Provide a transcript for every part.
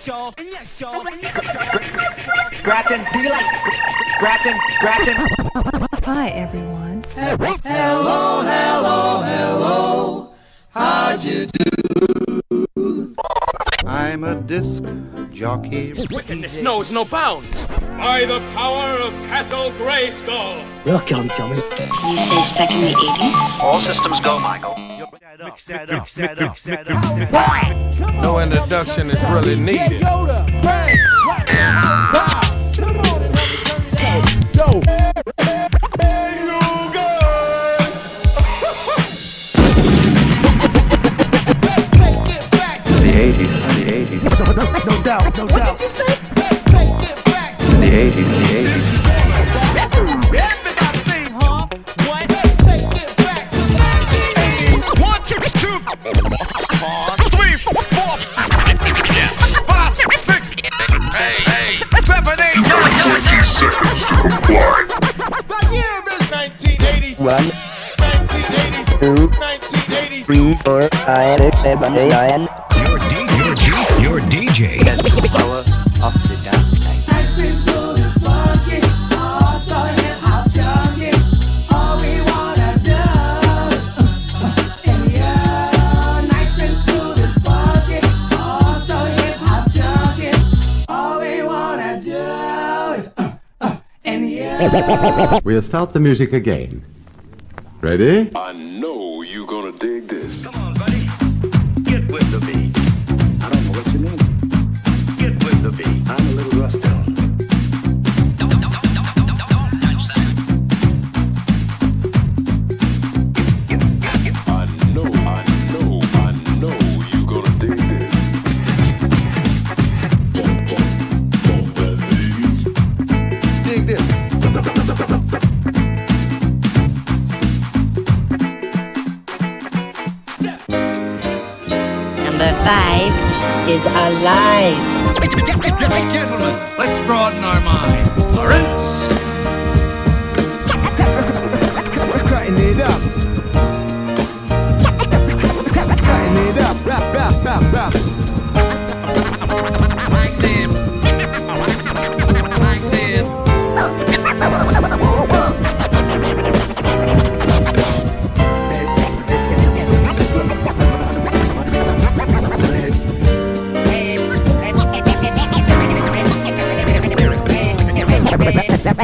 y'all. And yes, y'all. Grafton, do you like Grafton? Hi, everyone. Hello, hello, hello. How'd you do? I'm a disc jockey. Wickedness knows no bounds. By the power of Castle Grayskull. You say stuck in the 80s? All systems go, Michael. No introduction is really needed. The 80s. No doubt. What did you say? The 80s. Everybody sing, huh? What? One, two, 3, 4. Yes. 5, 6. Hey. 7, 8, 9. The year is 1980. 1, 1980. 2, 3, 4, 5, 6, 7, 8, 9. Your DJ. Power of the dark side. We'll start the music again. Ready? I know you're gonna dig this. Come on, buddy. Get with the beat. I don't know what you mean. Get with the beat. I'm a little rusty on it. Don't touch that. I know you're gonna dig this. Dig this. Number 5 is alive. Hey, gentlemen, let's broaden our minds. Lawrence. We're cutting it up. Cutting it up. Rap. Like this. Like this.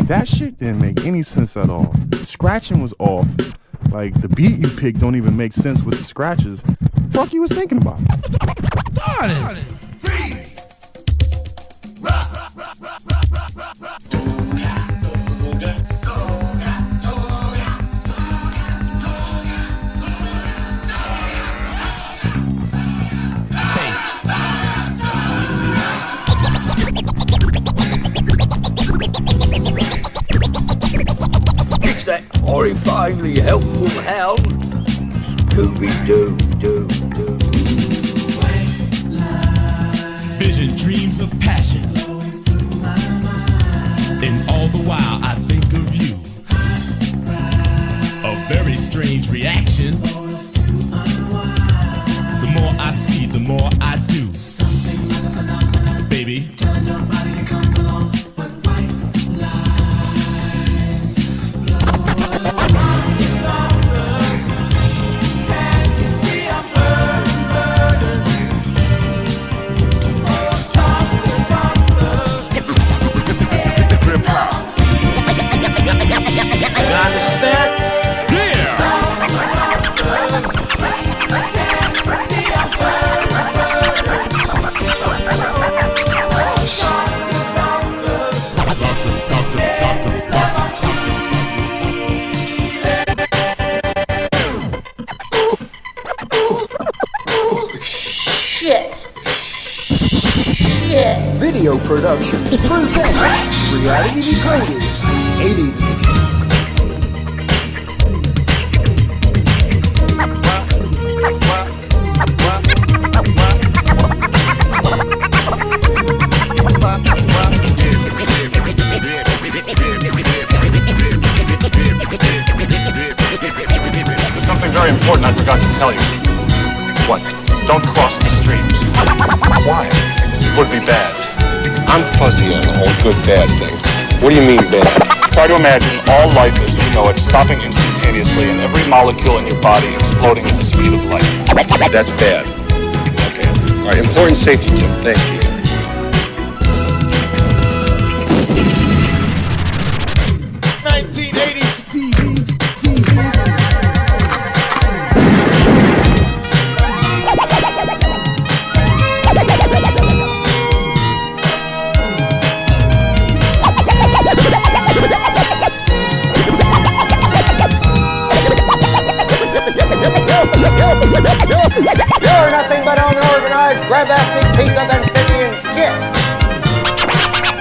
That shit didn't make any sense at all. The scratching was off. Like, the beat you picked don't even make sense with the scratches. Fuck you was thinking about? Darn it. Freeze. It's that horrifyingly helpful hound. Scooby-Doo. Vision, dreams of passion. And all the while I think of you. A very strange reaction. The more I see, the more I do. Baby. Tell your body to come along with white lines. Can't you see I'm burning? You understand? Video production presents Reality Decoded 80s Something very important I forgot to tell you. What? Don't cross the street. Why? It would be bad. I'm fuzzy on the whole good-bad thing. What do you mean, bad? Try to imagine all life as you know it stopping instantaneously and every molecule in your body exploding at the speed of light. That's bad. Okay. All right, important safety tip. Thank you. You're nothing but unorganized, grab-asking piece of amphibian shit!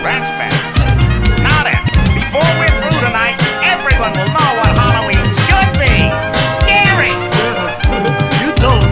That's bad. Now then, before we're through tonight, everyone will know what Halloween should be. Scary! You don't,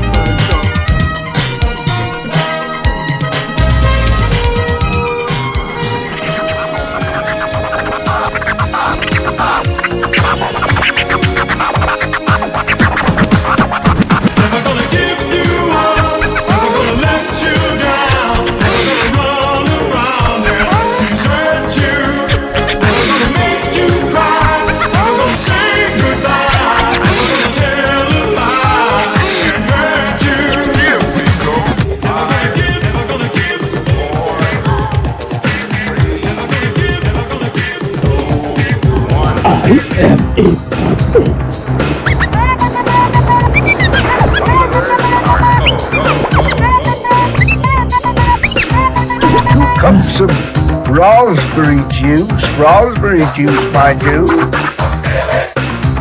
Cups of raspberry juice, my dude.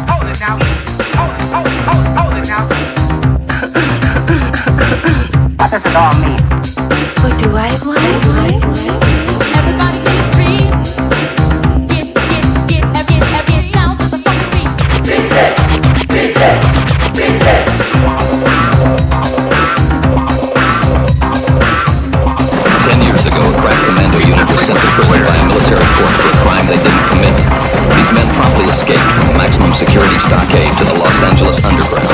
Hold it now. Hold it now. What does it all mean? What do I want? Everybody get a street. Get down to the fucking beat. Beat it. 10 years ago, a crack commando unit was sent to prison by a military court for a crime they didn't commit. These men promptly escaped from the maximum security stockade to the Los Angeles underground.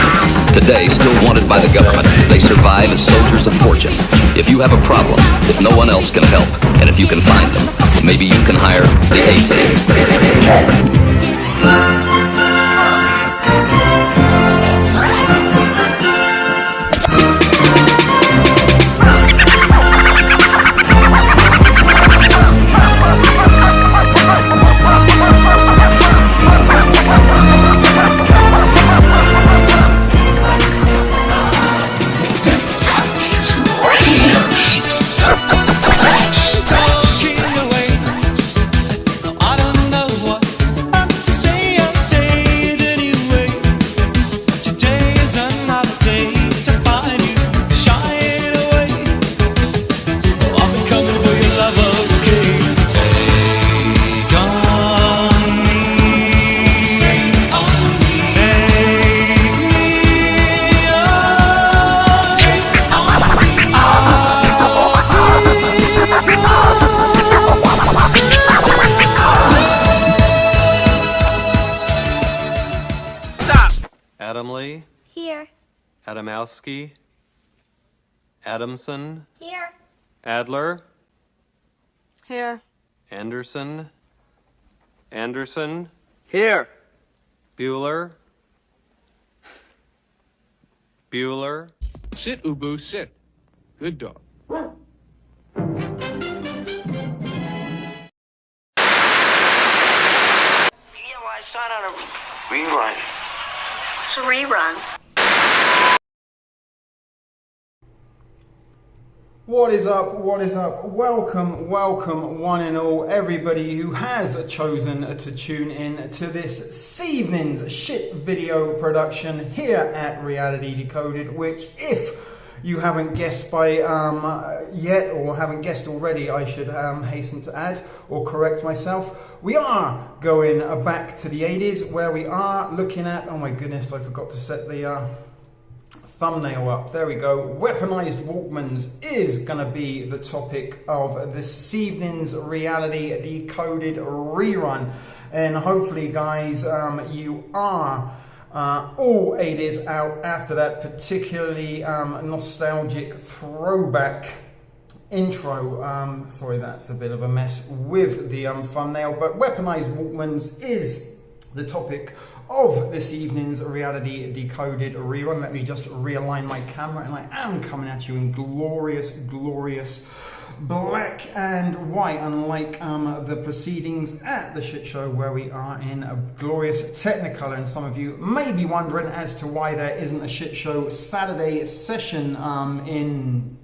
Today, still wanted by the government, they survive as soldiers of fortune. If you have a problem, if no one else can help, and if you can find them, maybe you can hire the A-Team. Adamley. Here. Adamowski. Adamson. Here. Adler. Here. Anderson. Anderson. Here. Bueller. Bueller. Sit, Ubu, sit. Good dog. Yeah, well, I saw it on a rerun. it's a rerun. What is up? What is up? Welcome, welcome, one and all, everybody who has chosen to tune in to this evening's shit video production here at Reality Decoded, which, if you haven't guessed by yet, or haven't guessed already, I should hasten to add or correct myself. We are going back to the 80s, where we are looking at, oh my goodness, I forgot to set the thumbnail up. There we go. Weaponized Walkmans is going to be the topic of this evening's Reality Decoded rerun. And hopefully, guys, you are all 80s out after that particularly nostalgic throwback intro. Sorry, that's a bit of a mess with the thumbnail, but Weaponized Walkmans is the topic of this evening's Reality Decoded rerun. Let me just realign my camera, and I am coming at you in glorious black and white, unlike the proceedings at the shit show where we are in a glorious Technicolor. And some of you may be wondering as to why there isn't a shit show Saturday session in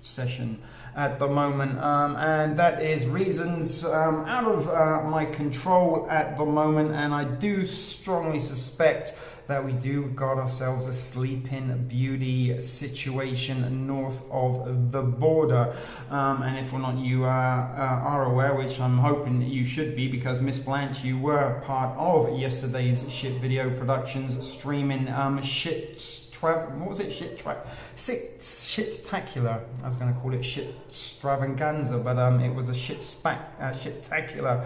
session at the moment, and that is reasons out of my control at the moment, and I do strongly suspect that we do got ourselves a Sleeping Beauty situation north of the border, and if or not you are aware, which I'm hoping you should be, because Miss Blanche, you were part of yesterday's Shit Video Productions streaming what was it? Shit-tacular. I was going to call it shit-stravaganza, but it was a shit-tacular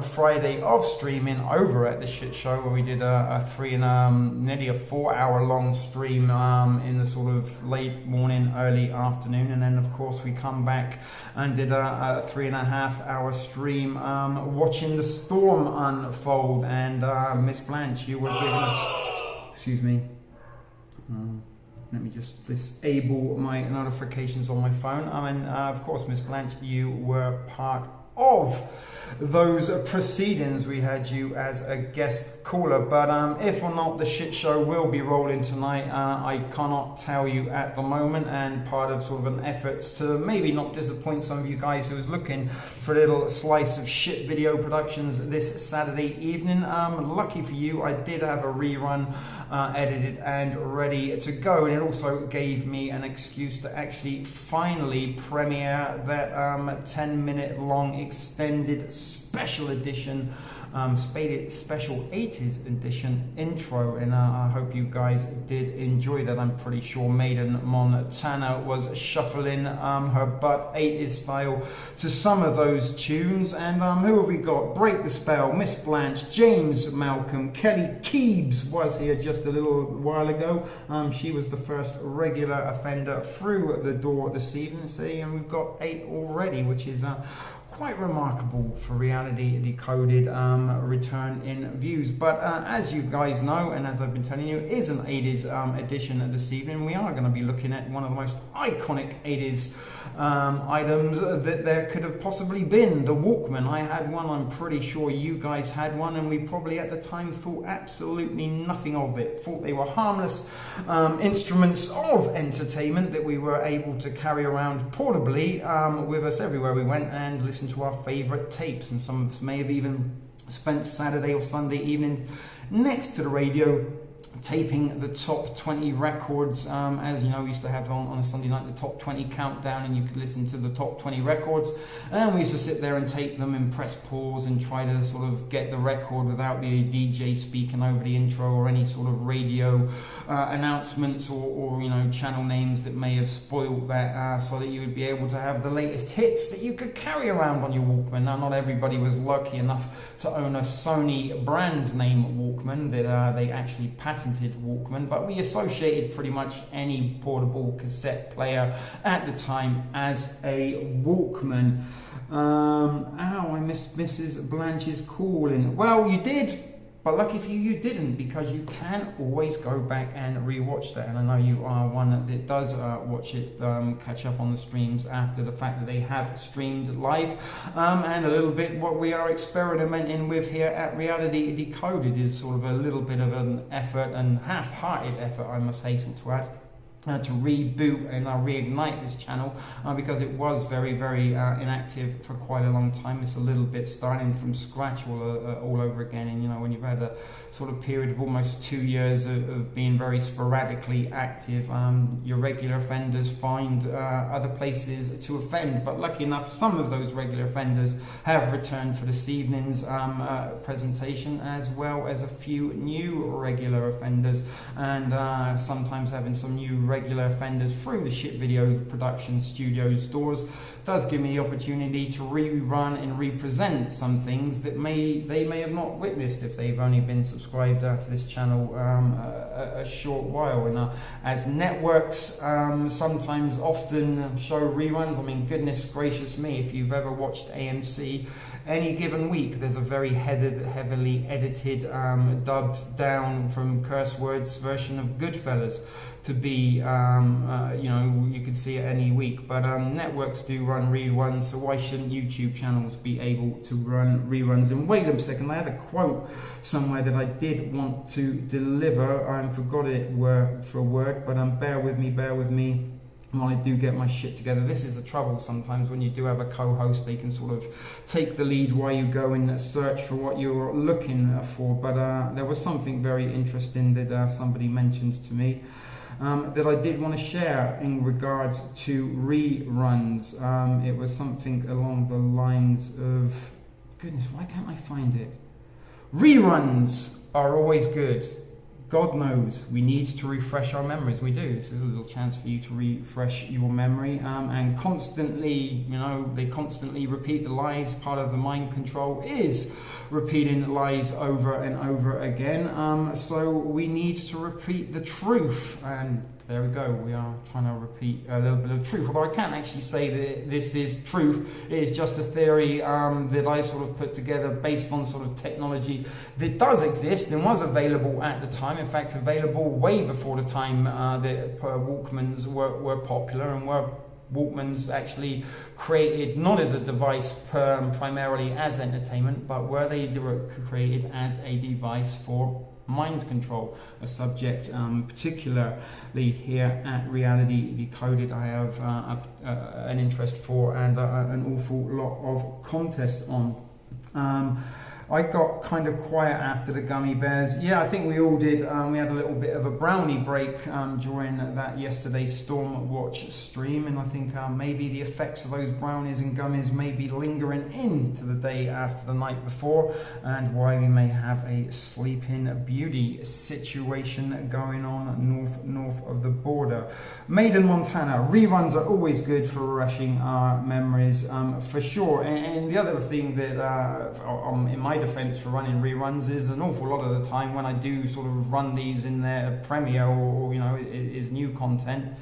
Friday of streaming over at the shit show, where we did nearly a 4-hour-long stream in the sort of late morning, early afternoon, and then of course we come back and did a 3.5-hour stream watching the storm unfold. And Miss Blanche, you were giving us, excuse me. Let me just disable my notifications on my phone. And of course, Miss Blanche, you were part of those proceedings. We had you as a guest caller, but if or not the shit show will be rolling tonight, I cannot tell you at the moment, and part of sort of an effort to maybe not disappoint some of you guys who was looking for a little slice of Shit Video Productions this Saturday evening. Lucky for you, I did have a rerun edited and ready to go, and it also gave me an excuse to actually finally premiere that 10-minute long extended special edition special 80s edition intro, and I hope you guys did enjoy that. I'm pretty sure Maiden Montana was shuffling her butt 80s style to some of those tunes. And who have we got? Break the Spell, Miss Blanche, James Malcolm, Kelly Keebs was here just a little while ago. She was the first regular offender through the door this evening. See, and we've got 8 already, which is quite remarkable for Reality Decoded return in views. But as you guys know, and as I've been telling you, is an 80s edition this evening. We are going to be looking at one of the most iconic 80s items that there could have possibly been, the Walkman. I had one, I'm pretty sure you guys had one, and we probably at the time thought absolutely nothing of it. Thought they were harmless instruments of entertainment that we were able to carry around portably with us everywhere we went and listen to our favorite tapes. And some of us may have even spent Saturday or Sunday evening next to the radio taping the top 20 records. As you know, we used to have on a Sunday night the top 20 countdown, and you could listen to the top 20 records, and we used to sit there and tape them and press pause and try to sort of get the record without the DJ speaking over the intro or any sort of radio announcements or you know, channel names that may have spoiled that, so that you would be able to have the latest hits that you could carry around on your Walkman. Now, not everybody was lucky enough to own a Sony brand name Walkman that they actually patented Walkman, but we associated pretty much any portable cassette player at the time as a Walkman. I missed Mrs. Blanche's calling. Well, you did, but lucky for you, you didn't, because you can always go back and rewatch that. And I know you are one that does watch it, catch up on the streams after the fact that they have streamed live. And a little bit what we are experimenting with here at Reality Decoded is sort of a little bit of an effort, and half-hearted effort, I must hasten to add, to reboot and reignite this channel, because it was very inactive for quite a long time. It's a little bit starting from scratch all over again. And you know, when you've had a sort of period of almost 2 years of being very sporadically active, your regular offenders find other places to offend. But lucky enough, some of those regular offenders have returned for this evening's presentation, as well as a few new regular offenders, and sometimes having some new regular offenders through the Shit Video Production Studios doors does give me the opportunity to rerun and represent some things that they may have not witnessed if they've only been subscribed to this channel a short while. And as networks sometimes often show reruns, I mean, goodness gracious me, if you've ever watched AMC, any given week there's a very heavily edited, dubbed down from curse words version of Goodfellas to be, you know, you could see it any week. But networks do run reruns, so why shouldn't YouTube channels be able to run reruns? And wait a second, I had a quote somewhere that I did want to deliver. I forgot it word for word, but bear with me while I do get my shit together. This is the trouble sometimes when you do have a co-host. They can sort of take the lead while you go and search for what you're looking for. But there was something very interesting that somebody mentioned to me that I did want to share in regards to reruns. It was something along the lines of, goodness, why can't I find it? Reruns are always good. God knows we need to refresh our memories. We do. This is a little chance for you to refresh your memory, and constantly, you know, they constantly repeat the lies. Part of the mind control is repeating lies over and over again. So we need to repeat the truth, and there we go. We are trying to repeat a little bit of truth, although I can't actually say that this is truth. It is just a theory that I sort of put together based on sort of technology that does exist and was available at the time. In fact, available way before the time that Walkmans were popular, and were Walkmans actually created not as a device primarily as entertainment, but were they created as a device for mind control, a subject particularly here at Reality Decoded I have an interest for and an awful lot of contest on. I got kind of quiet after the gummy bears. Yeah, I think we all did. We had a little bit of a brownie break during that yesterday's Storm Watch stream, and I think maybe the effects of those brownies and gummies may be lingering into the day after the night before, and why we may have a Sleeping Beauty situation going on north of the border. Maiden, Montana. Reruns are always good for refreshing our memories, for sure. And the other thing that in my defense for running reruns is an awful lot of the time when I do sort of run these in their premiere or you know, is new content,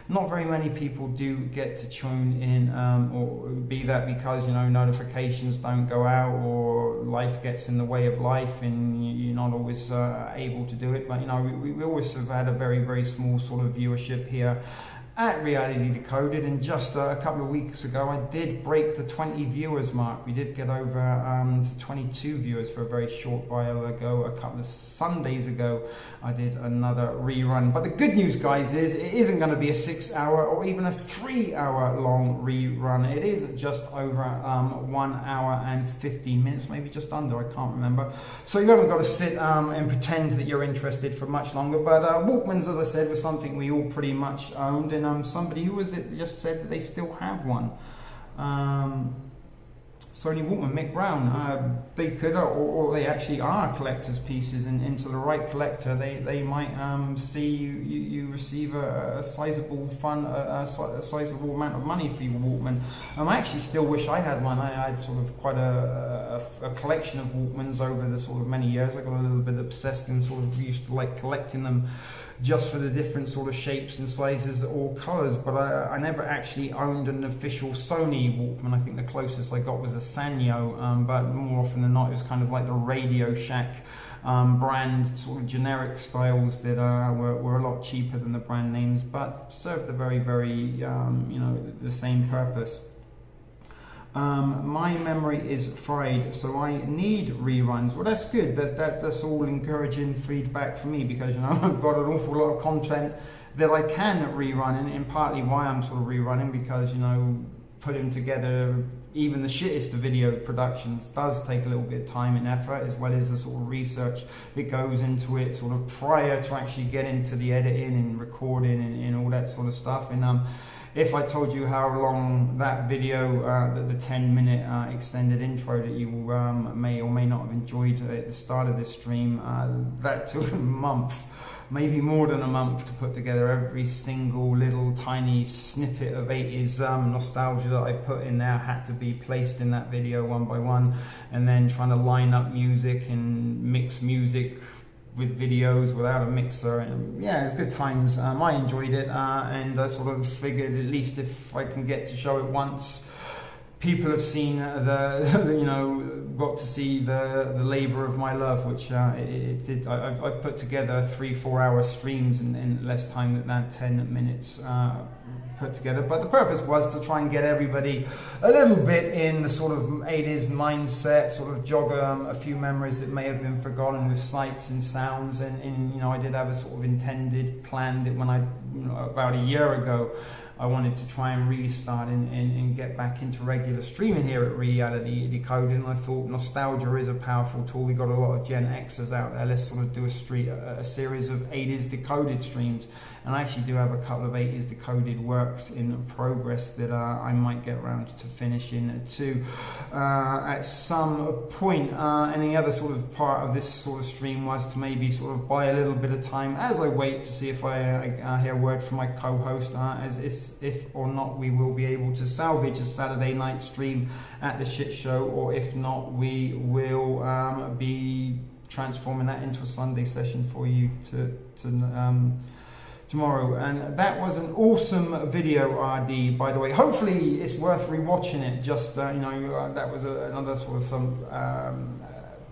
not very many people do get to tune in, or be that because, you know, notifications don't go out or life gets in the way of life and you're not always able to do it. But you know, we always have had a very, very small sort of viewership here at Reality Decoded, and just a couple of weeks ago I did break the 20 viewers mark. We did get over to 22 viewers for a very short while ago. A couple of Sundays ago I did another rerun. But the good news, guys, is it isn't going to be a 6 hour or even a 3 hour long rerun. It is just over 1 hour and 15 minutes, maybe just under, I can't remember. So you haven't got to sit and pretend that you're interested for much longer. But Walkmans, as I said, was something we all pretty much owned, and somebody who was it just said that they still have one. Sony Walkman, Mick Brown, they could, or they actually are collector's pieces, and to the right collector, they might see you receive a sizable a sizable amount of money for your Walkman. I actually still wish I had one. I had sort of quite a collection of Walkmans over the sort of many years. I got a little bit obsessed and sort of used to like collecting them just for the different sort of shapes and sizes or colors, but I never actually owned an official Sony Walkman. I think the closest I got was a Sanyo, but more often than not it was kind of like the Radio Shack brand sort of generic styles that were a lot cheaper than the brand names, but served a very, very you know, the same purpose. My memory is fried, so I need reruns. Well, that's good. That's all encouraging feedback for me, because, you know, I've got an awful lot of content that I can rerun, and partly why I'm sort of rerunning, because, you know, putting together even the shittest of video productions does take a little bit of time and effort, as well as the sort of research that goes into it sort of prior to actually getting to the editing and recording and all that sort of stuff. And if I told you how long that video, the 10-minute extended intro that you may or may not have enjoyed at the start of this stream, that took a month. maybe more than a month to put together every single little tiny snippet of 80s nostalgia that I put in there. Had to be placed in that video one by one, and then trying to line up music and mix music with videos without a mixer, and yeah, it was good times. I enjoyed it, and I sort of figured at least if I can get to show it once, people have seen got to see the labor of my love, which it did. I put together 3-4 hour streams in less time than 10 minutes put together, but the purpose was to try and get everybody a little bit in the sort of 80s mindset, sort of jog a few memories that may have been forgotten with sights and sounds, and I did have a sort of intended plan that when I about a year ago I wanted to try and restart and get back into regular streaming here at Reality Decoded, and I thought nostalgia is a powerful tool. We got a lot of Gen Xers out there. Let's sort of do a series of 80s decoded streams, and I actually do have a couple of 80s decoded works in progress that I might get around to finishing too at some point. And the other sort of part of this sort of stream was to maybe sort of buy a little bit of time as I wait to see if I hear word from my co-host if or not we will be able to salvage a Saturday night stream at the shit show, or if not, we will be transforming that into a Sunday session for you tomorrow. And that was an awesome video, RD, by the way. Hopefully it's worth rewatching it. Just that was another sort of some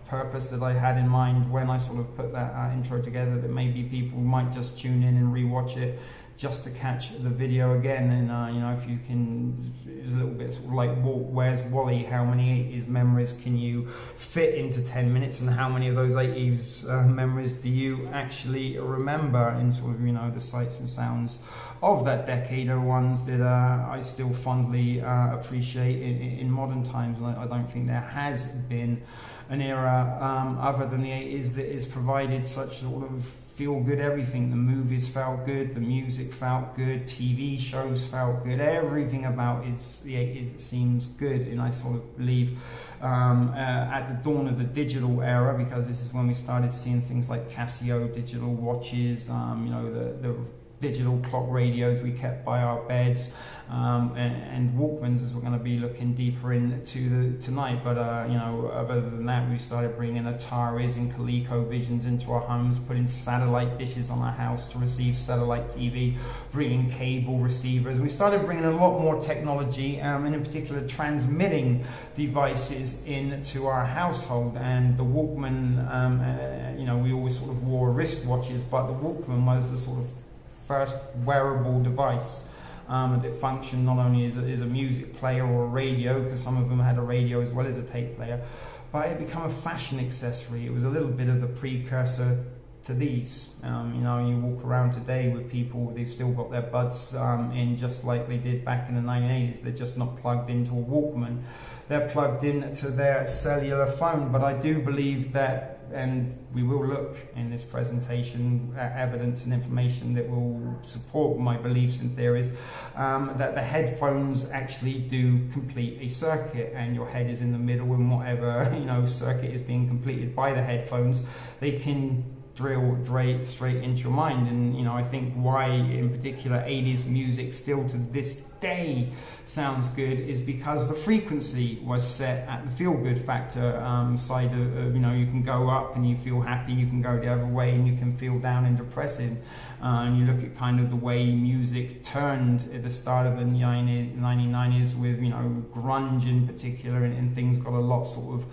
purpose that I had in mind when I sort of put that intro together, that maybe people might just tune in and rewatch it just to catch the video again. And if you can, it's a little bit sort of like Where's Wally? How many 80s memories can you fit into 10 minutes, and how many of those 80s memories do you actually remember in sort of the sights and sounds of that decade, are ones that I still fondly appreciate in modern times. I don't think there has been an era other than the 80s that has provided such sort of feel good everything. The movies felt good, the music felt good, TV shows felt good, everything about the 80s it seems good. And I sort of believe at the dawn of the digital era, because this is when we started seeing things like Casio digital watches, the digital clock radios we kept by our beds, and Walkmans, as we're going to be looking deeper into tonight. But other than that, we started bringing Ataris and ColecoVisions into our homes, putting satellite dishes on our house to receive satellite TV, bringing cable receivers. We started bringing a lot more technology, and in particular transmitting devices into our household. And the Walkman, we always sort of wore wristwatches, but the Walkman was the sort of first wearable device that functioned not only as a music player or a radio, because some of them had a radio as well as a tape player, but it became a fashion accessory. It was a little bit of the precursor to these. You walk around today with people, they've still got their buds in, just like they did back in the 1980s. They're just not plugged into a Walkman. They're plugged into their cellular phone. But I do believe that, and we will look in this presentation at evidence and information that will support my beliefs and theories, that the headphones actually do complete a circuit, and your head is in the middle, and whatever circuit is being completed by the headphones, they can drill straight into your mind. And I think why in particular 80s music still to this day sounds good is because the frequency was set at the feel-good factor side of you can go up and you feel happy, you can go the other way and you can feel down and depressing. And you look at kind of the way music turned at the start of the 1990s with grunge in particular, and things got a lot sort of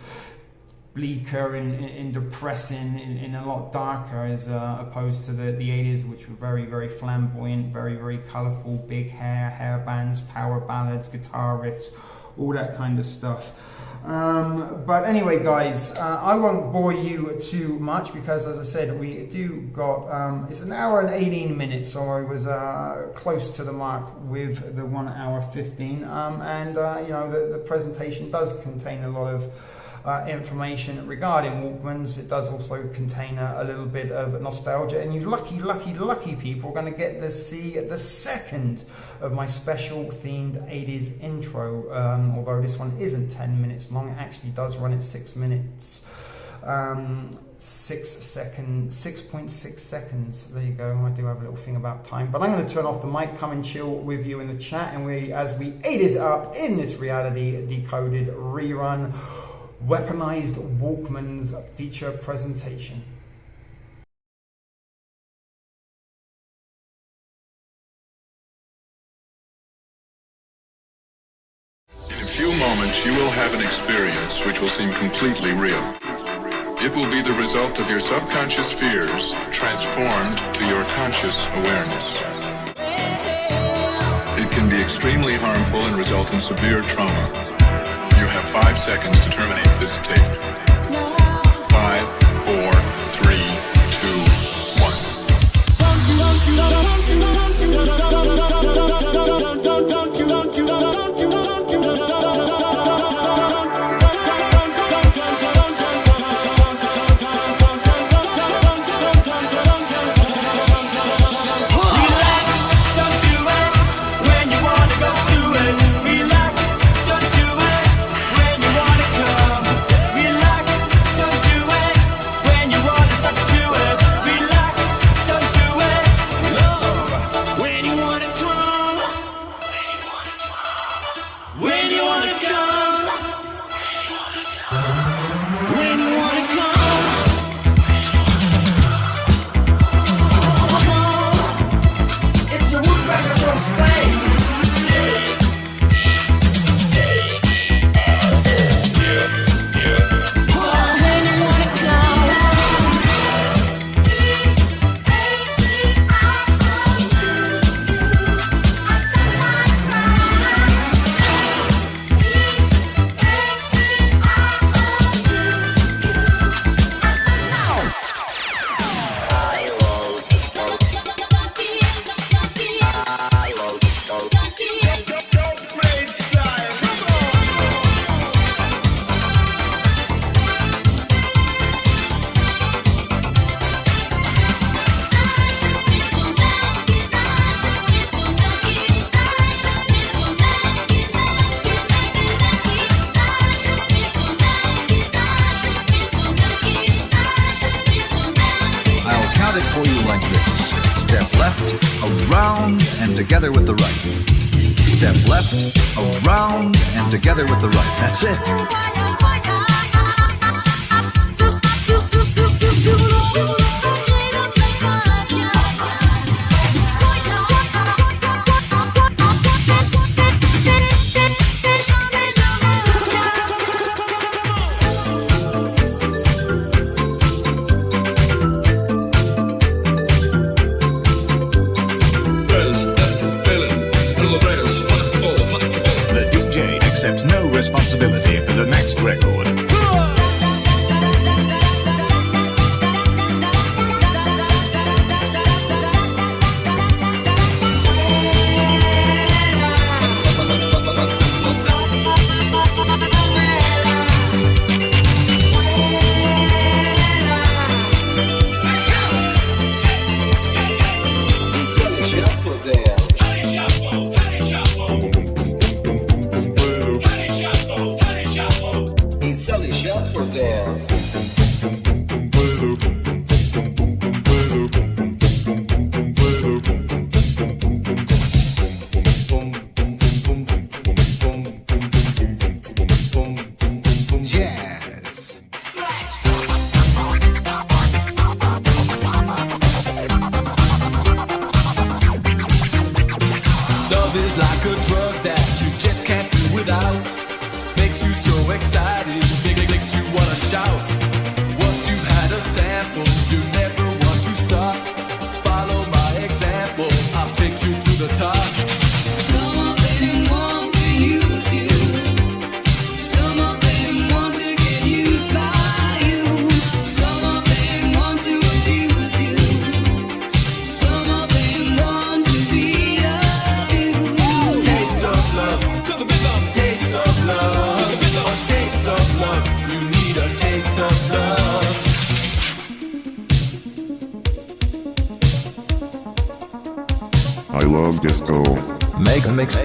bleaker and depressing and a lot darker, as opposed to the 80s, which were very, very flamboyant, very, very colourful, big hair bands, power ballads, guitar riffs, all that kind of stuff. But anyway, guys, I won't bore you too much, because as I said, we do got it's an hour and 18 minutes, so I was close to the mark with the 1 hour 15, and the presentation does contain a lot of information regarding Walkmans. It does also contain a little bit of nostalgia, and you lucky people are going to get to see the second of my special themed 80s intro. Although this one isn't 10 minutes long, it actually does run at 6 minutes 6.6 seconds. There you go. I do have a little thing about time, but I'm going to turn off the mic, come and chill with you in the chat, and as we 80s up in this reality decoded rerun Weaponized Walkmans feature presentation. In a few moments, you will have an experience which will seem completely real. It will be the result of your subconscious fears transformed to your conscious awareness. It can be extremely harmful and result in severe trauma. You have 5 seconds to terminate this tape. 5, 4, 3, together with the right. Step left, around, and together with the right. That's it. Responsibility for the next record. I love disco. Make a mix.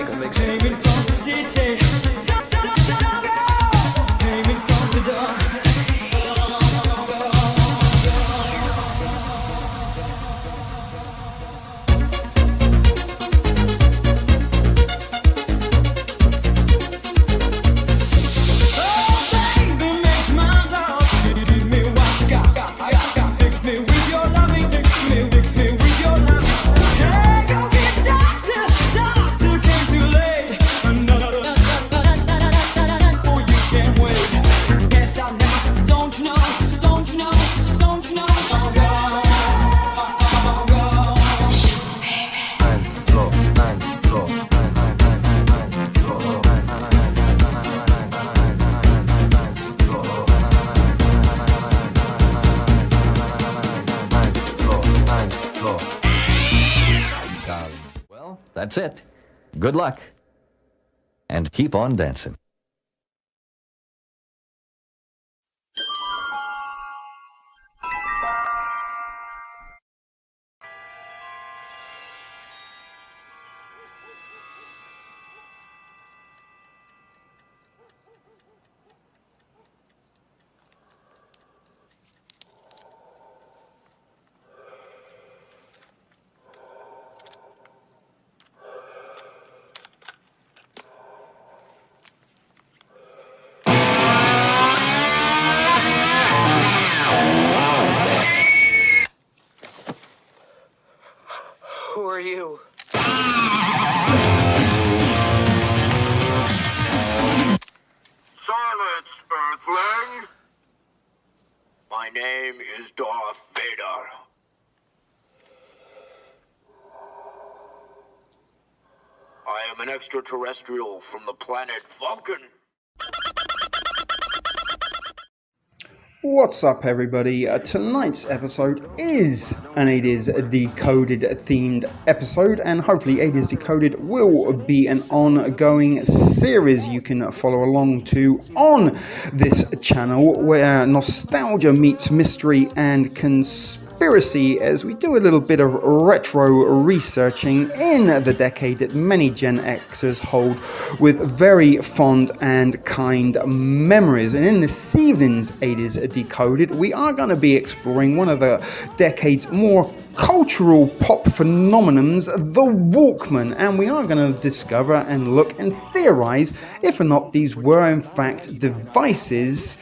That's it. Good luck. And keep on dancing. Who are you? Silence, Earthling! My name is Darth Vader. I am an extraterrestrial from the planet Vulcan. What's up, everybody? Tonight's episode is an 80s Decoded themed episode, and hopefully 80s Decoded will be an ongoing series you can follow along to on this channel, where nostalgia meets mystery and conspiracy as we do a little bit of retro researching in the decade that many Gen Xers hold with very fond and kind memories. And in this evening's 80s Decoded, we are going to be exploring one of the decade's more cultural pop phenomenons, the Walkman, and we are going to discover and look and theorize if or not these were in fact devices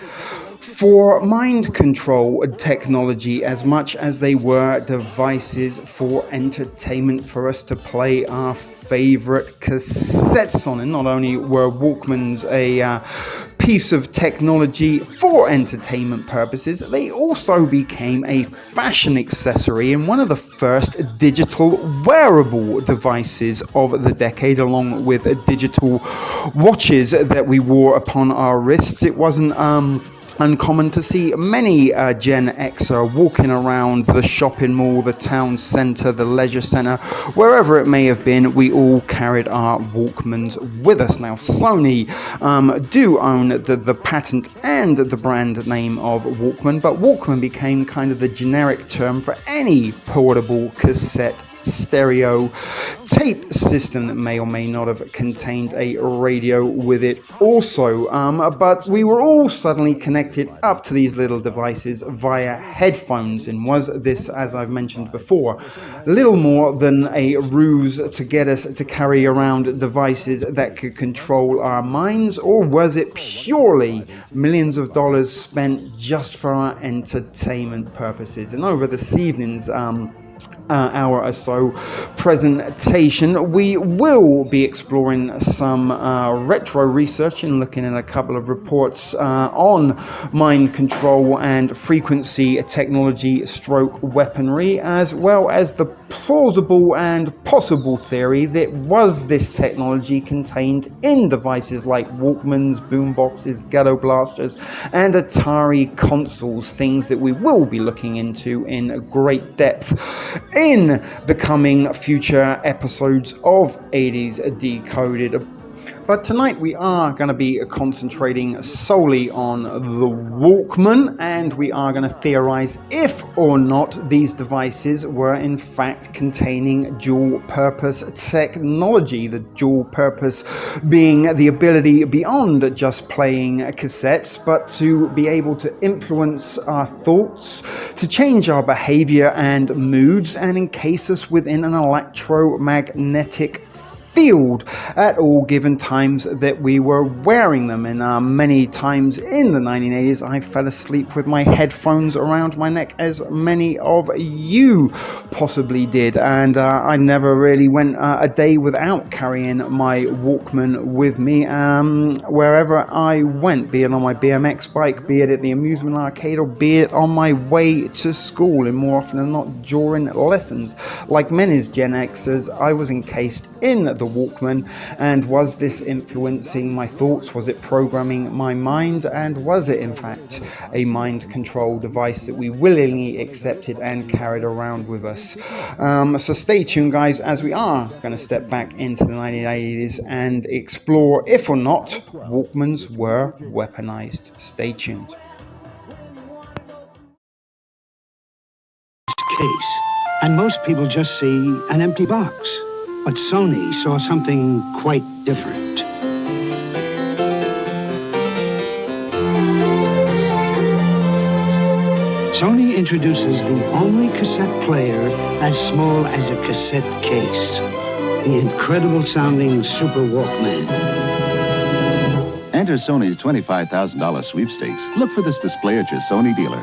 for mind control technology as much as they were devices for entertainment, for us to play our favorite cassettes on. And not only were Walkmans a piece of technology for entertainment purposes, they also became a fashion accessory and one of the first digital wearable devices of the decade, along with digital watches that we wore upon our wrists. It wasn't uncommon to see many Gen Xer walking around the shopping mall, the town centre, the leisure centre, wherever it may have been. We all carried our Walkmans with us. Now, Sony do own the patent and the brand name of Walkman, but Walkman became kind of the generic term for any portable cassette stereo tape system that may or may not have contained a radio with it also, but we were all suddenly connected up to these little devices via headphones. And was this, as I've mentioned before, little more than a ruse to get us to carry around devices that could control our minds, or was it purely millions of dollars spent just for our entertainment purposes? And over this evening's hour or so presentation, we will be exploring some retro research and looking at a couple of reports on mind control and frequency technology stroke weaponry, as well as the plausible and possible theory that was this technology contained in devices like Walkmans, boomboxes, ghetto blasters, and Atari consoles, things that we will be looking into in great depth in the coming future episodes of 80s Decoded. But tonight we are going to be concentrating solely on the Walkman, and we are going to theorize if or not these devices were in fact containing dual purpose technology. The dual purpose being the ability beyond just playing cassettes, but to be able to influence our thoughts, to change our behavior and moods, and encase us within an electromagnetic field at all given times that we were wearing them. And many times in the 1980s I fell asleep with my headphones around my neck, as many of you possibly did, and I never really went a day without carrying my Walkman with me wherever I went, be it on my BMX bike, be it at the amusement arcade, or be it on my way to school. And more often than not during lessons, like many Gen Xers, I was encased in the Walkman? And was this influencing my thoughts? Was it programming my mind? And was it in fact a mind control device that we willingly accepted and carried around with us? So stay tuned, guys, as we are going to step back into the 1980s and explore if or not Walkmans were weaponized. Stay tuned. Case, and most people just see an empty box. But Sony saw something quite different. Sony introduces the only cassette player as small as a cassette case. The incredible sounding Super Walkman. Enter Sony's $25,000 sweepstakes. Look for this display at your Sony dealer.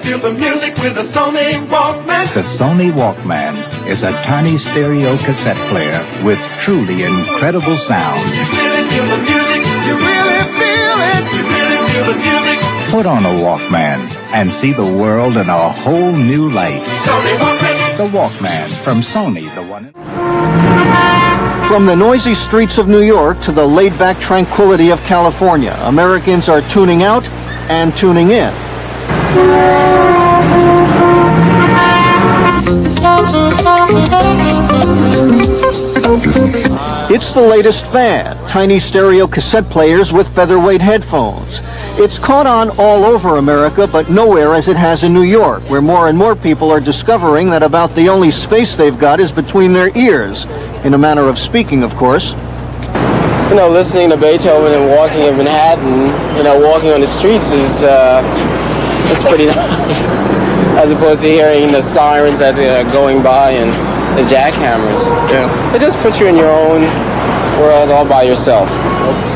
Feel the music with the Sony Walkman. The Sony Walkman is a tiny stereo cassette player with truly incredible sound. You really feel the music, you really feel it. You really feel the music. Put on a Walkman and see the world in a whole new light. Sony Walkman. The Walkman from Sony, the one. From the noisy streets of New York to the laid-back tranquility of California, Americans are tuning out and tuning in. It's the latest fad, tiny stereo cassette players with featherweight headphones. It's caught on all over America, but nowhere as it has in New York, where more and more people are discovering that about the only space they've got is between their ears, in a manner of speaking, of course. You know, listening to Beethoven and walking in Manhattan, you know, walking on the streets is, it's pretty nice, as opposed to hearing the sirens that are going by and the jackhammers. Yeah. It just puts you in your own world all by yourself.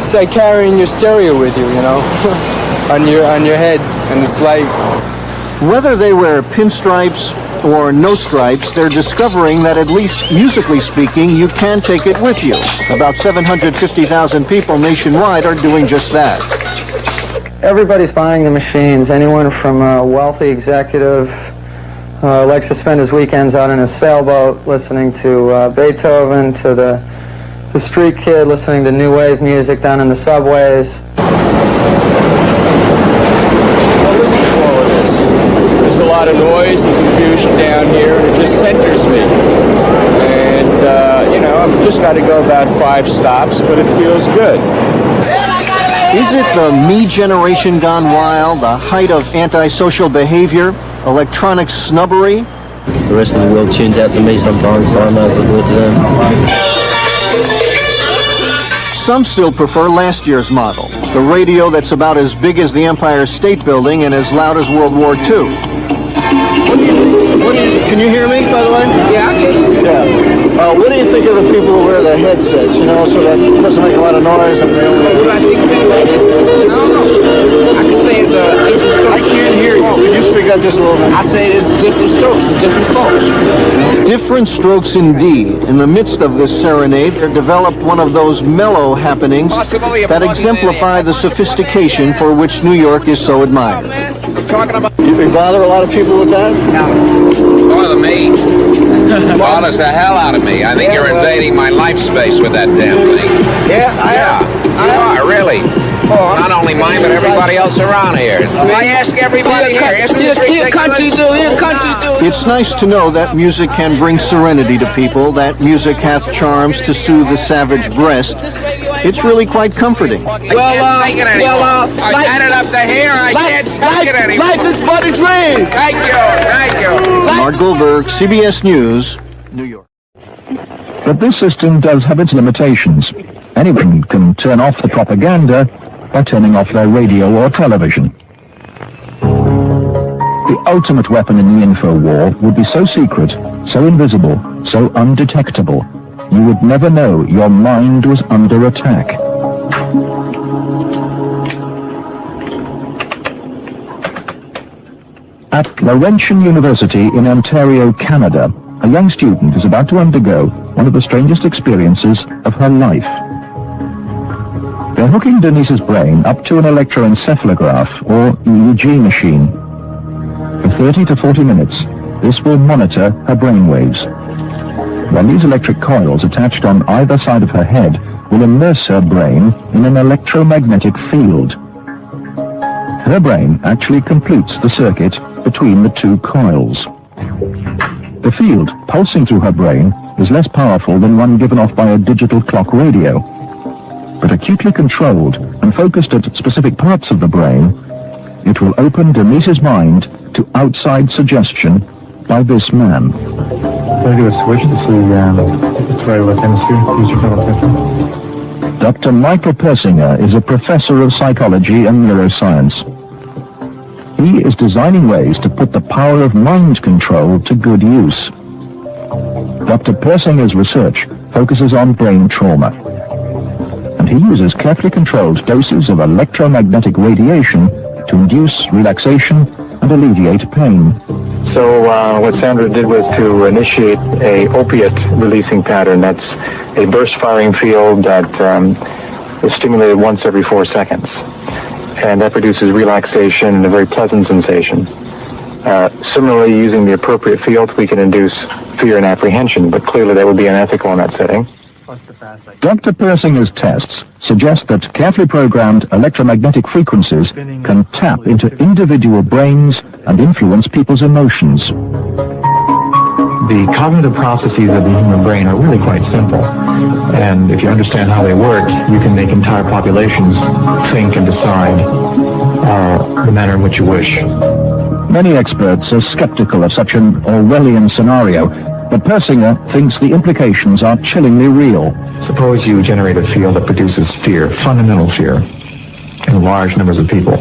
It's like carrying your stereo with you, you know, on your head, and it's like... Whether they wear pinstripes or no stripes, they're discovering that, at least musically speaking, you can take it with you. About 750,000 people nationwide are doing just that. Everybody's buying the machines. Anyone from a wealthy executive likes to spend his weekends out in a sailboat listening to Beethoven, to the street kid listening to new wave music down in the subways. Well, listen to all of this. There's a lot of noise and confusion down here, and it just centers me. And, you know, I've just got to go about 5 stops, but it feels good. Is it the me generation gone wild, the height of antisocial behavior, electronic snubbery? The rest of the world tunes out to me sometimes, so I might as well do it to them. Some still prefer last year's model, the radio that's about as big as the Empire State Building and as loud as World War II. Can you hear me, by the way? Yeah, I can. Yeah. What do you think of the people who wear the headsets, you know, so that it doesn't make a lot of noise and they only... What do I think of it? I don't know. I can say it's a different stroke. I can't hear you. Can you speak up just a little bit? I say it's different strokes for different folks. Different strokes indeed. In the midst of this serenade, there developed one of those mellow happenings that exemplify the sophistication for which New York is so admired. You bother a lot of people with that? No. Bother me? Bothers the hell out of me. I think you're invading my life space with that damn thing. Yeah, you are, really. Not only mine, but everybody else around here. I ask everybody here, isn't this ridiculous? It's nice to know that music can bring serenity to people, that music hath charms to soothe the savage breast. It's really quite comforting. I can't take it anymore. I've had it up to here. I can't take it anymore. Life is but a dream. Thank you. Mark Goldberg, CBS News, New York. But this system does have its limitations. Anyone can turn off the propaganda by turning off their radio or television. The ultimate weapon in the info war would be so secret, so invisible, so undetectable, you would never know your mind was under attack. At Laurentian University in Ontario, Canada, a young student is about to undergo one of the strangest experiences of her life. They're hooking Denise's brain up to an electroencephalograph or EEG machine. For 30 to 40 minutes, this will monitor her brain waves. While these electric coils attached on either side of her head will immerse her brain in an electromagnetic field. Her brain actually completes the circuit between the two coils. The field pulsing through her brain is less powerful than one given off by a digital clock radio, but acutely controlled and focused at specific parts of the brain, it will open Denise's mind to outside suggestion by this man. Can I do a switch to see its right left hemisphere? Use your fellow attention. Dr. Michael Persinger is a professor of psychology and neuroscience. He is designing ways to put the power of mind control to good use. Dr. Persinger's research focuses on brain trauma, and he uses carefully controlled doses of electromagnetic radiation to induce relaxation and alleviate pain. So what Sandra did was to initiate a opiate releasing pattern. That's a burst firing field that is stimulated once every 4 seconds. And that produces relaxation and a very pleasant sensation. Similarly, using the appropriate field, we can induce fear and apprehension, but clearly that would be unethical in that setting. Dr. Persinger's tests suggest that carefully programmed electromagnetic frequencies can tap into individual brains and influence people's emotions. The cognitive processes of the human brain are really quite simple. And if you understand how they work, you can make entire populations think and decide the manner in which you wish. Many experts are skeptical of such an Orwellian scenario, but Persinger thinks the implications are chillingly real. Suppose you generate a field that produces fear, fundamental fear, in large numbers of people.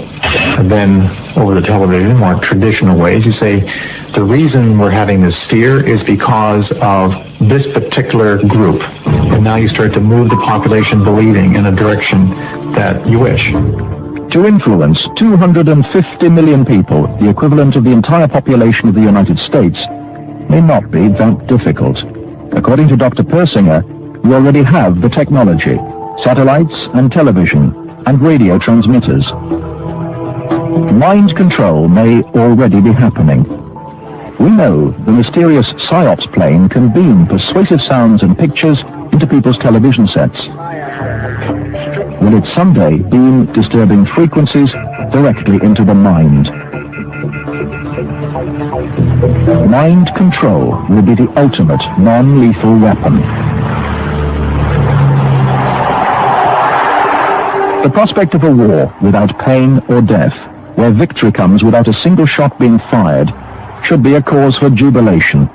And then, over the television, more traditional ways, you say, the reason we're having this fear is because of this particular group. And now you start to move the population believing in a direction that you wish. To influence 250 million people, the equivalent of the entire population of the United States, may not be that difficult. According to Dr. Persinger, we already have the technology, satellites and television and radio transmitters. Mind control may already be happening. We know the mysterious PSYOPs plane can beam persuasive sounds and pictures into people's television sets. Will it someday beam disturbing frequencies directly into the mind? Mind control will be the ultimate non-lethal weapon. The prospect of a war without pain or death, where victory comes without a single shot being fired, should be a cause for jubilation.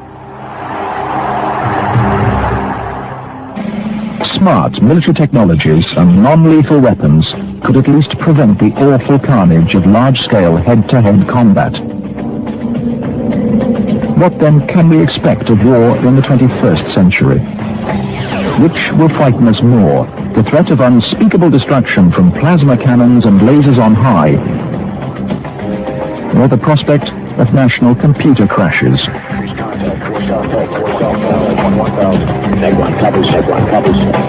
Smart military technologies and non-lethal weapons could at least prevent the awful carnage of large-scale head-to-head combat. What then can we expect of war in the 21st century? Which will frighten us more, the threat of unspeakable destruction from plasma cannons and lasers on high, or the prospect of national computer crashes?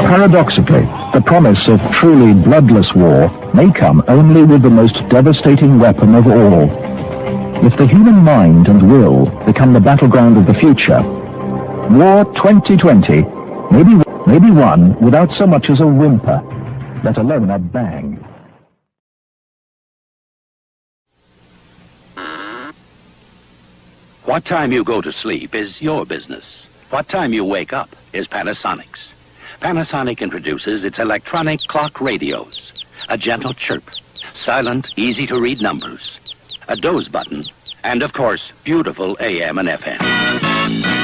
Paradoxically, the promise of truly bloodless war may come only with the most devastating weapon of all. If the human mind and will become the battleground of the future, War 2020 may be won without so much as a whimper, let alone a bang. What time you go to sleep is your business. What time you wake up is Panasonic's. Panasonic introduces its electronic clock radios. A gentle chirp, silent, easy-to-read numbers, a doze button, and of course, beautiful AM and FM.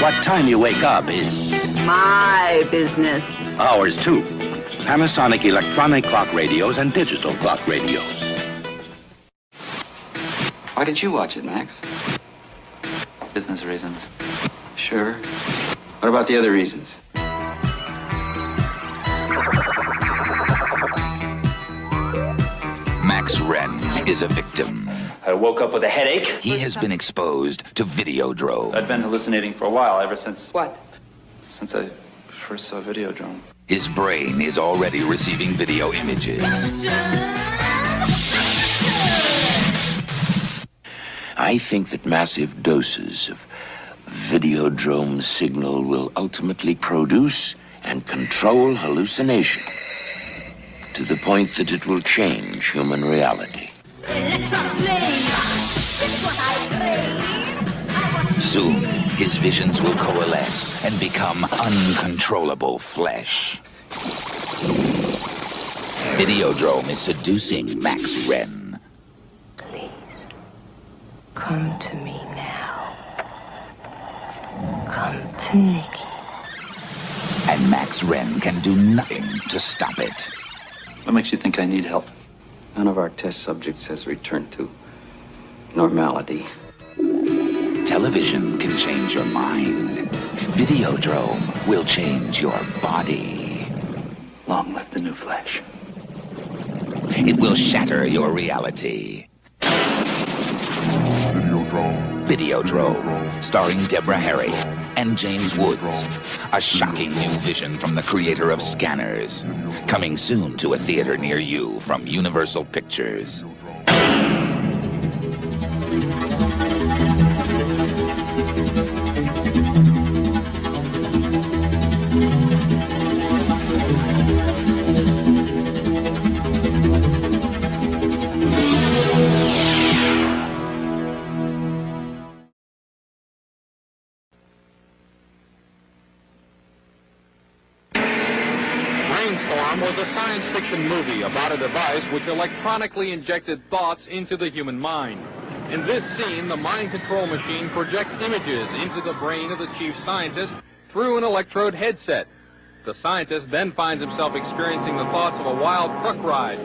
What time you wake up is my business. Ours too. Panasonic electronic clock radios and digital clock radios. Why did you watch it, Max? Business reasons. Sure. What about the other reasons? Max Wren is a victim. I woke up with a headache. He has been exposed to Videodrome. I'd been hallucinating for a while, ever since... What? Since I first saw Videodrome. His brain is already receiving video images. I think that massive doses of Videodrome signal will ultimately produce and control hallucination to the point that it will change human reality. Soon, his visions will coalesce and become uncontrollable flesh. Videodrome is seducing Max Wren. Please, come to me now. Come to Nikki. And Max Wren can do nothing to stop it. What makes you think I need help? None of our test subjects has returned to normality. Television can change your mind. Videodrome will change your body. Long live the new flesh. It will shatter your reality. Videodrome, starring Deborah Harry and James Woods. A shocking new vision from the creator of Scanners. Coming soon to a theater near you from Universal Pictures. Was a science fiction movie about a device which electronically injected thoughts into the human mind. In this scene, the mind control machine projects images into the brain of the chief scientist through an electrode headset. The scientist then finds himself experiencing the thoughts of a wild truck ride.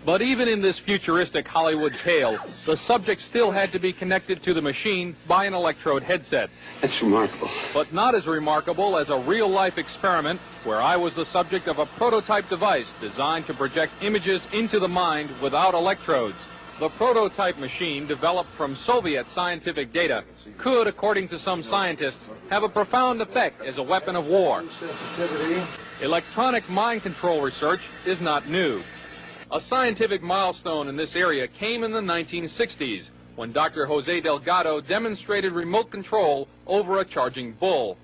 But even in this futuristic Hollywood tale, the subject still had to be connected to the machine by an electrode headset. That's remarkable. But not as remarkable as a real-life experiment where I was the subject of a prototype device designed to project images into the mind without electrodes. The prototype machine, developed from Soviet scientific data, could, according to some scientists, have a profound effect as a weapon of war. Electronic mind control research is not new. A scientific milestone in this area came in the 1960s, when Dr. Jose Delgado demonstrated remote control over a charging bull.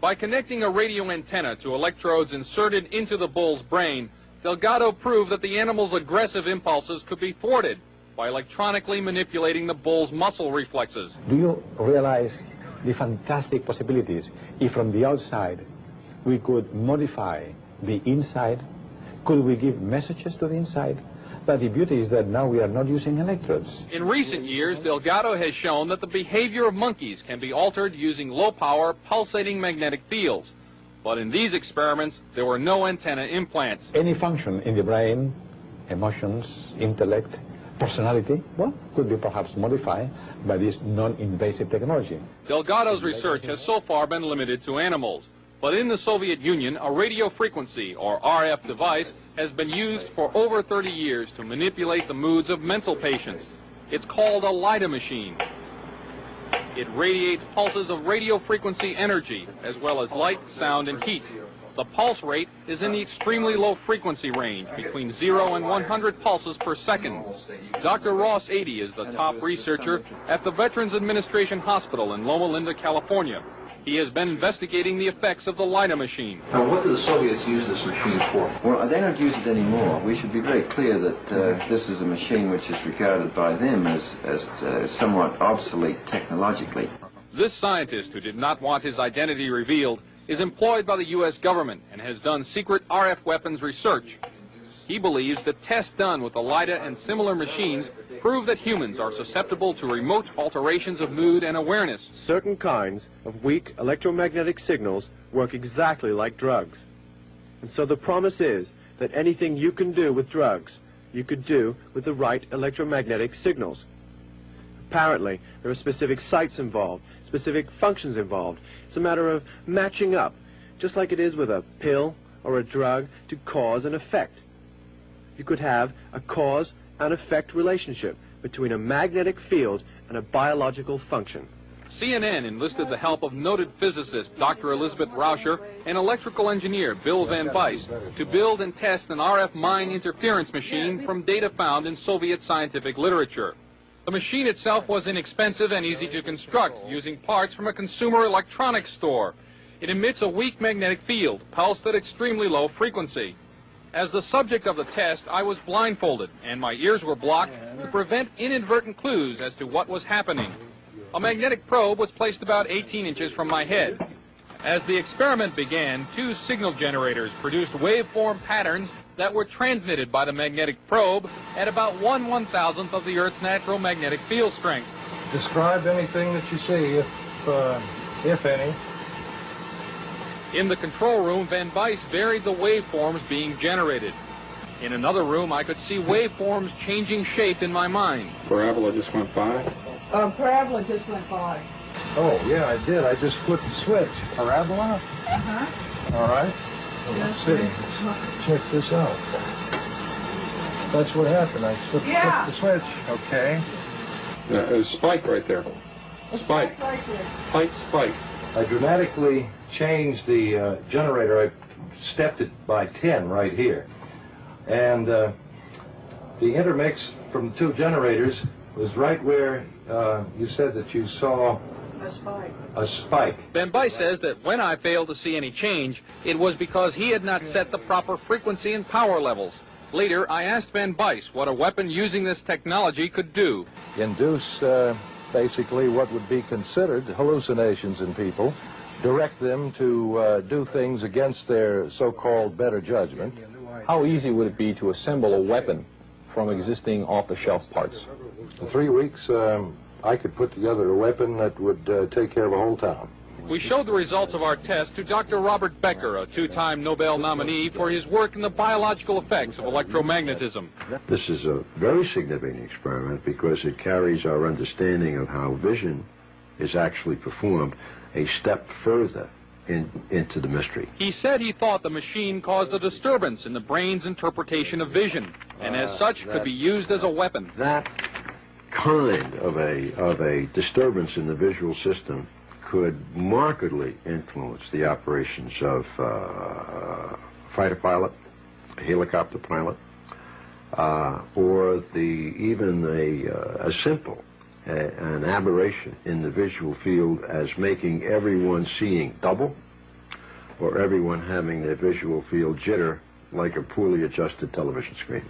By connecting a radio antenna to electrodes inserted into the bull's brain, Delgado proved that the animal's aggressive impulses could be thwarted by electronically manipulating the bull's muscle reflexes. Do you realize the fantastic possibilities if from the outside we could modify the inside? Could we give messages to the inside? But the beauty is that now we are not using electrodes. In recent years, Delgado has shown that the behavior of monkeys can be altered using low-power, pulsating magnetic fields. But in these experiments, there were no antenna implants. Any function in the brain, emotions, intellect, personality, well, could be perhaps modified by this non-invasive technology. Delgado's research has so far been limited to animals. But in the Soviet Union, a radio frequency, or RF device, has been used for over 30 years to manipulate the moods of mental patients. It's called a LIDA machine. It radiates pulses of radio frequency energy, as well as light, sound, and heat. The pulse rate is in the extremely low frequency range, between 0 and 100 pulses per second. Dr. Ross 80 is the top researcher at the Veterans Administration Hospital in Loma Linda, California. He has been investigating the effects of the LIDA machine. Now, what do the Soviets use this machine for? Well, they don't use it anymore. We should be very clear that this is a machine which is regarded by them as somewhat obsolete technologically. This scientist, who did not want his identity revealed, is employed by the U.S. government and has done secret RF weapons research. He believes that tests done with the LIDA and similar machines prove that humans are susceptible to remote alterations of mood and awareness. Certain kinds of weak electromagnetic signals work exactly like drugs. And so the promise is that anything you can do with drugs, you could do with the right electromagnetic signals. Apparently, there are specific sites involved, specific functions involved. It's a matter of matching up, just like it is with a pill or a drug, to cause and effect. You could have a cause and effect relationship between a magnetic field and a biological function. CNN enlisted the help of noted physicist Dr. Elizabeth Rauscher and electrical engineer Bill Van Bice to build and test an RF mine interference machine from data found in Soviet scientific literature. The machine itself was inexpensive and easy to construct, using parts from a consumer electronics store. It emits a weak magnetic field, pulsed at extremely low frequency. As the subject of the test, I was blindfolded, and my ears were blocked to prevent inadvertent clues as to what was happening. A magnetic probe was placed about 18 inches from my head. As the experiment began, 2 signal generators produced waveform patterns that were transmitted by the magnetic probe at about 1/1000th of the Earth's natural magnetic field strength. Describe anything that you see, if any. In the control room, Van Bice varied the waveforms being generated. In another room, I could see waveforms changing shape in my mind. Parabola just went by. Parabola just went by. Oh, yeah, I did. I just flipped the switch. Parabola? Uh-huh. All right. Well, let's see. Let's check this out. That's what happened. I flipped the switch. Okay. There's a spike right there. Spike. Tight spike. I dramatically changed the generator. I stepped it by 10 right here. And the intermix from the 2 generators was right where you said that you saw a spike. Van Bice says that when I failed to see any change, it was because he had not set the proper frequency and power levels. Later, I asked Van Bice what a weapon using this technology could do. Induce basically what would be considered hallucinations in people, direct them to do things against their so-called better judgment. How easy would it be to assemble a weapon from existing off-the-shelf parts? In 3 weeks, I could put together a weapon that would take care of a whole town. We showed the results of our test to Dr. Robert Becker, a 2-time Nobel nominee for his work in the biological effects of electromagnetism. This is a very significant experiment because it carries our understanding of how vision is actually performed a step further into the mystery. He said he thought the machine caused a disturbance in the brain's interpretation of vision, and as such could be used as a weapon. That kind of a disturbance in the visual system could markedly influence the operations of a fighter pilot, a helicopter pilot, or even a simple an aberration in the visual field as making everyone seeing double, or everyone having their visual field jitter like a poorly adjusted television screen.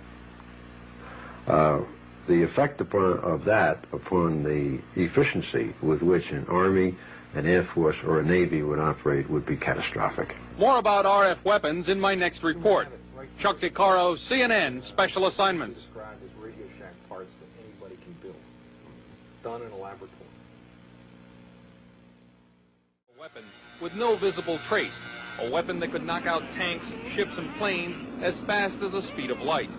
The effect of that upon the efficiency with which an Army, an Air Force, or a Navy would operate would be catastrophic. More about RF weapons in my next report. Chuck DeCaro, CNN, Special Assignments. Described as Radio Shack parts that anybody can build, done in a laboratory. A weapon with no visible trace. A weapon that could knock out tanks, ships, and planes as fast as the speed of light.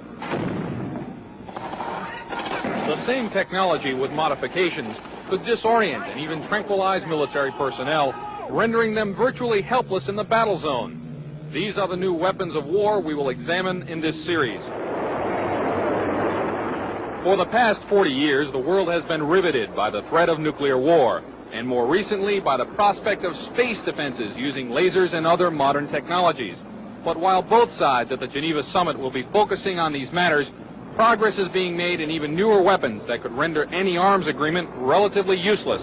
The same technology with modifications could disorient and even tranquilize military personnel, rendering them virtually helpless in the battle zone. These are the new weapons of war we will examine in this series. For the past 40 years, the world has been riveted by the threat of nuclear war, and more recently by the prospect of space defenses using lasers and other modern technologies. But while both sides at the Geneva summit will be focusing on these matters, progress is being made in even newer weapons that could render any arms agreement relatively useless.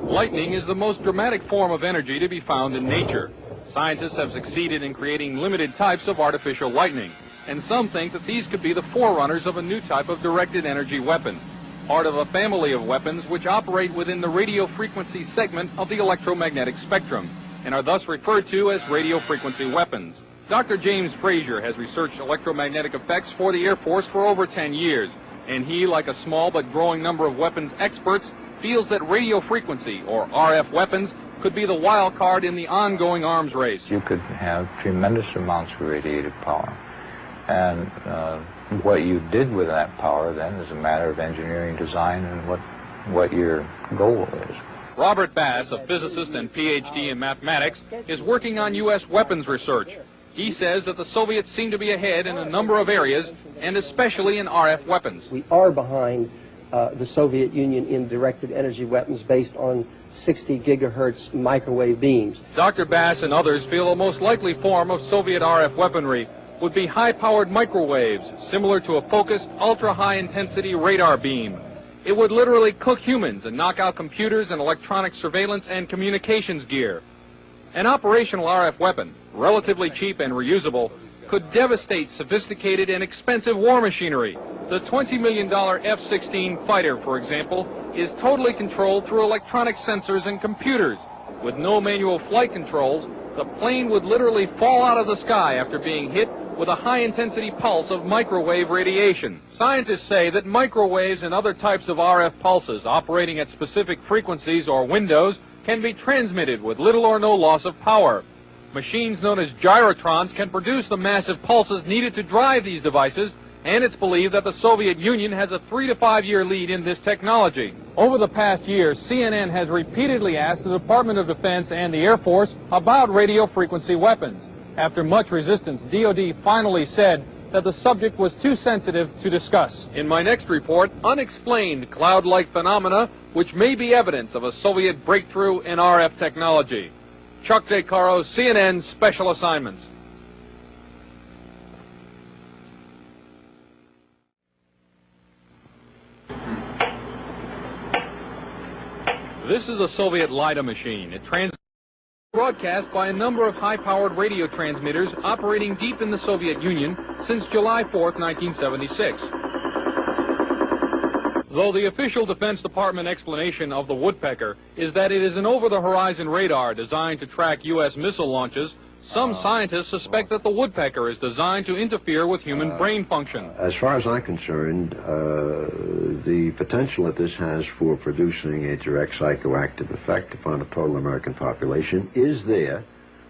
Lightning is the most dramatic form of energy to be found in nature. Scientists have succeeded in creating limited types of artificial lightning, and some think that these could be the forerunners of a new type of directed energy weapon, part of a family of weapons which operate within the radio frequency segment of the electromagnetic spectrum, and are thus referred to as radio frequency weapons. Dr. James Frazier has researched electromagnetic effects for the Air Force for over 10 years, and he, like a small but growing number of weapons experts, feels that radio frequency, or RF weapons, could be the wild card in the ongoing arms race. You could have tremendous amounts of radiative power, and what you did with that power then is a matter of engineering design and what your goal is. Robert Bass, a physicist and PhD in mathematics, is working on U.S. weapons research. He says that the Soviets seem to be ahead in a number of areas, and especially in RF weapons. We are behind the Soviet Union in directed energy weapons based on 60 gigahertz microwave beams. Dr. Bass and others feel the most likely form of Soviet RF weaponry would be high-powered microwaves, similar to a focused, ultra-high-intensity radar beam. It would literally cook humans and knock out computers and electronic surveillance and communications gear. An operational RF weapon, relatively cheap and reusable, could devastate sophisticated and expensive war machinery. The $20 million F-16 fighter, for example, is totally controlled through electronic sensors and computers. With no manual flight controls, the plane would literally fall out of the sky after being hit with a high-intensity pulse of microwave radiation. Scientists say that microwaves and other types of RF pulses operating at specific frequencies or windows can be transmitted with little or no loss of power. Machines known as gyrotrons can produce the massive pulses needed to drive these devices, and it's believed that the Soviet Union has a 3 to 5 year lead in this technology. Over the past year, CNN has repeatedly asked the Department of Defense and the Air Force about radio frequency weapons. After much resistance, DoD finally said that the subject was too sensitive to discuss. In my next report, unexplained cloud-like phenomena which may be evidence of a Soviet breakthrough in RF technology. Chuck DeCaro, CNN Special Assignments. This is a Soviet LiDAR machine. It broadcast by a number of high-powered radio transmitters operating deep in the Soviet Union since July 4th, 1976. Though the official Defense Department explanation of the woodpecker is that it is an over-the-horizon radar designed to track U.S. missile launches, some scientists suspect that the woodpecker is designed to interfere with human brain function. As far as I'm concerned, the potential that this has for producing a direct psychoactive effect upon the total American population is there,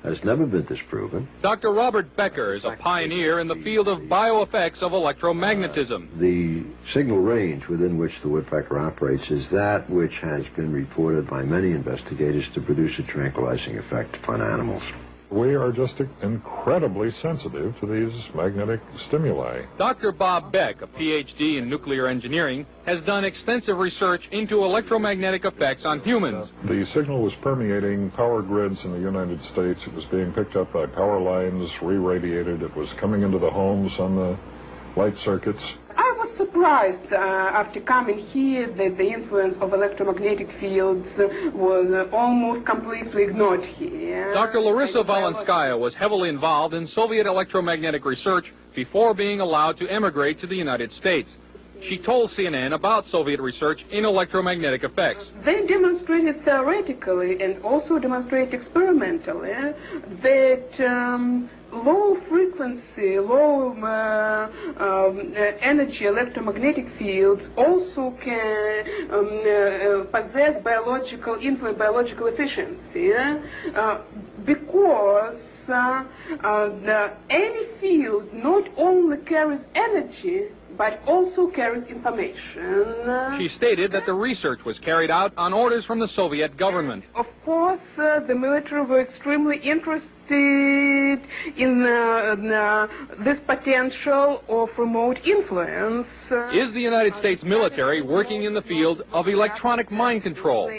has never been disproven. Dr. Robert Becker is a pioneer in the field of bioeffects of electromagnetism. The signal range within which the woodpecker operates is that which has been reported by many investigators to produce a tranquilizing effect upon animals. We are just incredibly sensitive to these magnetic stimuli. Dr. Bob Beck, a PhD in nuclear engineering, has done extensive research into electromagnetic effects on humans. The signal was permeating power grids in the United States. It was being picked up by power lines, re-radiated. It was coming into the homes on the light circuits. I was surprised after coming here that the influence of electromagnetic fields was almost completely ignored here. Dr. Larissa Valenskaya was heavily involved in Soviet electromagnetic research before being allowed to emigrate to the United States. She told CNN about Soviet research in electromagnetic effects. They demonstrated theoretically and also demonstrated experimentally that low frequency, low energy electromagnetic fields also can possess biological efficiency because any field not only carries energy but also carries information. She stated that the research was carried out on orders from the Soviet government. Of course, the military were extremely interested in this potential of remote influence. Is the United States military working in the field of electronic mind control?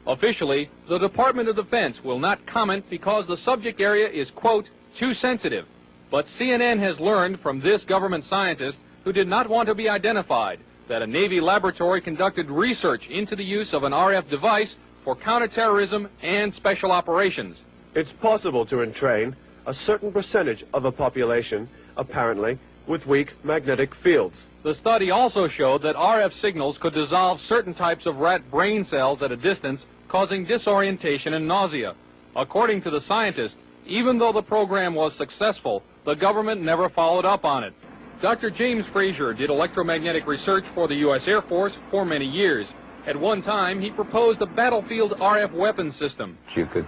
Officially, the Department of Defense will not comment because the subject area is, quote, too sensitive. But CNN has learned from this government scientist who did not want to be identified that a Navy laboratory conducted research into the use of an RF device for counterterrorism and special operations. It's possible to entrain a certain percentage of a population, apparently, with weak magnetic fields. The study also showed that RF signals could dissolve certain types of rat brain cells at a distance, causing disorientation and nausea. According to the scientist, even though the program was successful, the government never followed up on it. Dr. James Frazier did electromagnetic research for the U.S. Air Force for many years. At one time, he proposed a battlefield RF weapons system. You could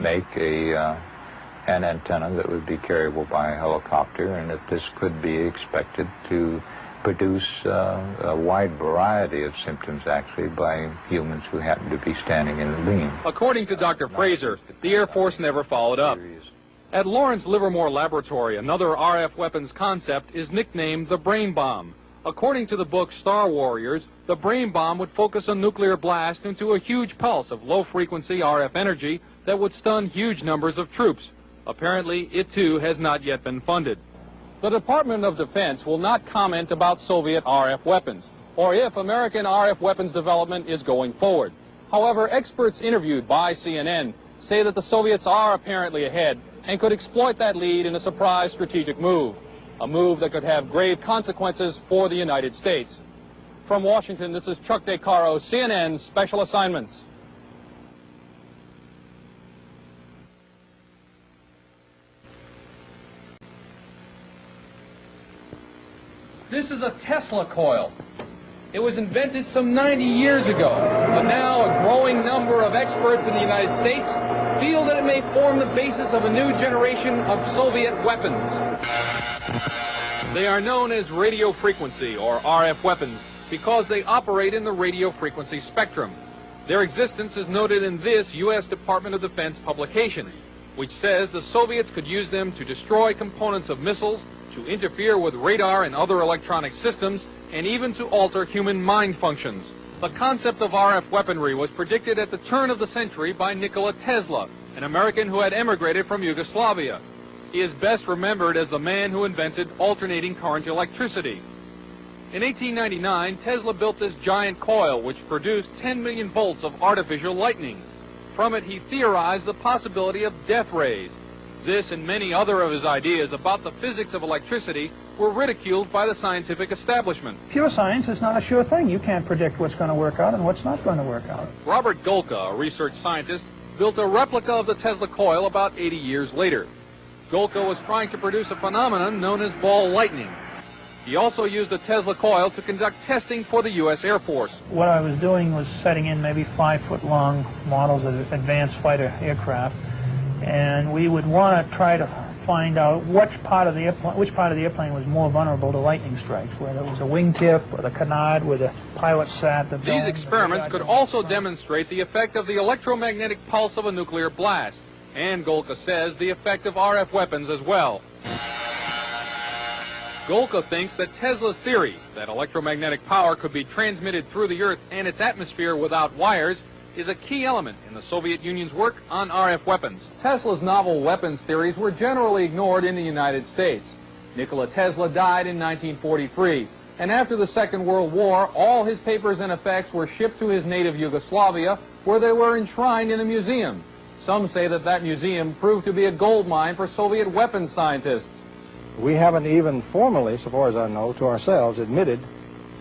make an antenna that would be carryable by a helicopter, and that this could be expected to produce a wide variety of symptoms, actually, by humans who happen to be standing in the beam. According to Dr. Fraser, the Air Force never followed up. At Lawrence Livermore Laboratory, another RF weapons concept is nicknamed the brain bomb. According to the book Star Warriors, the brain bomb would focus a nuclear blast into a huge pulse of low-frequency RF energy that would stun huge numbers of troops. Apparently, it too has not yet been funded. The Department of Defense will not comment about Soviet RF weapons, or if American RF weapons development is going forward. However, experts interviewed by CNN say that the Soviets are apparently ahead and could exploit that lead in a surprise strategic move, a move that could have grave consequences for the United States. From Washington, this is Chuck DeCaro, CNN Special Assignments. This is a Tesla coil. It was invented some 90 years ago, but now a growing number of experts in the United States feel that it may form the basis of a new generation of Soviet weapons. They are known as radio frequency, or RF weapons, because they operate in the radio frequency spectrum. Their existence is noted in this U.S. Department of Defense publication, which says the Soviets could use them to destroy components of missiles, to interfere with radar and other electronic systems, and even to alter human mind functions. The concept of RF weaponry was predicted at the turn of the century by Nikola Tesla, an American who had emigrated from Yugoslavia. He is best remembered as the man who invented alternating current electricity. In 1899, Tesla built this giant coil which produced 10 million volts of artificial lightning. From it, he theorized the possibility of death rays. This and many other of his ideas about the physics of electricity were ridiculed by the scientific establishment. Pure science is not a sure thing. You can't predict what's going to work out and what's not going to work out. Robert Golka, a research scientist, built a replica of the Tesla coil about 80 years later. Golka was trying to produce a phenomenon known as ball lightning. He also used the Tesla coil to conduct testing for the U.S. Air Force. What I was doing was setting in maybe 5-foot-long models of advanced fighter aircraft, and we would want to try to find out which part of the airplane was more vulnerable to lightning strikes, whether it was a wingtip or the canard where the pilot sat. These experiments could also demonstrate the effect of the electromagnetic pulse of a nuclear blast, and Golka says the effect of RF weapons as well. Golka thinks that Tesla's theory that electromagnetic power could be transmitted through the Earth and its atmosphere without wires is a key element in the Soviet Union's work on RF weapons. Tesla's novel weapons theories were generally ignored in the United States. Nikola Tesla died in 1943, and after the Second World War, all his papers and effects were shipped to his native Yugoslavia, where they were enshrined in a museum. Some say that that museum proved to be a gold mine for Soviet weapons scientists. We haven't even formally, so far as I know, to ourselves admitted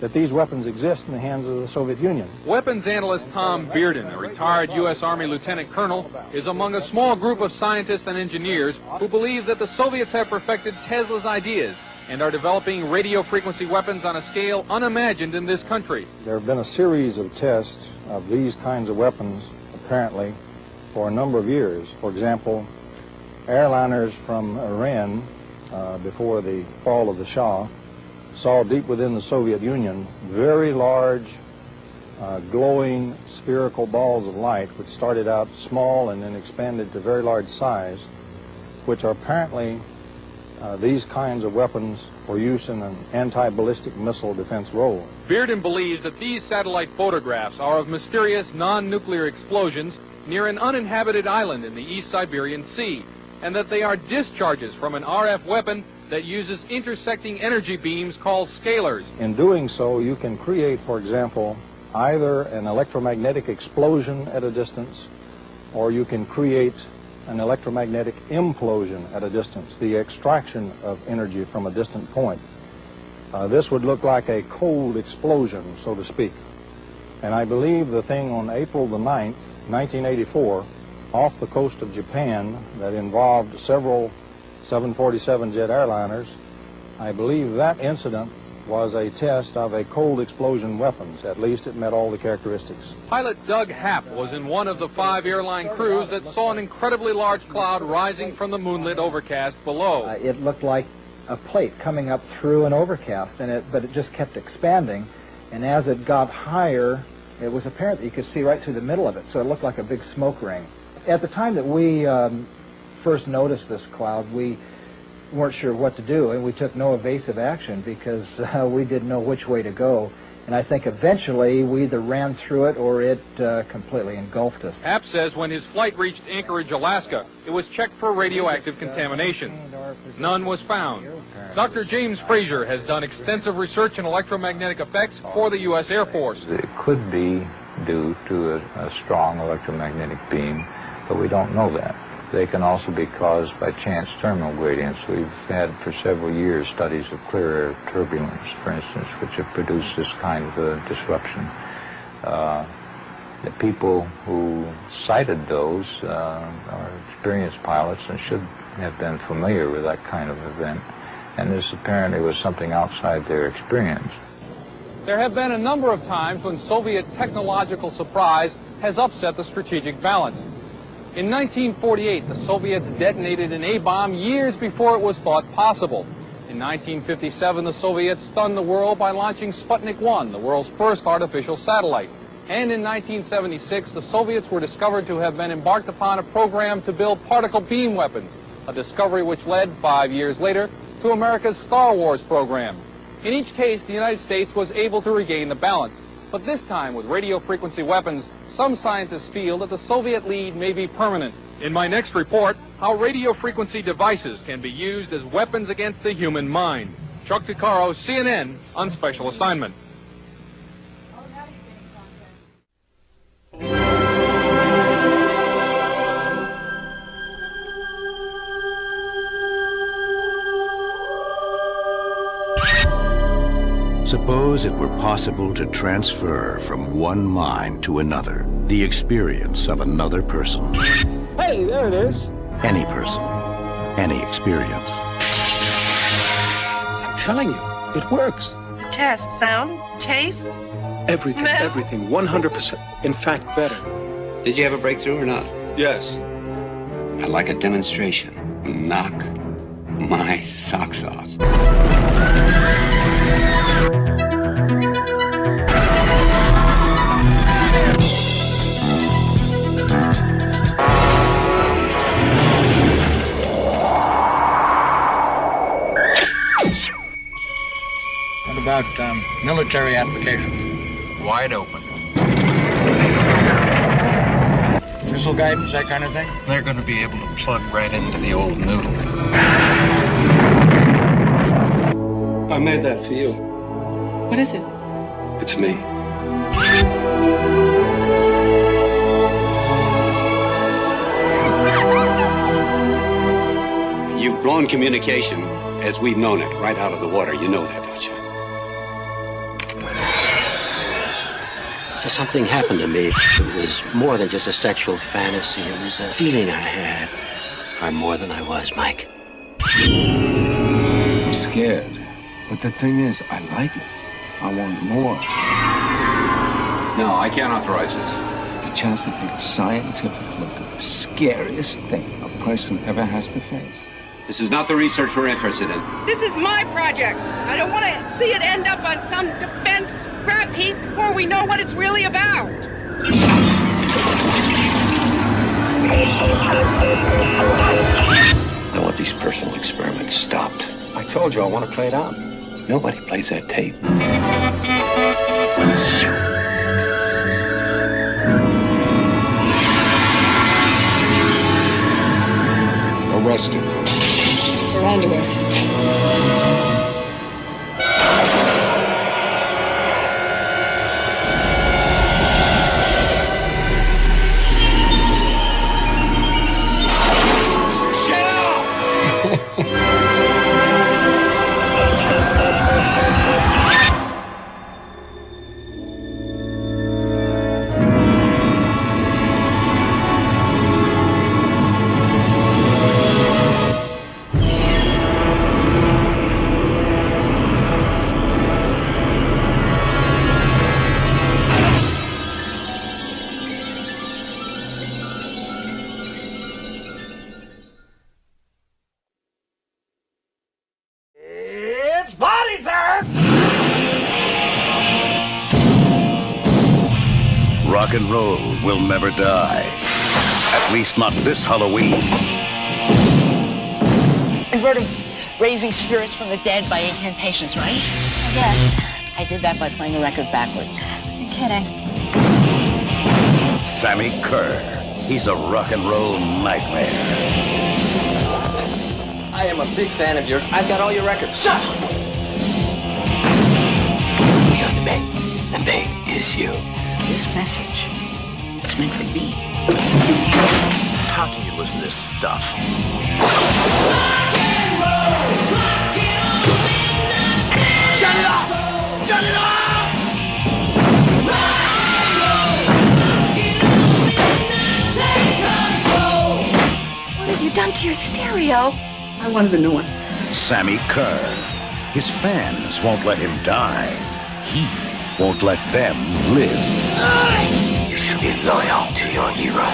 that these weapons exist in the hands of the Soviet Union. Weapons analyst Tom Bearden, a retired U.S. Army lieutenant colonel, is among a small group of scientists and engineers who believe that the Soviets have perfected Tesla's ideas and are developing radio frequency weapons on a scale unimagined in this country. There have been a series of tests of these kinds of weapons, apparently, for a number of years. For example, airliners from Iran, before the fall of the Shah, saw deep within the Soviet Union very large glowing spherical balls of light which started out small and then expanded to very large size, which are apparently these kinds of weapons for use in an anti-ballistic missile defense role. Bearden believes that these satellite photographs are of mysterious non-nuclear explosions near an uninhabited island in the East Siberian Sea, and that they are discharges from an RF weapon that uses intersecting energy beams called scalars. In doing so, you can create, for example, either an electromagnetic explosion at a distance, or you can create an electromagnetic implosion at a distance, the extraction of energy from a distant point. This would look like a cold explosion, so to speak. And I believe the thing on April the 9th, 1984, off the coast of Japan that involved several 747 jet airliners, I believe that incident was a test of a cold explosion weapons. At least it met all the characteristics. Pilot Doug Happ was in one of the 5 airline crews that saw an incredibly large cloud rising from the moonlit overcast below. It looked like a plate coming up through an overcast, but it just kept expanding, and as it got higher, it was apparent that you could see right through the middle of it, so it looked like a big smoke ring. At the time that we first noticed this cloud, we weren't sure what to do, and we took no evasive action because we didn't know which way to go. And I think eventually we either ran through it or it completely engulfed us. App says when his flight reached Anchorage, Alaska, it was checked for radioactive contamination. None was found. Dr. James Fraser has done extensive research in electromagnetic effects for the U.S. Air Force. It could be due to a strong electromagnetic beam, but we don't know that. They can also be caused by chance terminal gradients. We've had for several years studies of clear air turbulence, for instance, which have produced this kind of a disruption. The people who cited those are experienced pilots and should have been familiar with that kind of event, and this apparently was something outside their experience. There have been a number of times when Soviet technological surprise has upset the strategic balance. In 1948, the Soviets detonated an A-bomb years before it was thought possible. In 1957, the Soviets stunned the world by launching Sputnik 1, the world's first artificial satellite. And in 1976, the Soviets were discovered to have been embarked upon a program to build particle beam weapons, a discovery which led, 5 years later, to America's Star Wars program. In each case, the United States was able to regain the balance. But this time, with radio frequency weapons, some scientists feel that the Soviet lead may be permanent. In my next report, how radio frequency devices can be used as weapons against the human mind. Chuck DeCaro, CNN, on special assignment. Suppose it were possible to transfer from one mind to another the experience of another person. Hey, there it is. Any person, any experience. I'm telling you, it works. Test, sound, taste? Everything, Smell? everything, 100%. In fact, better. Did you have a breakthrough or not? Yes. I'd like a demonstration. Knock my socks off. What about military applications? Wide open. Missile guidance, that kind of thing? They're going to be able to plug right into the old noodle. I made that for you. What is it? It's me. You've blown communication as we've known it right out of the water. You know that, don't you? So something happened to me. It was more than just a sexual fantasy. It was a feeling I had. I'm more than I was, Mike. I'm scared. But the thing is, I like it. I want more. No, I can't authorize this. It's a chance to take a scientific look at the scariest thing a person ever has to face. This is not the research we're interested in. This is my project. I don't want to see it end up on some defense scrap heap before we know what it's really about. I want these personal experiments stopped. I told you I want to play it out. Nobody plays that tape. Arrest him. They're on to us. Rock and roll will never die. At least not this Halloween. Inverting. raising spirits from the dead by incantations, right? I guess. I did that by playing the record backwards. You're kidding. Sammy Kerr. He's a rock and roll nightmare. I am a big fan of yours. I've got all your records. Shut up! We are the Bay, and Bay is you. This message is meant for me. How can you listen to this stuff? Shut it off! Shut it off! What have you done to your stereo? I wanted a new one. Sammy Kerr. His fans won't let him die. He won't let them live. You should be loyal to your hero.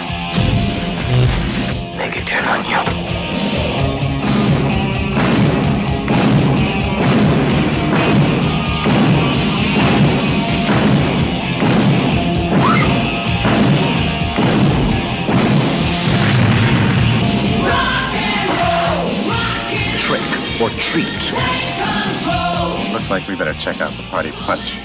Make it turn on you. Trick or treat. Looks like we better check out the party punch.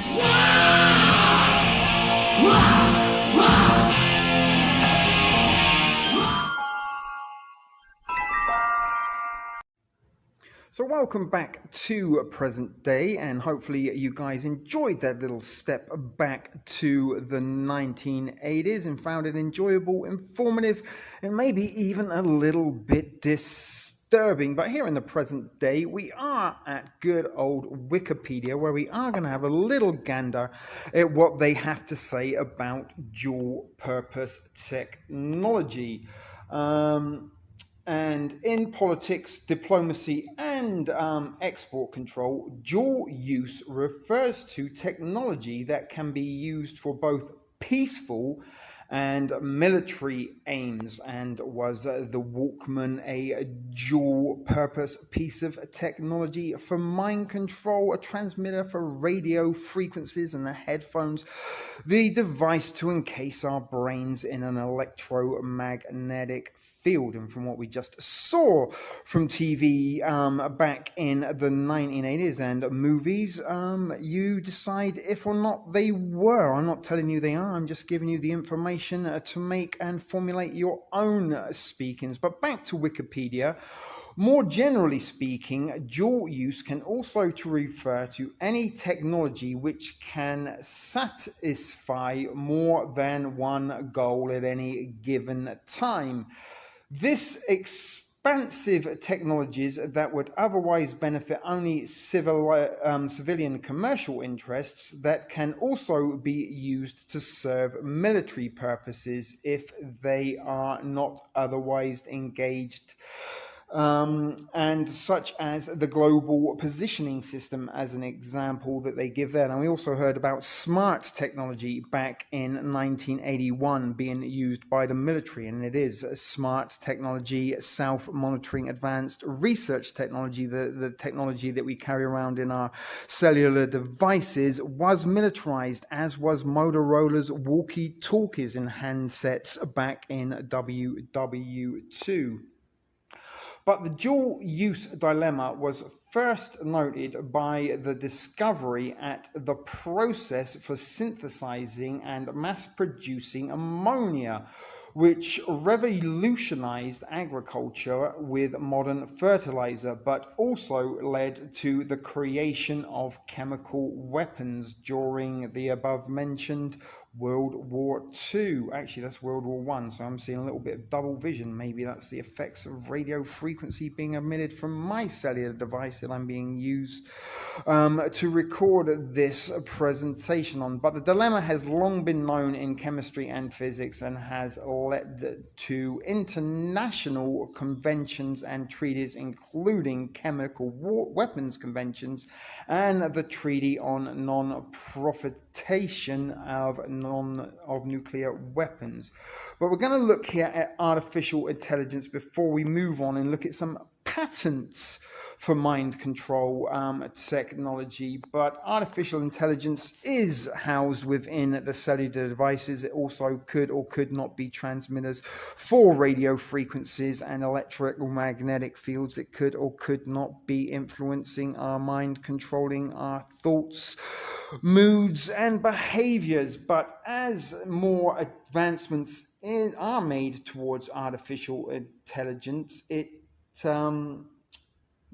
So welcome back to present day, and hopefully you guys enjoyed that little step back to the 1980s and found it enjoyable, informative, and maybe even a little bit disturbing. But here in the present day, we are at good old Wikipedia, where we are going to have a little gander at what they have to say about dual purpose technology. And in politics, diplomacy, and export control, dual use refers to technology that can be used for both peaceful and military aims. And was the Walkman a dual-purpose piece of technology for mind control, a transmitter for radio frequencies, and the headphones, the device to encase our brains in an electromagnetic field? And from what we just saw from TV back in the 1980s and movies, you decide if or not they were. I'm not telling you they are, I'm just giving you the information to make and formulate your own speakings. But back to Wikipedia. More generally speaking, dual use can also refer to any technology which can satisfy more than one goal at any given time. This expansive technologies that would otherwise benefit only civilian commercial interests that can also be used to serve military purposes if they are not otherwise engaged. And such as the global positioning system as an example that they give there. And we also heard about smart technology back in 1981 being used by the military, and it is smart technology, self-monitoring, advanced research technology. The technology that we carry around in our cellular devices was militarized, as was Motorola's walkie-talkies and handsets back in WW2. But the dual-use dilemma was first noted by the discovery at the process for synthesizing and mass-producing ammonia, which revolutionized agriculture with modern fertilizer, but also led to the creation of chemical weapons during the above-mentioned World War II. Actually, that's World War I, so I'm seeing a little bit of double vision. Maybe that's the effects of radio frequency being emitted from my cellular device that I'm being used to record this presentation on. But the dilemma has long been known in chemistry and physics and has led to international conventions and treaties, including chemical weapons conventions and the Treaty on Non-Proliferation of nuclear weapons. But we're going to look here at artificial intelligence before we move on and look at some patents for mind control technology. But artificial intelligence is housed within the cellular devices. It also could or could not be transmitters for radio frequencies and electromagnetic fields. It could or could not be influencing our mind, controlling our thoughts, moods, and behaviors. But as more advancements are made towards artificial intelligence, it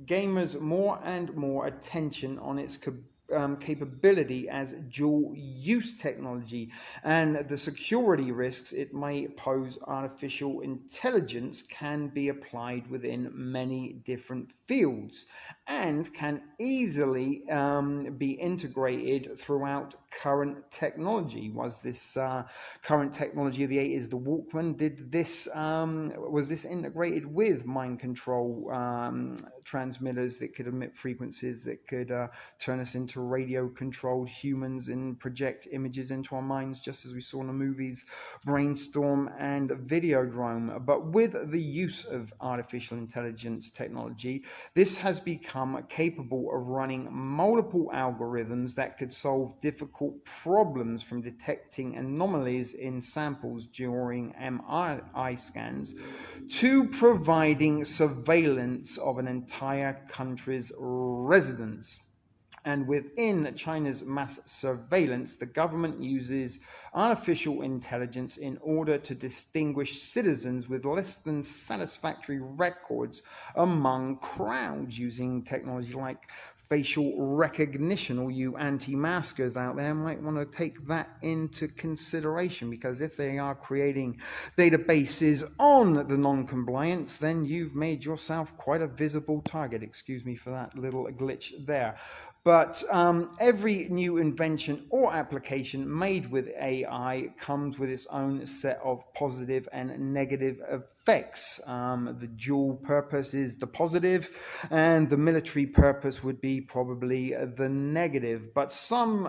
gains more and more attention on its capability as dual-use technology and the security risks it may pose. Artificial intelligence can be applied within many different fields and can easily be integrated throughout current technology. Was this current technology of the 80s, the Walkman? Was this integrated with mind control transmitters that could emit frequencies that could turn us into radio-controlled humans and project images into our minds, just as we saw in the movies Brainstorm and Videodrome? But with the use of artificial intelligence technology, this has become capable of running multiple algorithms that could solve difficult problems, from detecting anomalies in samples during MRI scans to providing surveillance of an entire country's residents. And within China's mass surveillance, the government uses artificial intelligence in order to distinguish citizens with less than satisfactory records among crowds, using technology like facial recognition. All you anti-maskers out there might want to take that into consideration, because if they are creating databases on the non-compliance, then you've made yourself quite a visible target. Excuse me for that little glitch there. But every new invention or application made with AI comes with its own set of positive and negative effects. The dual purpose is the positive, and the military purpose would be probably the negative. But some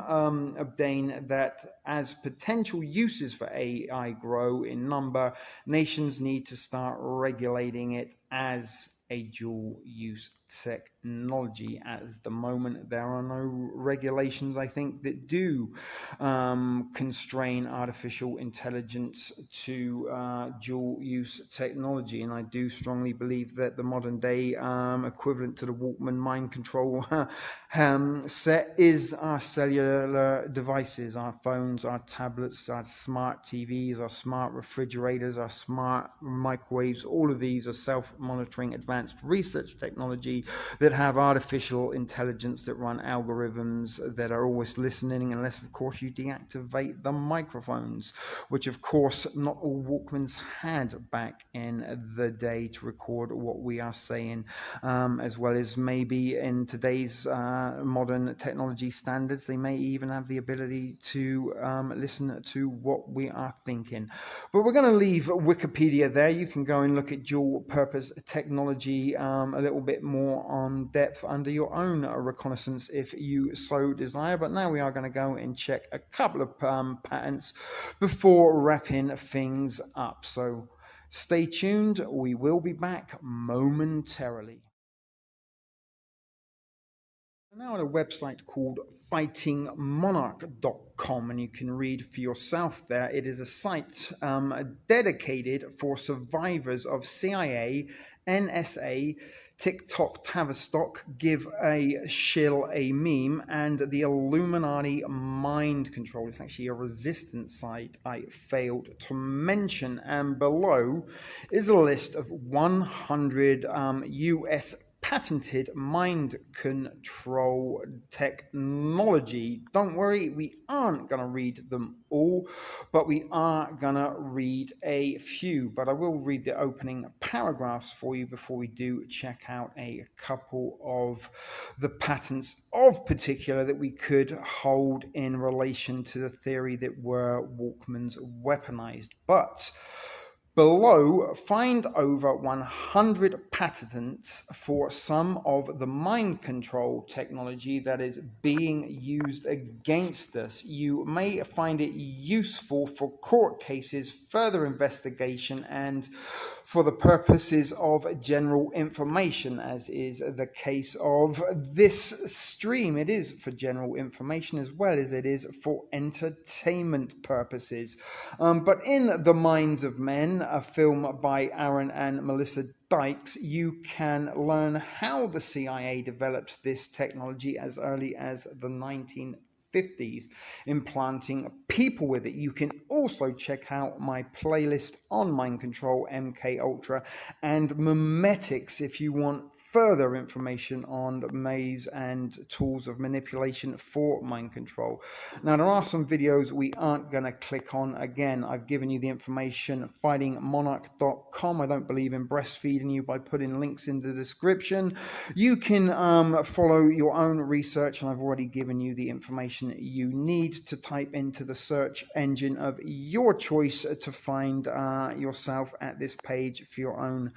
obtain that as potential uses for AI grow in number, nations need to start regulating it as a dual-use technology. At the moment, there are no regulations, I think, that do constrain artificial intelligence to dual-use technology. And I do strongly believe that the modern-day equivalent to the Walkman mind control set is our cellular devices, our phones, our tablets, our smart TVs, our smart refrigerators, our smart microwaves. All of these are self-monitoring advanced research technology that have artificial intelligence that run algorithms that are always listening, unless of course you deactivate the microphones, which of course not all Walkmans had back in the day to record what we are saying, as well as maybe in today's modern technology standards they may even have the ability to listen to what we are thinking. But we're going to leave Wikipedia there. You can go and look at dual purpose technology a little bit more on depth under your own reconnaissance if you so desire. But now we are going to go and check a couple of patents before wrapping things up. So stay tuned. We will be back momentarily. Now on a website called fightingmonarch.com, and you can read for yourself there. It is a site dedicated for survivors of CIA, NSA, TikTok, Tavistock, Give a Shill a Meme, and the Illuminati mind control. It's actually a resistance site I failed to mention. And below is a list of 100 US patented mind control technology. Don't worry, we aren't going to read them all, but we are going to read a few. But I will read the opening paragraphs for you before we do check out a couple of the patents of particular that we could hold in relation to the theory that were Walkmans weaponized. But below find over 100 patents for some of the mind control technology that is being used against us. You may find it useful for court cases, further investigation, and for the purposes of general information, as is the case of this stream. It is for general information as well as it is for entertainment purposes. But in The Minds of Men, a film by Aaron and Melissa Dykes, you can learn how the CIA developed this technology as early as the 1950s, implanting people with it. You can also check out my playlist on mind control, MK Ultra, and memetics if you want further information on maze and tools of manipulation for mind control. Now, there are some videos we aren't going to click on. Again, I've given you the information, fightingmonarch.com. I don't believe in breastfeeding you by putting links in the description. You can follow your own research, and I've already given you the information you need to type into the search engine of your choice to find yourself at this page for your own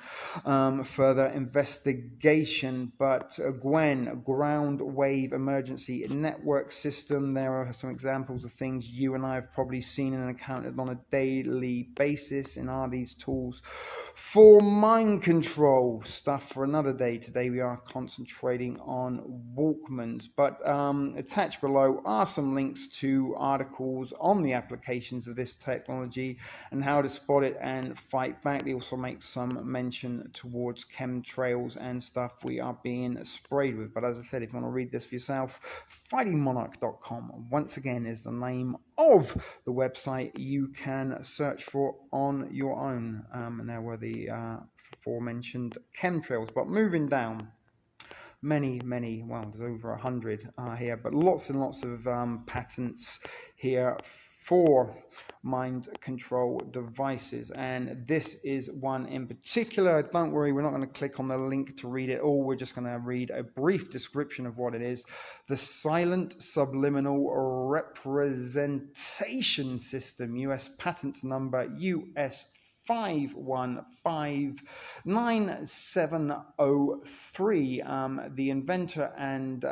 further investigation. But Gwen, ground wave emergency network system, there are some examples of things you and I have probably seen and encountered on a daily basis in these tools for mind control. Stuff for another day. Today we are concentrating on Walkmans, but attached below are some links to articles on the applications of this technology and how to spot it and fight back. They also make some mention towards chemtrails and stuff we are being sprayed with. But as I said, if you want to read this for yourself, fightingmonarch.com once again is the name of the website you can search for on your own. And there were the aforementioned chemtrails. But moving down, many, well, there's over 100 here, but lots and lots of patents here for mind control devices, and this is one in particular. Don't worry, we're not going to click on the link to read it all. We're just going to read a brief description of what it is. The Silent Subliminal Representation System, US patent number US 5159703. The inventor and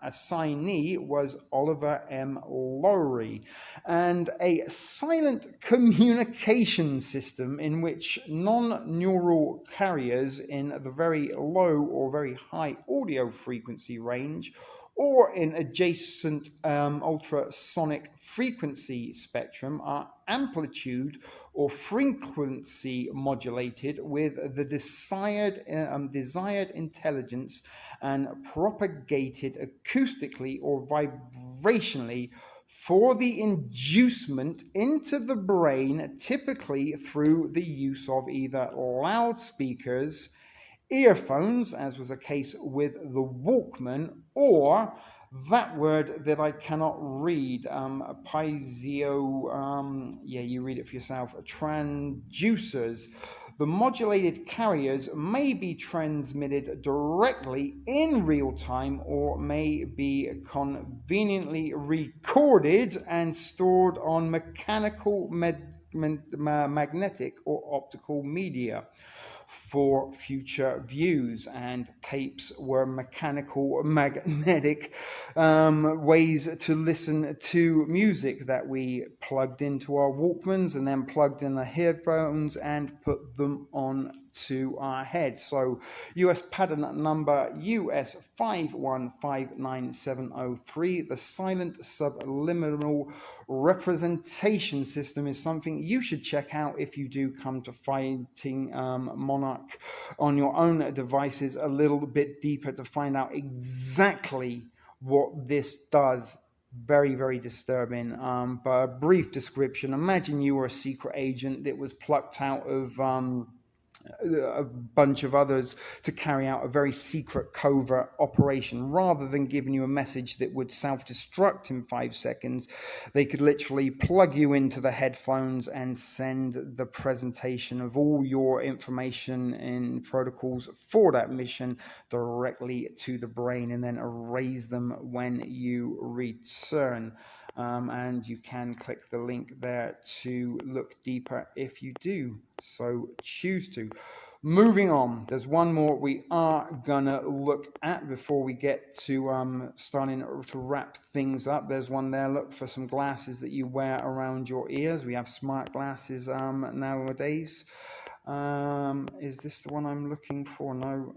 assignee was Oliver M. Lowry, and a silent communication system in which non-neural carriers in the very low or very high audio frequency range or in adjacent ultrasonic frequency spectrum are amplitude or frequency modulated with the desired intelligence and propagated acoustically or vibrationally for the inducement into the brain, typically through the use of either loudspeakers, earphones, as was the case with the Walkman, or that word that I cannot read, piezo, you read it for yourself, transducers. The modulated carriers may be transmitted directly in real time or may be conveniently recorded and stored on mechanical, magnetic or optical media for future views. And tapes were mechanical, magnetic ways to listen to music that we plugged into our Walkmans and then plugged in the headphones and put them on to our head. So US patent number US 5159703, the silent subliminal representation system, is something you should check out if you do come to Fighting Monarch on your own devices a little bit deeper to find out exactly what this does. Very, very disturbing. But a brief description. Imagine you were a secret agent that was plucked out of a bunch of others to carry out a very secret covert operation. Rather than giving you a message that would self-destruct in 5 seconds, they could literally plug you into the headphones and send the presentation of all your information and protocols for that mission directly to the brain and then erase them when you return. And you can click the link there to look deeper if you do so choose to. Moving on, there's one more we are gonna look at before we get to starting to wrap things up. There's one there. Look for some glasses that you wear around your ears. We have smart glasses nowadays. Is this the one I'm looking for? No.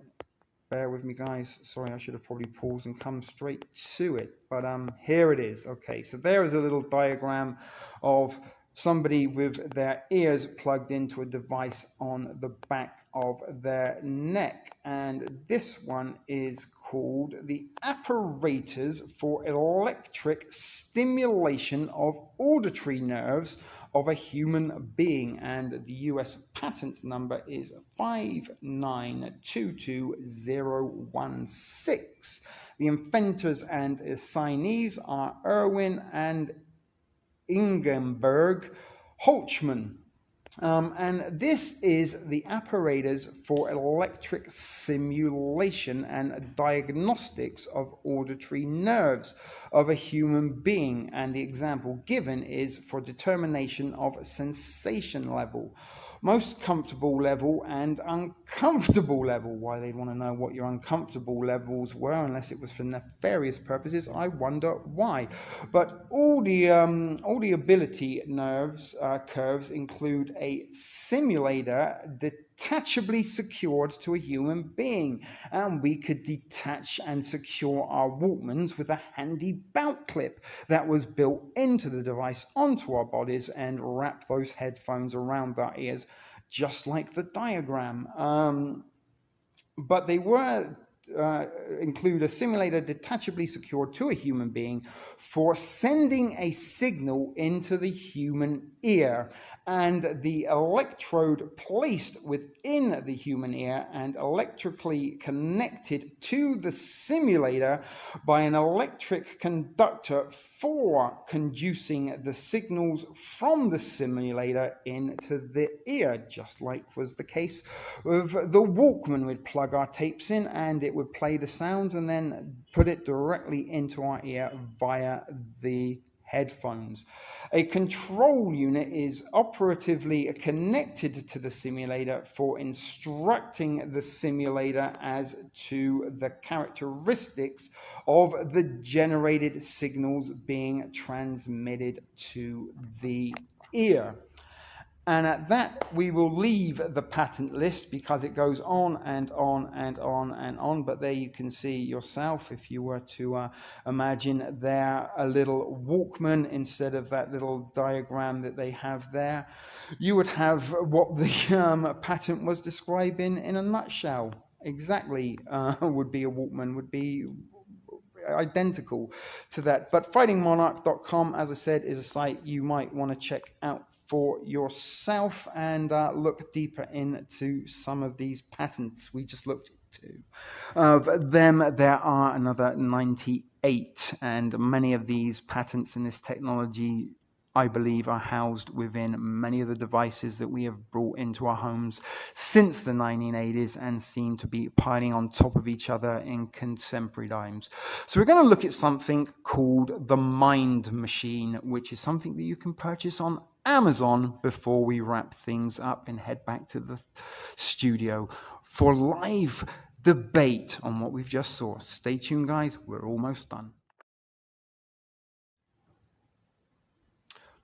Bear with me, guys. Sorry, I should have probably paused and come straight to it. But here it is. Okay, so there is a little diagram of somebody with their ears plugged into a device on the back of their neck. And this one is called the apparatus for electric stimulation of auditory nerves of a human being, and the US patent number is 5922016. The inventors and assignees are Irwin and Ingenberg Holtzman. And this is the apparatus for electric simulation and diagnostics of auditory nerves of a human being. And the example given is for determination of sensation level. Most comfortable level and uncomfortable level. Why they'd want to know what your uncomfortable levels were, unless it was for nefarious purposes, I wonder why. But all the ability nerves curves include a simulator detachably secured to a human being, and we could detach and secure our Walkmans with a handy belt clip that was built into the device onto our bodies and wrap those headphones around our ears, just like the diagram. But they were include a simulator detachably secured to a human being for sending a signal into the human ear, and the electrode placed within the human ear and electrically connected to the simulator by an electric conductor for conducing the signals from the simulator into the ear, just like was the case with the Walkman. We'd plug our tapes in and it would play the sounds and then put it directly into our ear via the headphones. A control unit is operatively connected to the simulator for instructing the simulator as to the characteristics of the generated signals being transmitted to the ear. And at that, we will leave the patent list because it goes on and on and on and on. But there you can see yourself, if you were to imagine there a little Walkman instead of that little diagram that they have there, you would have what the patent was describing in a nutshell. Exactly would be a Walkman, would be identical to that. But fightingmonarch.com, as I said, is a site you might want to check out for yourself and look deeper into some of these patents we just looked into. Of them, there are another 98, and many of these patents in this technology, I believe, are housed within many of the devices that we have brought into our homes since the 1980s and seem to be piling on top of each other in contemporary times. So we're going to look at something called the Mind Machine, which is something that you can purchase on Amazon before we wrap things up and head back to the studio for live debate on what we've just saw. Stay tuned, guys. We're almost done.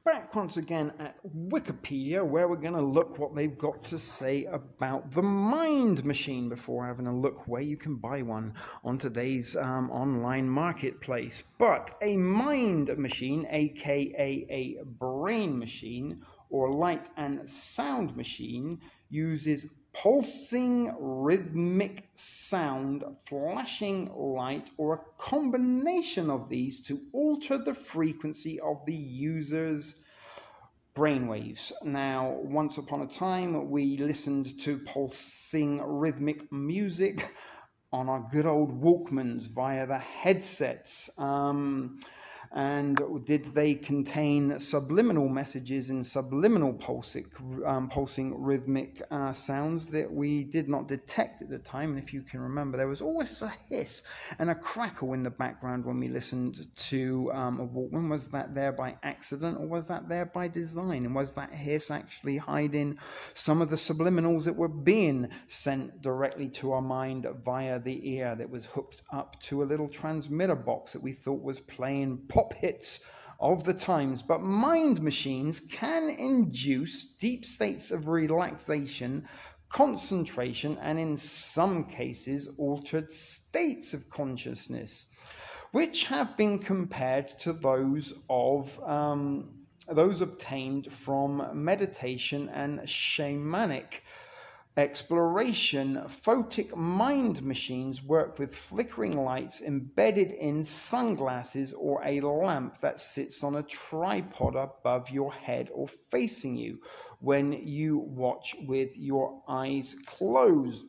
Back once again at Wikipedia, where we're going to look what they've got to say about the Mind Machine before having a look where you can buy one on today's online marketplace. But a mind machine, aka a brain machine or light and sound machine, uses pulsing rhythmic sound, flashing light, or a combination of these to alter the frequency of the user's brainwaves. Now, once upon a time, we listened to pulsing rhythmic music on our good old Walkmans via the headsets. And did they contain subliminal messages and subliminal pulsing rhythmic sounds that we did not detect at the time? And if you can remember, there was always a hiss and a crackle in the background when we listened to a Walkman. Was that there by accident, or was that there by design? And was that hiss actually hiding some of the subliminals that were being sent directly to our mind via the ear that was hooked up to a little transmitter box that we thought was playing pop hits of the times? But mind machines can induce deep states of relaxation, concentration, and in some cases altered states of consciousness, which have been compared to those obtained from meditation and shamanic exploration. Photic mind machines work with flickering lights embedded in sunglasses or a lamp that sits on a tripod above your head or facing you when you watch with your eyes closed.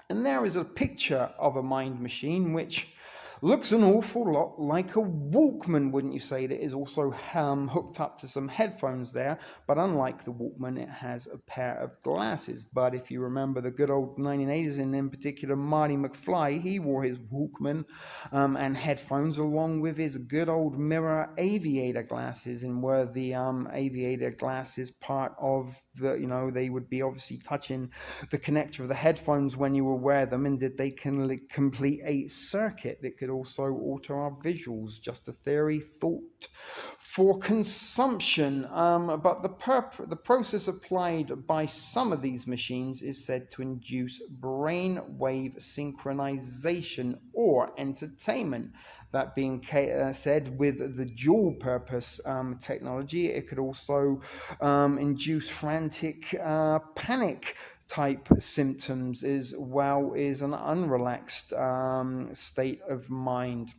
And there is a picture of a mind machine which looks an awful lot like a Walkman, wouldn't you say? That is also hooked up to some headphones there, but unlike the Walkman, it has a pair of glasses. But if you remember the good old 1980s, and in particular Marty McFly, he wore his Walkman and headphones along with his good old mirror aviator glasses. And were the aviator glasses part of the, they would be obviously touching the connector of the headphones when you wear them, and did they complete a circuit that could also alter our visuals? Just a theory thought for consumption. But the process applied by some of these machines is said to induce brain wave synchronization or entertainment. That being said, with the dual purpose technology, it could also induce frantic panic type symptoms, as well as an unrelaxed state of mind.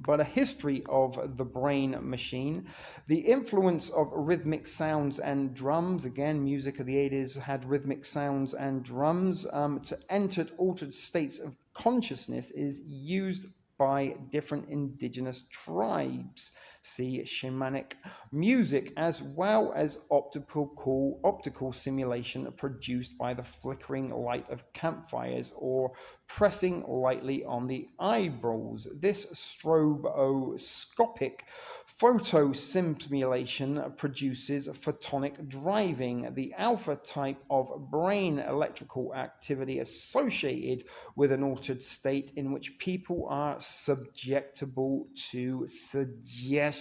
But a history of the brain machine, the influence of rhythmic sounds and drums. Again, music of the 80s had rhythmic sounds and drums to enter altered states of consciousness, is used by different indigenous tribes. See shamanic music, as well as optical simulation produced by the flickering light of campfires or pressing lightly on the eyeballs. This stroboscopic photo simulation produces photonic driving, the alpha type of brain electrical activity associated with an altered state in which people are susceptible to suggestion.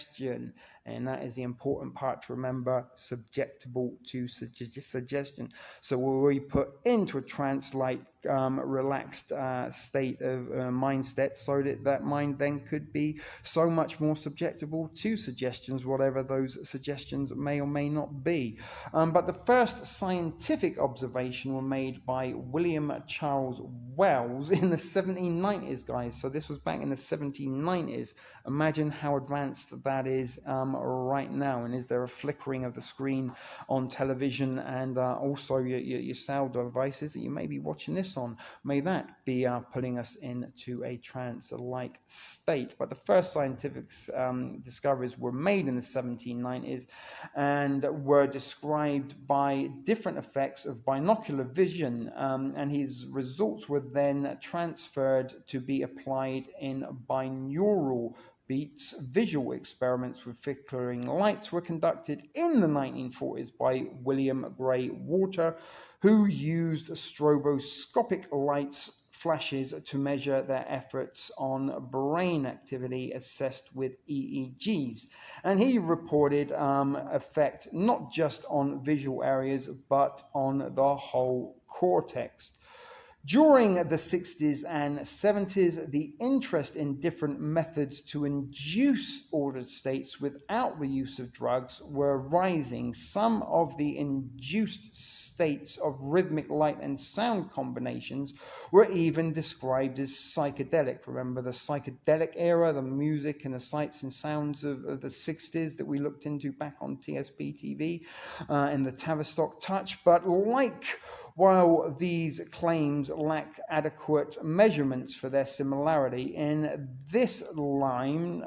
And that is the important part to remember: susceptible to suggestion. So we'll be put into a trance-like relaxed state of mindset, so that mind then could be so much more susceptible to suggestions, whatever those suggestions may or may not be. But the first scientific observation were made by William Charles Wells in the 1790s, guys. So this was back in the 1790s. Imagine how advanced that is right now. And is there a flickering of the screen on television, and also your sound devices that you may be watching this on? May that be putting us into a trance-like state. But the first scientific discoveries were made in the 1790s and were described by different effects of binocular vision, and his results were then transferred to be applied in binaural beats. Visual experiments with flickering lights were conducted in the 1940s by William Gray Walter, who used stroboscopic lights flashes to measure their efforts on brain activity assessed with EEGs. And he reported effect not just on visual areas, but on the whole cortex. During the 60s and 70s, the interest in different methods to induce altered states without the use of drugs were rising. Some of the induced states of rhythmic light and sound combinations were even described as psychedelic. Remember the psychedelic era, the music and the sights and sounds of the 60s that we looked into back on TSP TV and the Tavistock Touch. But like While these claims lack adequate measurements for their similarity, in this line,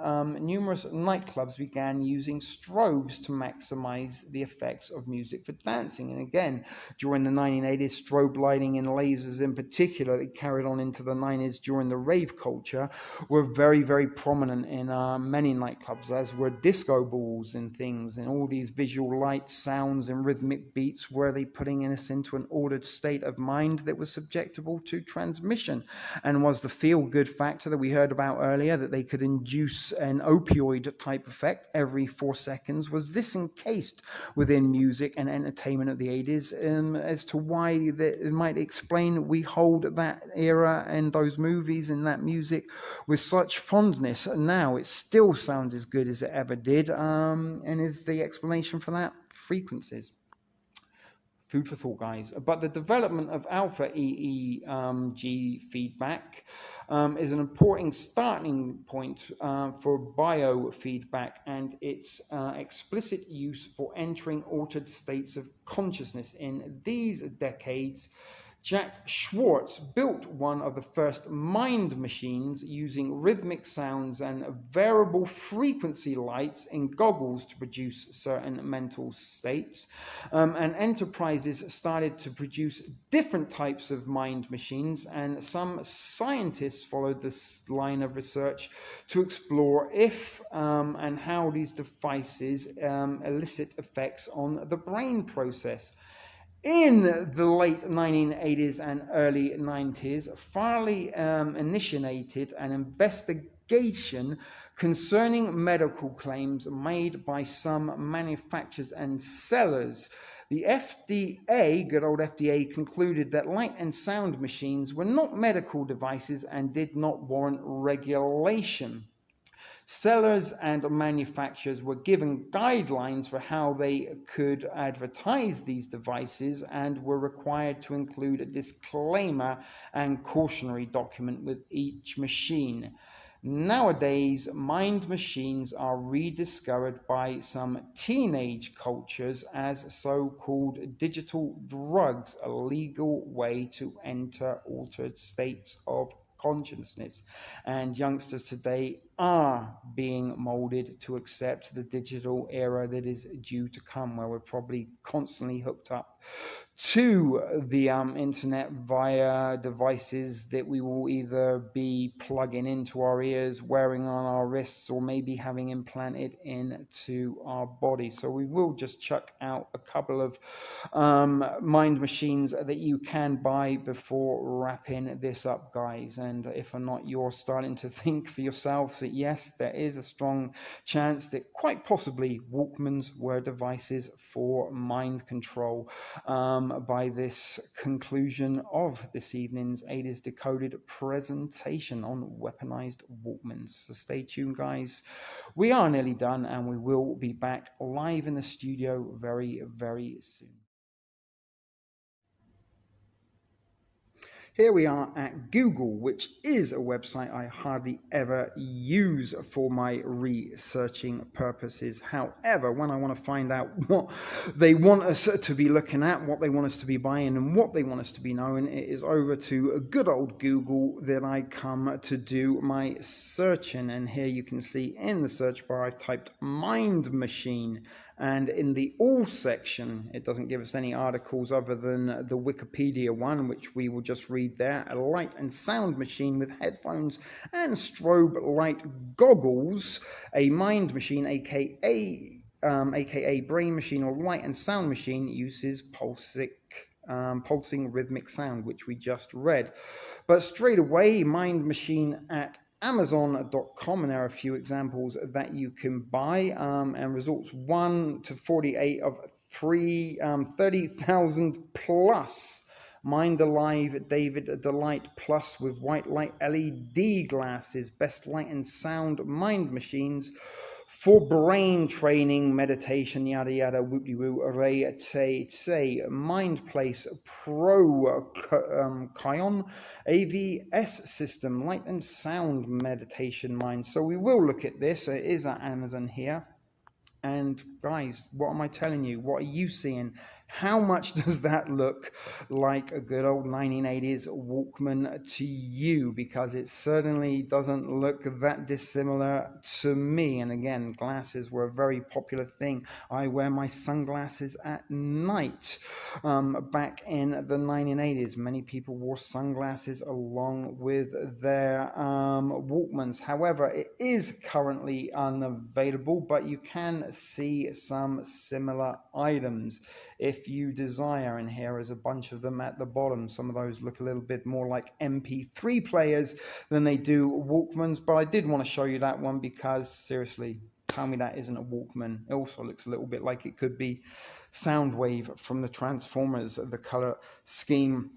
numerous nightclubs began using strobes to maximize the effects of music for dancing. And again, during the 1980s, strobe lighting and lasers in particular, that carried on into the 90s during the rave culture, were very, very prominent in many nightclubs, as were disco balls and things, and all these visual lights, sounds, and rhythmic beats. Were they putting us into an ordered state of mind that was subjectable to transmission? And was the feel-good factor that we heard about earlier, that they could induce an opioid type effect every 4 seconds, was this encased within music and entertainment of the 80s, as to why that it might explain we hold that era and those movies and that music with such fondness? Now it still sounds as good as it ever did, and is the explanation for that? Frequencies. Food for thought, guys. But the development of alpha EEG feedback is an important starting point for biofeedback and its explicit use for entering altered states of consciousness. In these decades, Jack Schwartz built one of the first mind machines using rhythmic sounds and variable frequency lights in goggles to produce certain mental states. And enterprises started to produce different types of mind machines, and some scientists followed this line of research to explore if and how these devices elicit effects on the brain process. In the late 1980s and early 90s, Farley initiated an investigation concerning medical claims made by some manufacturers and sellers. The FDA, good old FDA, concluded that light and sound machines were not medical devices and did not warrant regulation. Sellers and manufacturers were given guidelines for how they could advertise these devices and were required to include a disclaimer and cautionary document with each machine. Nowadays, mind machines are rediscovered by some teenage cultures as so-called digital drugs, a legal way to enter altered states of consciousness. And youngsters today are being molded to accept the digital era that is due to come, where we're probably constantly hooked up to the internet via devices that we will either be plugging into our ears, wearing on our wrists, or maybe having implanted into our body. So we will just chuck out a couple of mind machines that you can buy before wrapping this up, guys. And if or not you're starting to think for yourselves that yes, there is a strong chance that quite possibly Walkmans were devices for mind control, by this conclusion of this evening's 80s Decoded presentation on weaponized Walkmans. So stay tuned, guys. We are nearly done, and we will be back live in the studio very, very soon. Here we are at Google, which is a website I hardly ever use for my researching purposes. However, when I want to find out what they want us to be looking at, what they want us to be buying, and what they want us to be knowing, it is over to a good old Google that I come to do my searching. And here you can see in the search bar I've typed mind machine. And in the all section, it doesn't give us any articles other than the Wikipedia one, which we will just read there. A light and sound machine with headphones and strobe light goggles. A mind machine, aka brain machine or light and sound machine, uses pulsing rhythmic sound, which we just read. But straight away, mind machine at Amazon.com, and there are a few examples that you can buy, and results 1 to 48 of 30,000 plus. Mind Alive David Delight Plus with white light LED glasses, best light and sound mind machines for brain training, meditation, yada yada, whoopty woo, array, say, Mind Place Pro Kion AVS system, light and sound meditation mind. So we will look at this. It is at Amazon here. And guys, what am I telling you? What are you seeing? How much does that look like a good old 1980s Walkman to you? Because it certainly doesn't look that dissimilar to me. And again, glasses were a very popular thing. I wear my sunglasses at night. Back in the 1980s, many people wore sunglasses along with their Walkmans. However, it is currently unavailable, but you can see some similar items if you desire, and here is a bunch of them at the bottom. Some of those look a little bit more like MP3 players than they do Walkmans, but I did want to show you that one because, seriously, tell me that isn't a Walkman. It also looks a little bit like it could be Soundwave from the Transformers, the color scheme.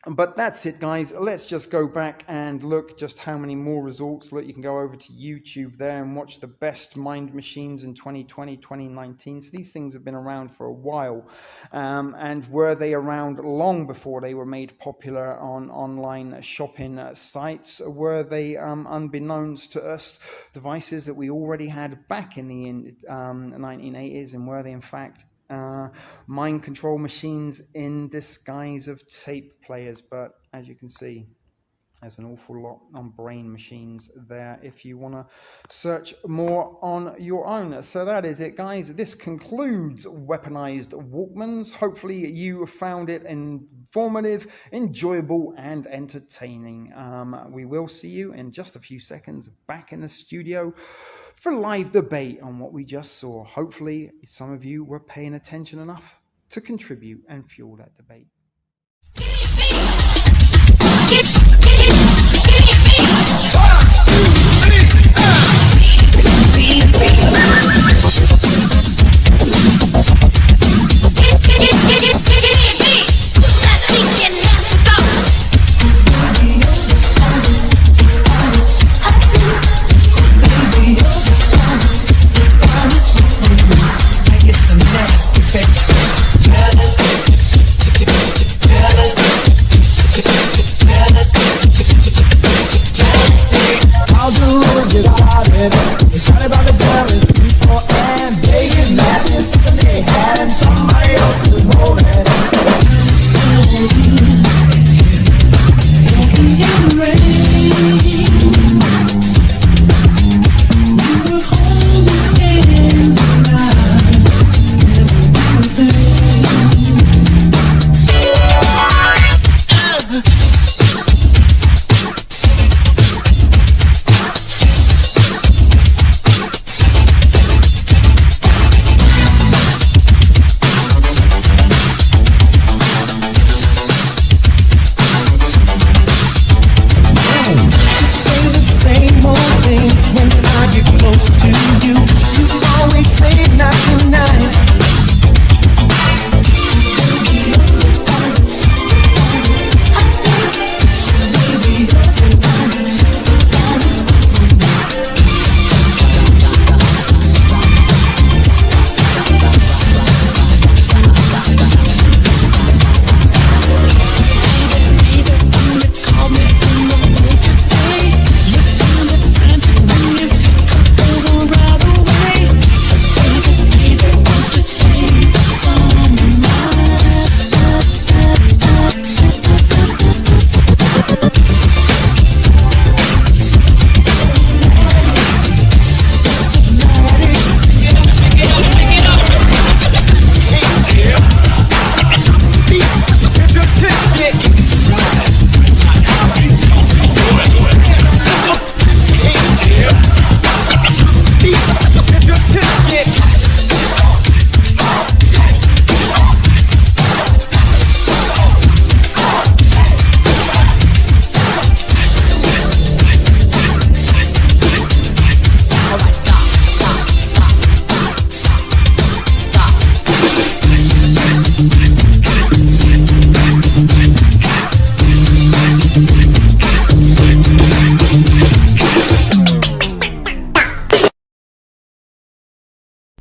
But that's it, guys. Let's just go back and look just how many more results. Look, you can go over to YouTube there and watch the best mind machines in 2020, 2019. So these things have been around for a while. And were they around long before they were made popular on online shopping sites? Were they, unbeknownst to us, devices that we already had back in the 1980s? And were they, in fact, mind control machines in disguise of tape players? But as you can see, there's an awful lot on brain machines there if you want to search more on your own. So that is it, guys. This concludes Weaponized Walkmans. Hopefully you found it informative, enjoyable, and entertaining. We will see you in just a few seconds back in the studio for live debate on what we just saw. Hopefully some of you were paying attention enough to contribute and fuel that debate.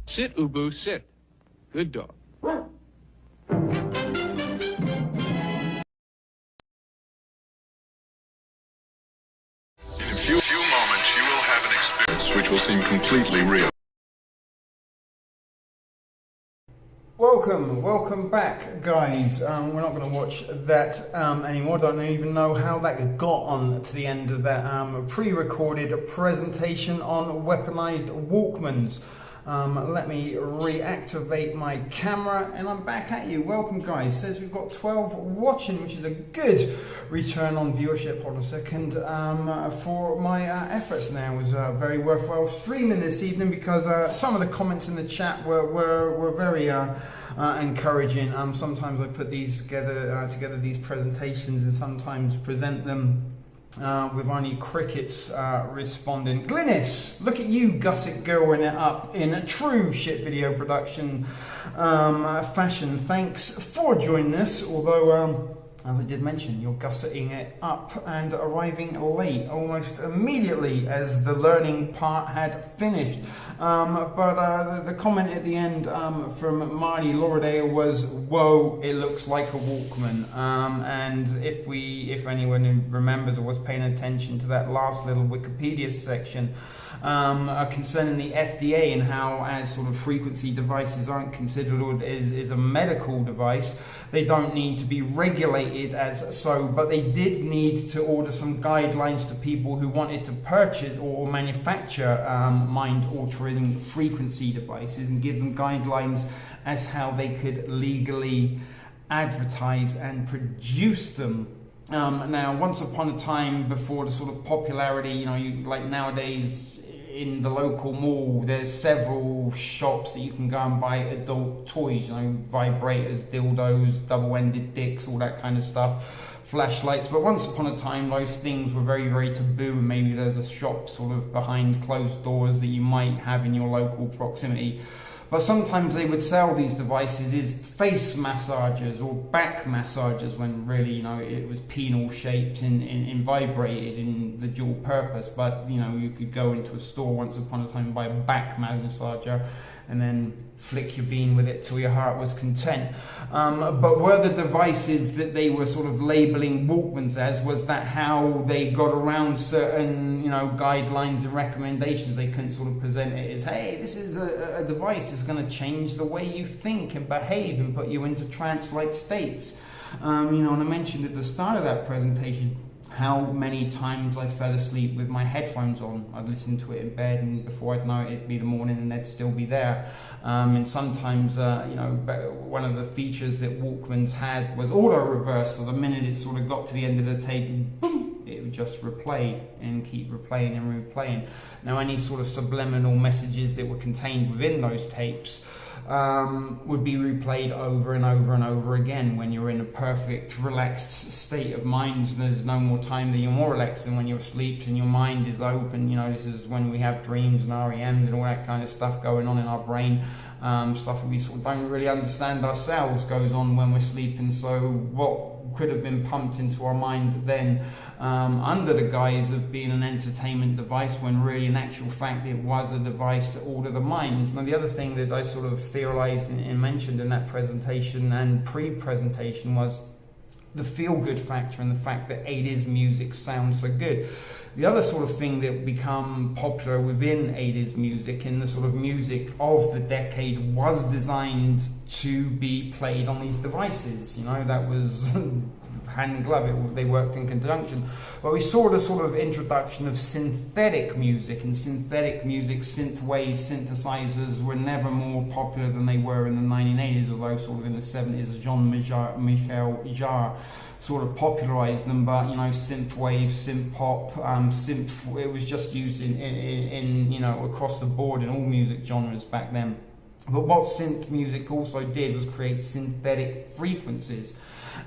Sit, Ubu, sit. Good dog. In a few moments, you will have an experience which will seem completely real. Welcome back, guys. We're not going to watch that anymore. Don't even know how that got on to the end of that pre-recorded presentation on weaponized Walkmans. Let me reactivate my camera and I'm back at you. Welcome, guys. Says we've got 12 watching, which is a good return on viewership. Hold on a second. For my efforts now. It was very worthwhile streaming this evening because some of the comments in the chat were very encouraging. Sometimes I put these together these presentations and sometimes present them with only crickets responding. Glynis, look at you, Gusset, going it up in a true shit video production fashion. Thanks for joining us, although as I did mention, you're gusseting it up and arriving late, almost immediately as the learning part had finished. But the comment at the end from Marty Lauredale was, "Whoa, it looks like a Walkman." And if anyone remembers or was paying attention to that last little Wikipedia section concerning the FDA and how, as sort of frequency devices aren't considered as a medical device, they don't need to be regulated as so, but they did need to order some guidelines to people who wanted to purchase or manufacture mind-altering frequency devices and give them guidelines as how they could legally advertise and produce them. Now, once upon a time, before the sort of popularity, like nowadays, in the local mall, there's several shops that you can go and buy adult toys, vibrators, dildos, double-ended dicks, all that kind of stuff, flashlights. But once upon a time, those things were very, very taboo, and maybe there's a shop sort of behind closed doors that you might have in your local proximity. But sometimes they would sell these devices as face massagers or back massagers, when really, it was penal shaped and vibrated in the dual purpose. But, you could go into a store once upon a time and buy a back massager and then flick your bean with it till your heart was content. But were the devices that they were sort of labeling Walkmans as, was that how they got around certain, guidelines and recommendations? They couldn't sort of present it as, hey, this is a device that's going to change the way you think and behave and put you into trance-like states. And I mentioned at the start of that presentation how many times I fell asleep with my headphones on. I'd listen to it in bed, and before I'd know it, it'd be the morning and they'd still be there. And sometimes, one of the features that Walkmans had was auto-reverse, so the minute it sort of got to the end of the tape, boom, it would just replay and keep replaying and replaying. Now, any sort of subliminal messages that were contained within those tapes would be replayed over and over and over again when you're in a perfect relaxed state of mind. There's no more time that you're more relaxed than when you're asleep and your mind is open. This is when we have dreams and REMs and all that kind of stuff going on in our brain. Stuff that we sort of don't really understand ourselves goes on when we're sleeping. So what could have been pumped into our mind then under the guise of being an entertainment device, when really in actual fact it was a device to order the minds. Now, the other thing that I sort of theorized and mentioned in that presentation and pre-presentation was the feel-good factor and the fact that 80s music sounds so good. The other sort of thing that become popular within 80s music and the sort of music of the decade was designed to be played on these devices. That was hand in glove. They worked in conjunction. But we saw the sort of introduction of synthetic music, and synthetic music, synthwave, synthesizers were never more popular than they were in the 1980s, although sort of in the 70s, Jean-Michel Jarre sort of popularized them. But synthwave, synth pop, it was just used in across the board in all music genres back then. But what synth music also did was create synthetic frequencies.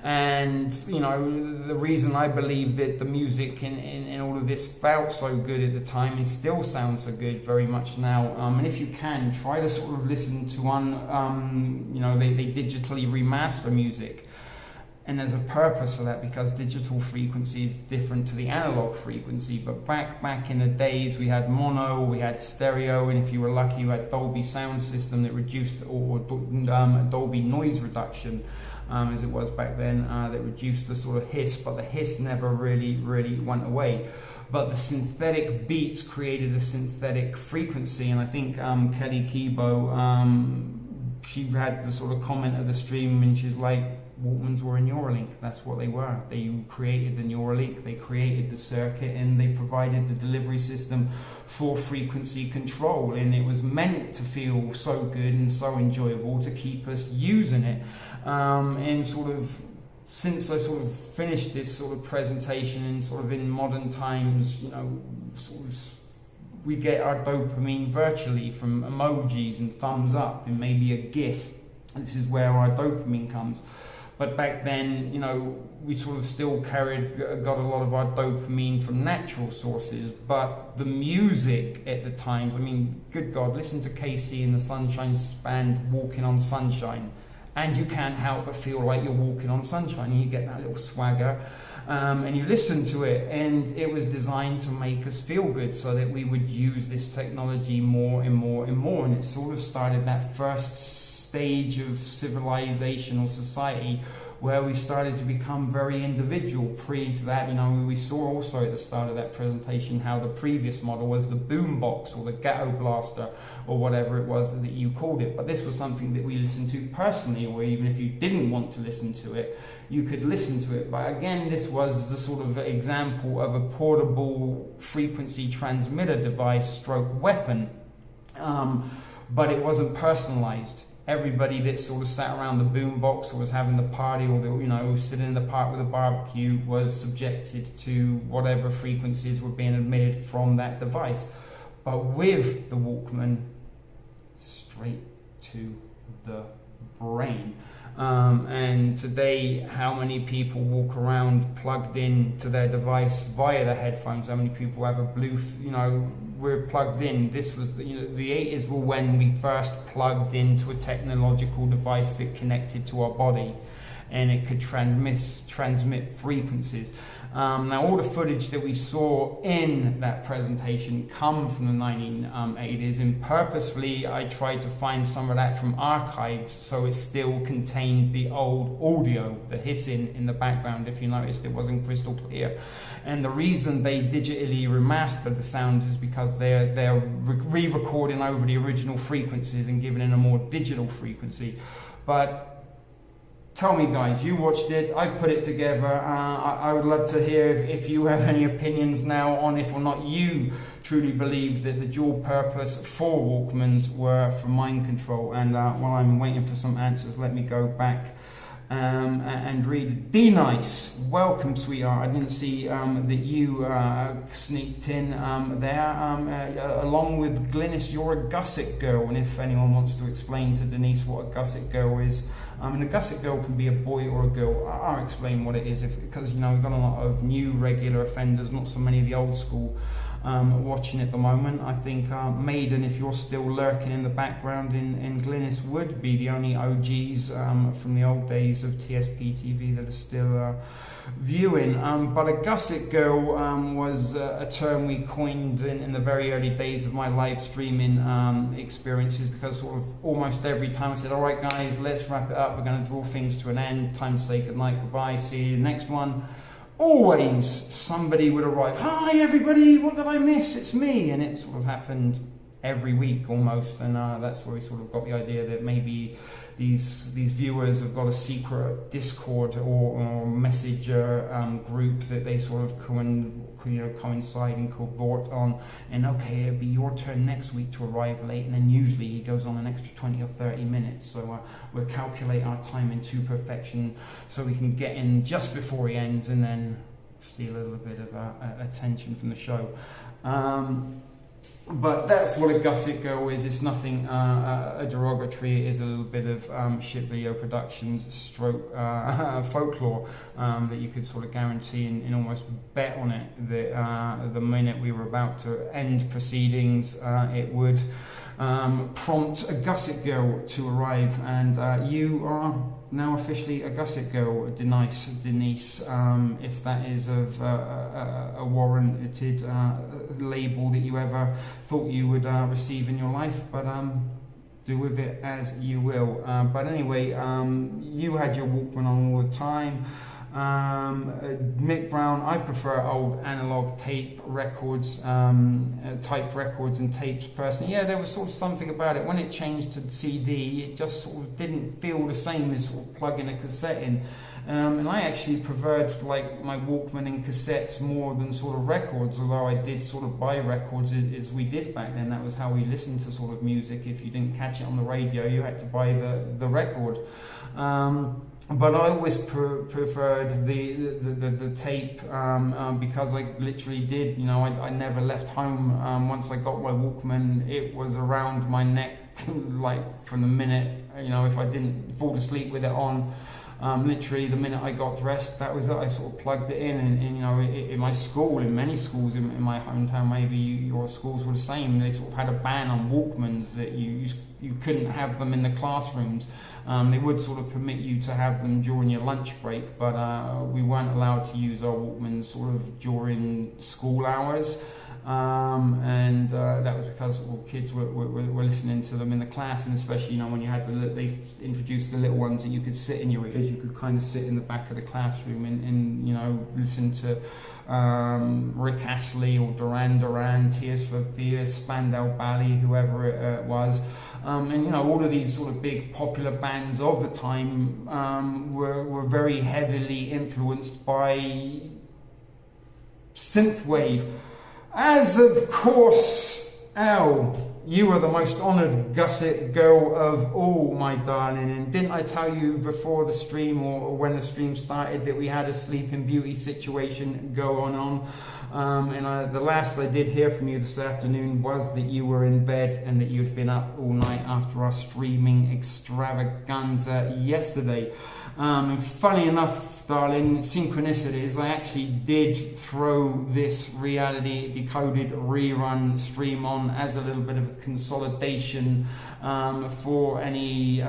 And the reason I believe that the music in all of this felt so good at the time and still sounds so good very much now, and if you can, try to sort of listen to they digitally remaster music. And there's a purpose for that, because digital frequency is different to the analog frequency. But back in the days, we had mono, we had stereo, and if you were lucky, you had Dolby sound system that reduced, or Dolby noise reduction, as it was back then, that reduced the sort of hiss, but the hiss never really went away. But the synthetic beats created a synthetic frequency, and I think Kelly Kibo she had the sort of comment of the stream, and she's like, Walkmans were a Neuralink. That's what they were. They created the Neuralink, they created the circuit, and they provided the delivery system for frequency control, and it was meant to feel so good and so enjoyable to keep us using it. And sort of since I sort of finished this sort of presentation, and sort of in modern times, you know, sort of we get our dopamine virtually from emojis and thumbs up and maybe a GIF. This is where our dopamine comes. But back then, you know, we sort of still got a lot of our dopamine from natural sources. But the music at the times, I mean, good God, listen to KC and the Sunshine Band, Walking on Sunshine. And you can't help but feel like you're walking on sunshine. And you get that little swagger. And you listen to it, and it was designed to make us feel good so that we would use this technology more and more and more. And it sort of started that first stage of civilization or society where we started to become very individual. Pre to that, you know, we saw also at the start of that presentation how the previous model was the boombox or the ghetto blaster or whatever it was that you called it. But this was something that we listened to personally, or even if you didn't want to listen to it, you could listen to it. But again, this was the sort of example of a portable frequency transmitter device stroke weapon, but it wasn't personalized. Everybody that sort of sat around the boombox or was having the party, or the, you know, sitting in the park with a barbecue, was subjected to whatever frequencies were being emitted from that device. But with the Walkman, straight to the brain. And today, how many people walk around plugged in to their device via the headphones? How many people have a Bluetooth? You know, we're plugged in. This was the 80s were when we first plugged into a technological device that connected to our body, and it could transmit frequencies. Now, all the footage that we saw in that presentation come from the 1980s, and purposefully I tried to find some of that from archives so it still contained the old audio, the hissing in the background. If you noticed, it wasn't crystal clear. And the reason they digitally remastered the sounds is because they're re-recording over the original frequencies and giving it a more digital frequency. But tell me, guys, you watched it, I put it together. I would love to hear if you have any opinions now on if or not you truly believe that the dual purpose for Walkmans were for mind control. And while I'm waiting for some answers, let me go back and read. D-Nice, welcome, sweetheart. I didn't see that you sneaked in there. Along with Glynis, you're a gusset girl. And if anyone wants to explain to Denise what a gusset girl is, and a gusset girl can be a boy or a girl. I'll explain what it is, because you know we've got a lot of new regular offenders, not so many of the old school watching at the moment. I think Maiden, if you're still lurking in the background in Glynis, would be the only OGs from the old days of TSP TV that are still viewing. But a gusset girl was a term we coined in the very early days of my live streaming experiences, because sort of almost every time I said, all right guys, let's wrap it up, we're going to draw things to an end, time to say goodnight, goodbye, see you next one. Always somebody would arrive, hi everybody, what did I miss? It's me. And it sort of happened every week almost, and that's where we sort of got the idea that maybe these viewers have got a secret Discord or messenger group that they sort of coincide and cavort on, and okay, it'll be your turn next week to arrive late, and then usually he goes on an extra 20 or 30 minutes, so we'll calculate our time into perfection so we can get in just before he ends and then steal a little bit of attention from the show. But that's what a gusset girl is. It's nothing a derogatory. It is a little bit of shit video productions stroke folklore that you could sort of guarantee and almost bet on it that the minute we were about to end proceedings, it would prompt a gusset girl to arrive. And you are now officially a gusset girl, Denise, if that is of a warranted label that you ever thought you would receive in your life, but do with it as you will. But anyway, you had your Walkman on all the time. Mick Brown, I prefer old analog tape records, type records and tapes personally. Yeah, there was sort of something about it. When it changed to CD, it just sort of didn't feel the same as sort of plugging a cassette in. And I actually preferred like my Walkman and cassettes more than sort of records, although I did sort of buy records as we did back then. That was how we listened to sort of music. If you didn't catch it on the radio, you had to buy the record. But I always preferred the tape because I literally did, you know, I never left home. Once I got my Walkman, it was around my neck, like from the minute, you know, if I didn't fall asleep with it on, literally the minute I got dressed, that was it. I sort of plugged it in, and you know, in my school, in many schools in my hometown, maybe your schools were the same. They sort of had a ban on Walkmans, that you couldn't have them in the classrooms. They would sort of permit you to have them during your lunch break, but we weren't allowed to use our Walkmans sort of during school hours. And that was because kids were listening to them in the class, and especially, you know, when you had they introduced the little ones that you could sit in your ears, you could kind of sit in the back of the classroom and you know, listen to Rick Astley or Duran Duran, Tears for Fears, Spandau Ballet, whoever it was. And you know, all of these sort of big popular bands of the time were very heavily influenced by synthwave. As of course, Al, you are the most honoured gusset girl of all, my darling. And didn't I tell you before the stream or when the stream started that we had a Sleeping Beauty situation going on? And the last I did hear from you this afternoon was that you were in bed and that you'd been up all night after our streaming extravaganza yesterday. And funny enough, darling, synchronicities, I actually did throw this reality decoded rerun stream on as a little bit of a consolidation for any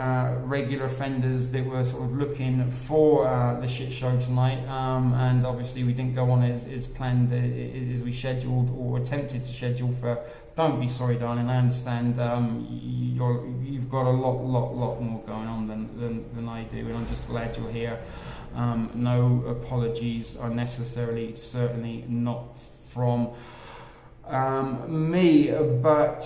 regular offenders that were sort of looking for the shit show tonight. And obviously we didn't go on as planned, as we scheduled or attempted to schedule for. Don't be sorry, darling. I understand you've got a lot more going on than I do, and I'm just glad you're here. No apologies are necessary, certainly not from me, but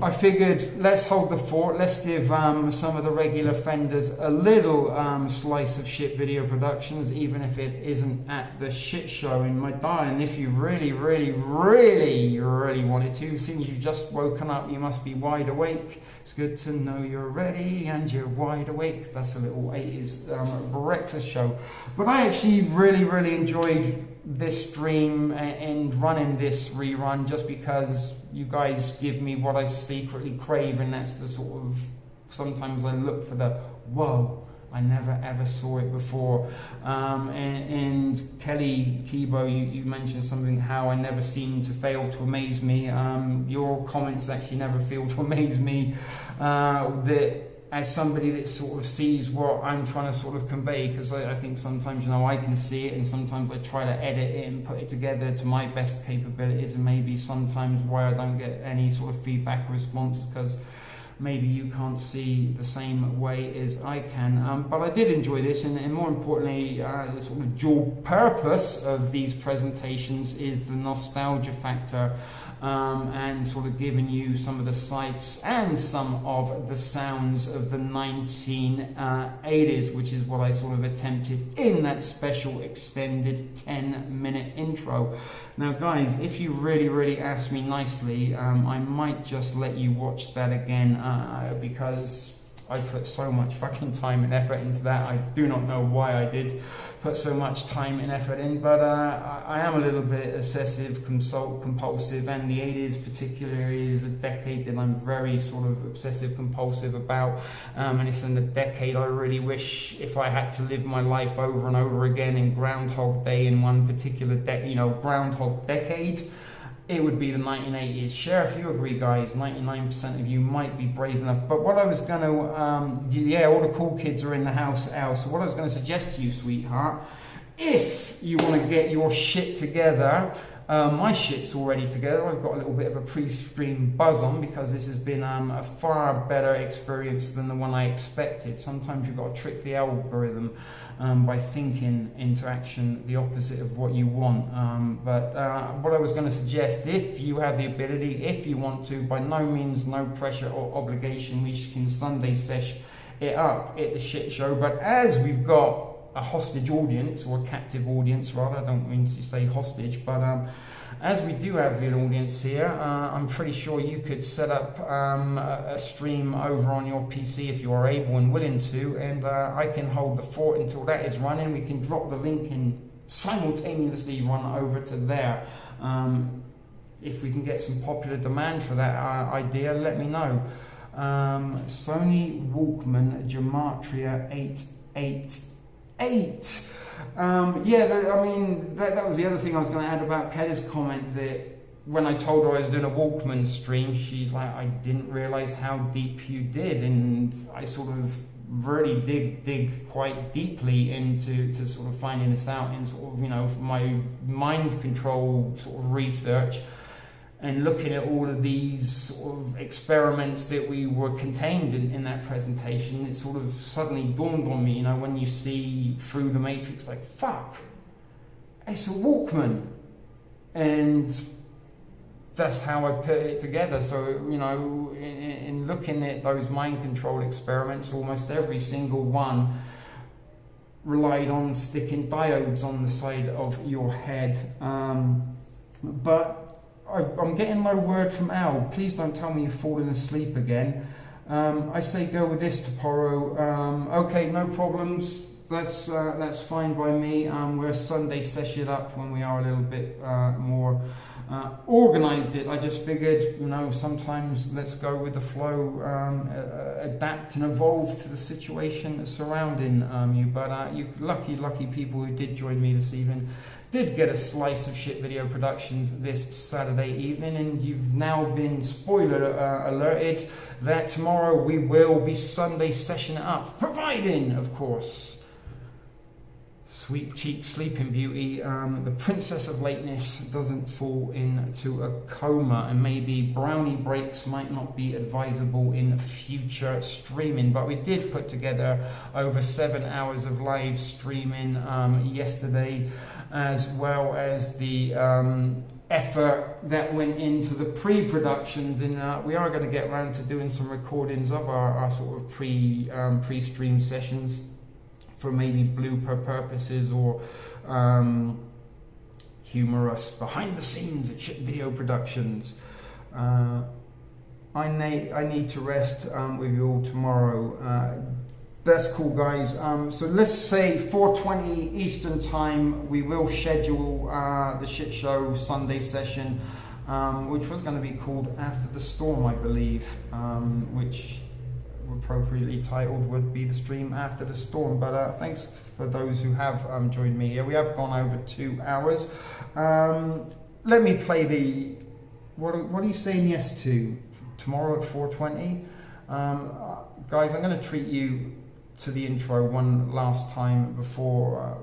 I figured let's hold the fort. Let's give some of the regular offenders a little slice of shit video productions, even if it isn't at the shit show. And my darling, if you really wanted to, since you've just woken up, you must be wide awake. It's good to know you're ready and you're wide awake. That's a little 80s breakfast show. But I actually really enjoyed this stream and running this rerun, just because you guys give me what I secretly crave, and that's the sort of, sometimes I look for the whoa, I never ever saw it before. And Kelly Kibo, you mentioned something, how I never seem to fail to amaze me. Your comments actually never fail to amaze me. That as somebody that sort of sees what I'm trying to sort of convey, because I think sometimes, you know, I can see it, and sometimes I try to edit it and put it together to my best capabilities, and maybe sometimes why I don't get any sort of feedback or responses, because maybe you can't see the same way as I can. But I did enjoy this, and more importantly, the sort of dual purpose of these presentations is the nostalgia factor, and sort of giving you some of the sights and some of the sounds of the 1980s, which is what I sort of attempted in that special extended 10-minute intro. Now guys, if you really ask me nicely, I might just let you watch that again, because I put so much fucking time and effort into that. I do not know why I did put so much time and effort in, but I am a little bit obsessive compulsive, and the 80s particularly is a decade that I'm very sort of obsessive compulsive about, and it's in the decade I really wish, if I had to live my life over and over again in Groundhog Day in one particular Groundhog decade, it would be the 1980s. Share if you agree, guys. 99% of you might be brave enough. But what I was going to, yeah, all the cool kids are in the house, Al. So what I was going to suggest to you, sweetheart, if you want to get your shit together, My shit's already together. I've got a little bit of a pre-stream buzz on because this has been a far better experience than the one I expected. Sometimes you've got to trick the algorithm by thinking into action the opposite of what you want. But what I was going to suggest, if you have the ability, if you want to, by no means no pressure or obligation, we can Sunday sesh it up at the shit show. But as we've got a hostage audience, or a captive audience rather, I don't mean to say hostage, but as we do have an audience here, I'm pretty sure you could set up a stream over on your PC if you are able and willing to, and I can hold the fort until that is running. We can drop the link and simultaneously run over to there. If we can get some popular demand for that idea, let me know. Sony Walkman Gematria 888. Yeah, I mean, that was the other thing I was going to add about Kelly's comment, that when I told her I was doing a Walkman stream, she's like, I didn't realize how deep you did, and I sort of really dig quite deeply into sort of finding this out in sort of, you know, my mind control sort of research, and looking at all of these sort of experiments that we were contained in that presentation. It sort of suddenly dawned on me, you know, when you see through the matrix, like, fuck, it's a Walkman. And that's how I put it together. So, you know, in looking at those mind control experiments, almost every single one relied on sticking diodes on the side of your head. But I'm getting no word from Al. Please don't tell me you've fallen asleep again. I say go with this, Toporo. Okay, no problems. That's fine by me. We're Sunday session up when we are a little bit more organized. I just figured, you know, sometimes let's go with the flow, adapt and evolve to the situation surrounding you. But you lucky people who did join me this evening did get a slice of Shit Video Productions this Saturday evening, and you've now been spoiler alerted that tomorrow we will be Sunday session up, providing, of course, Sweet Cheek Sleeping Beauty, the Princess of Lateness, doesn't fall into a coma, and maybe brownie breaks might not be advisable in future streaming. But we did put together over 7 hours of live streaming yesterday, as well as the effort that went into the pre-productions, and we are going to get around to doing some recordings of our sort of pre-stream sessions for maybe blooper purposes, or humorous behind the scenes at Shit Video Productions. I need to rest with you all tomorrow. That's cool, guys. So let's say 4:20 Eastern Time, we will schedule the Shit Show Sunday session, which was going to be called After the Storm, I believe, which appropriately titled would be the stream After the Storm. But thanks for those who have joined me here. We have gone over 2 hours. Let me play the... What are you saying yes to? Tomorrow at 4:20? Guys, I'm going to treat you to the intro one last time before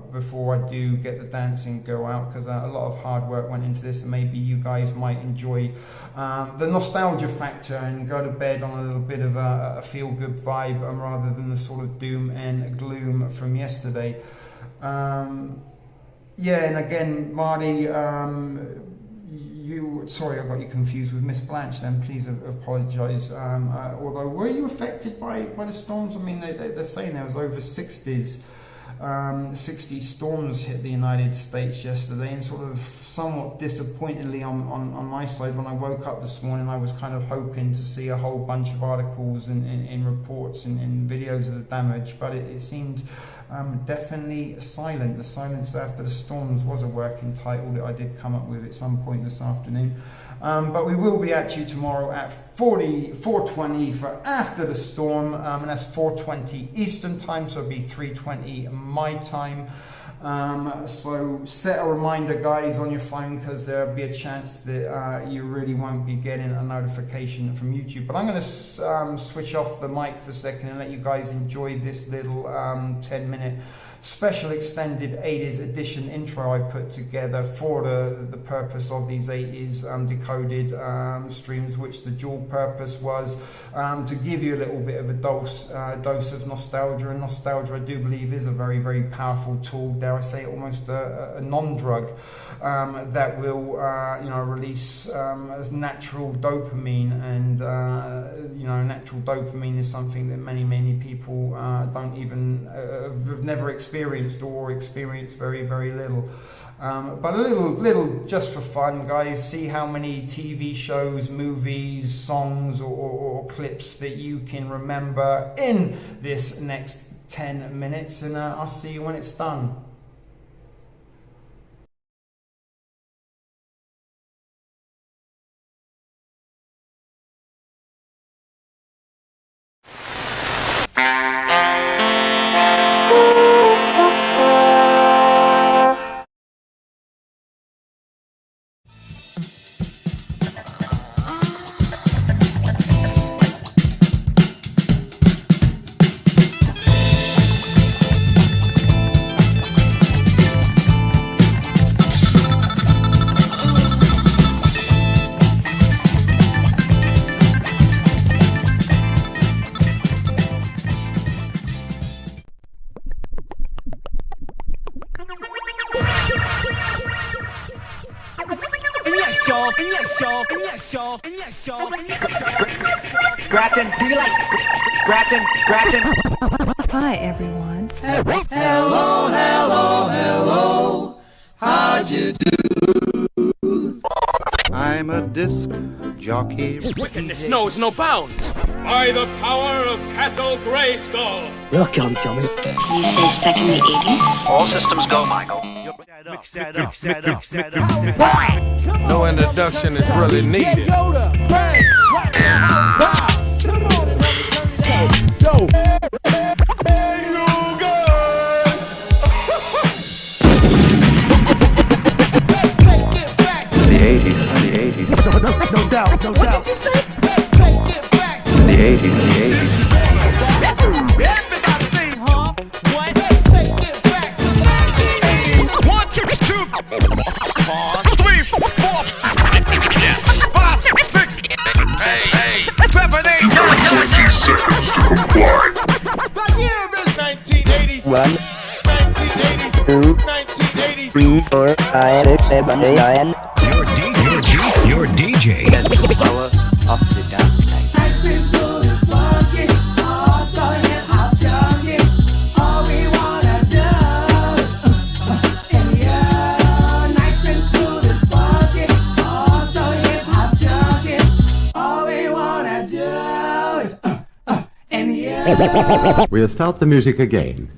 I do get the dancing go out, because a lot of hard work went into this, and maybe you guys might enjoy the nostalgia factor and go to bed on a little bit of a feel-good vibe, rather than the sort of doom and gloom from yesterday. Yeah, and again, Marty, sorry, I got you confused with Miss Blanche then, please apologise. Although, were you affected by the storms? I mean, they're saying there was over 60 storms hit the United States yesterday, and sort of somewhat disappointingly on my side, when I woke up this morning, I was kind of hoping to see a whole bunch of articles and reports and videos of the damage, but it seemed definitely silent. The Silence After the Storms was a working title that I did come up with at some point this afternoon. But we will be at you tomorrow at 4:20 for After the Storm, and that's 4:20 Eastern Time, so it'll be 3:20 my time. So set a reminder, guys, on your phone, because there'll be a chance that you really won't be getting a notification from YouTube. But I'm going to switch off the mic for a second and let you guys enjoy this little 10-minute special extended 80s edition intro I put together for the purpose of these 80s Decoded streams, which the dual purpose was to give you a little bit of a dose of nostalgia. And nostalgia, I do believe, is a very, very powerful tool, dare I say, almost a non-drug that will release natural dopamine. And natural dopamine is something that many people don't even have never experienced, or experienced very, very little. But a little just for fun, guys. See how many TV shows, movies, songs, or clips that you can remember in this next 10 minutes, and I'll see you when it's done. Hi, everyone. Hello. How'd you do? I'm a disc jockey. Wickedness knows no bounds. By the power of Castle Grayskull. Look, you say stuck in the 80s? All systems go, Michael. Mix that up. No introduction is really needed. The 80s. No doubt. What did you say? The 80s. Everybody sing, huh? What? 1, 2, 3, 4, 5, 6. Hey. 7, 8, 9. 20 seconds to comply. The year is 1980. 1, 1980. 2, 3, 4, 5, 6, 7, 8, 9. Your DJ. Power of the dark night. We'll start the music again.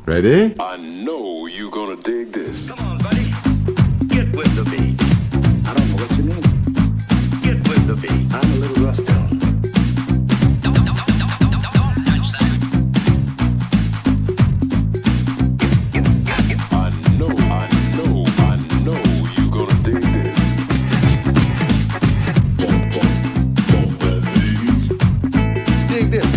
Ready? I know you're gonna dig this. Come on, buddy. Get with the beat. I don't know what you mean. Get with the beat. I'm a little rusty on it. I know you're gonna dig this. Dig this.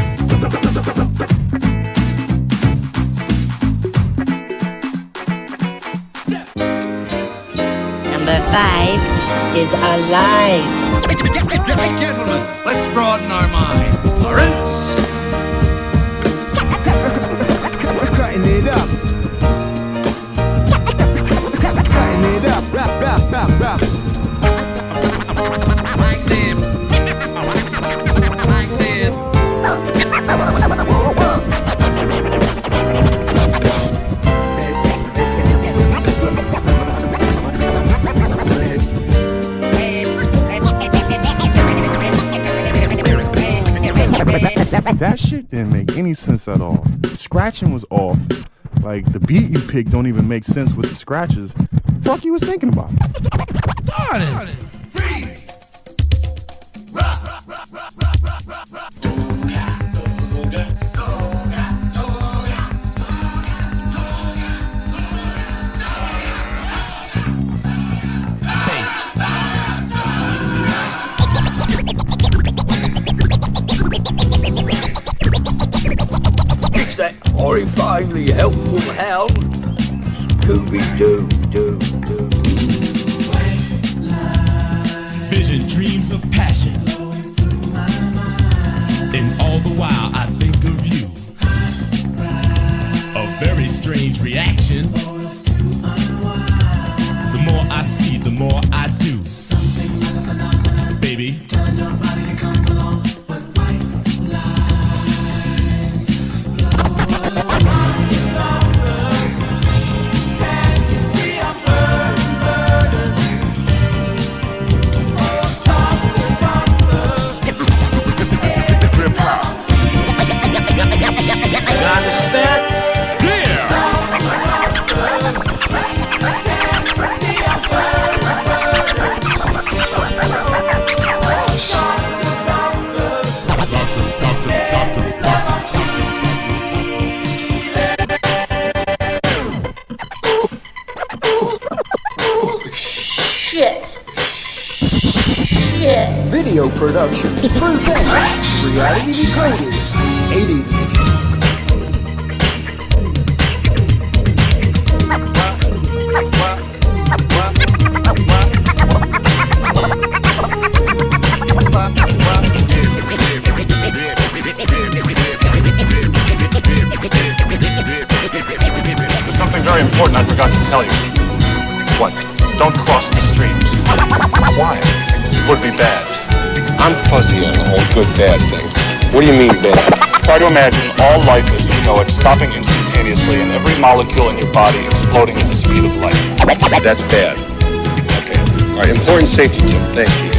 Number 5 is alive. Hey, gentlemen, let's broaden our minds. Lawrence. We're cutting it up. Cutting it up. Rap. Like this. Like this. That shit didn't make any sense at all. The scratching was off. Like, the beat you picked don't even make sense with the scratches. Fuck you was thinking about? Darn it! Freeze! What's that horrifyingly helpful hound? Scooby-Doo, do. Vision, dreams of passion. And all the while I think of you. A very strange reaction. The more I see, the more I do. Baby, telling your body to come along, but white lines. Can't you see I'm burning? Oh, doctor. You understand? Video production presents Reality Decoded 80s edition. There's something very important I forgot to tell you. What? Don't cross the streams. Why? It would be bad. I'm fuzzy on the whole good, bad thing. What do you mean, bad? Try to imagine all life as you know it stopping instantaneously and every molecule in your body exploding at the speed of light. That's bad. Okay. All right, important safety tip. Thank you.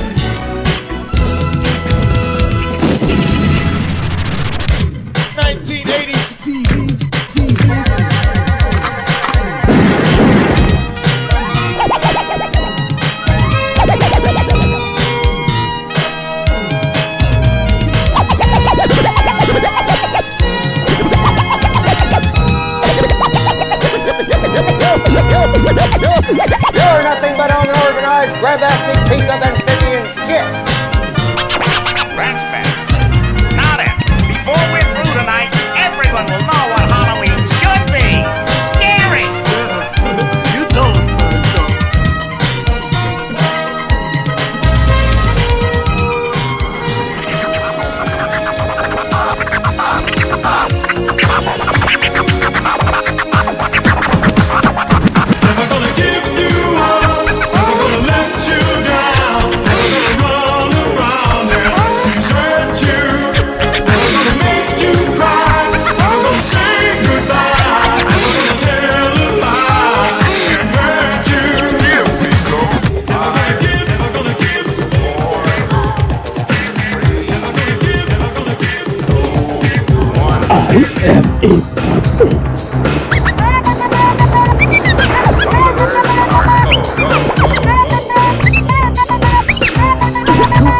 You're nothing but unorganized, grab-ass piece of amphibian shit. That's bad. Now then, before we're through tonight, everyone will know what Halloween should be. Scary! You told me.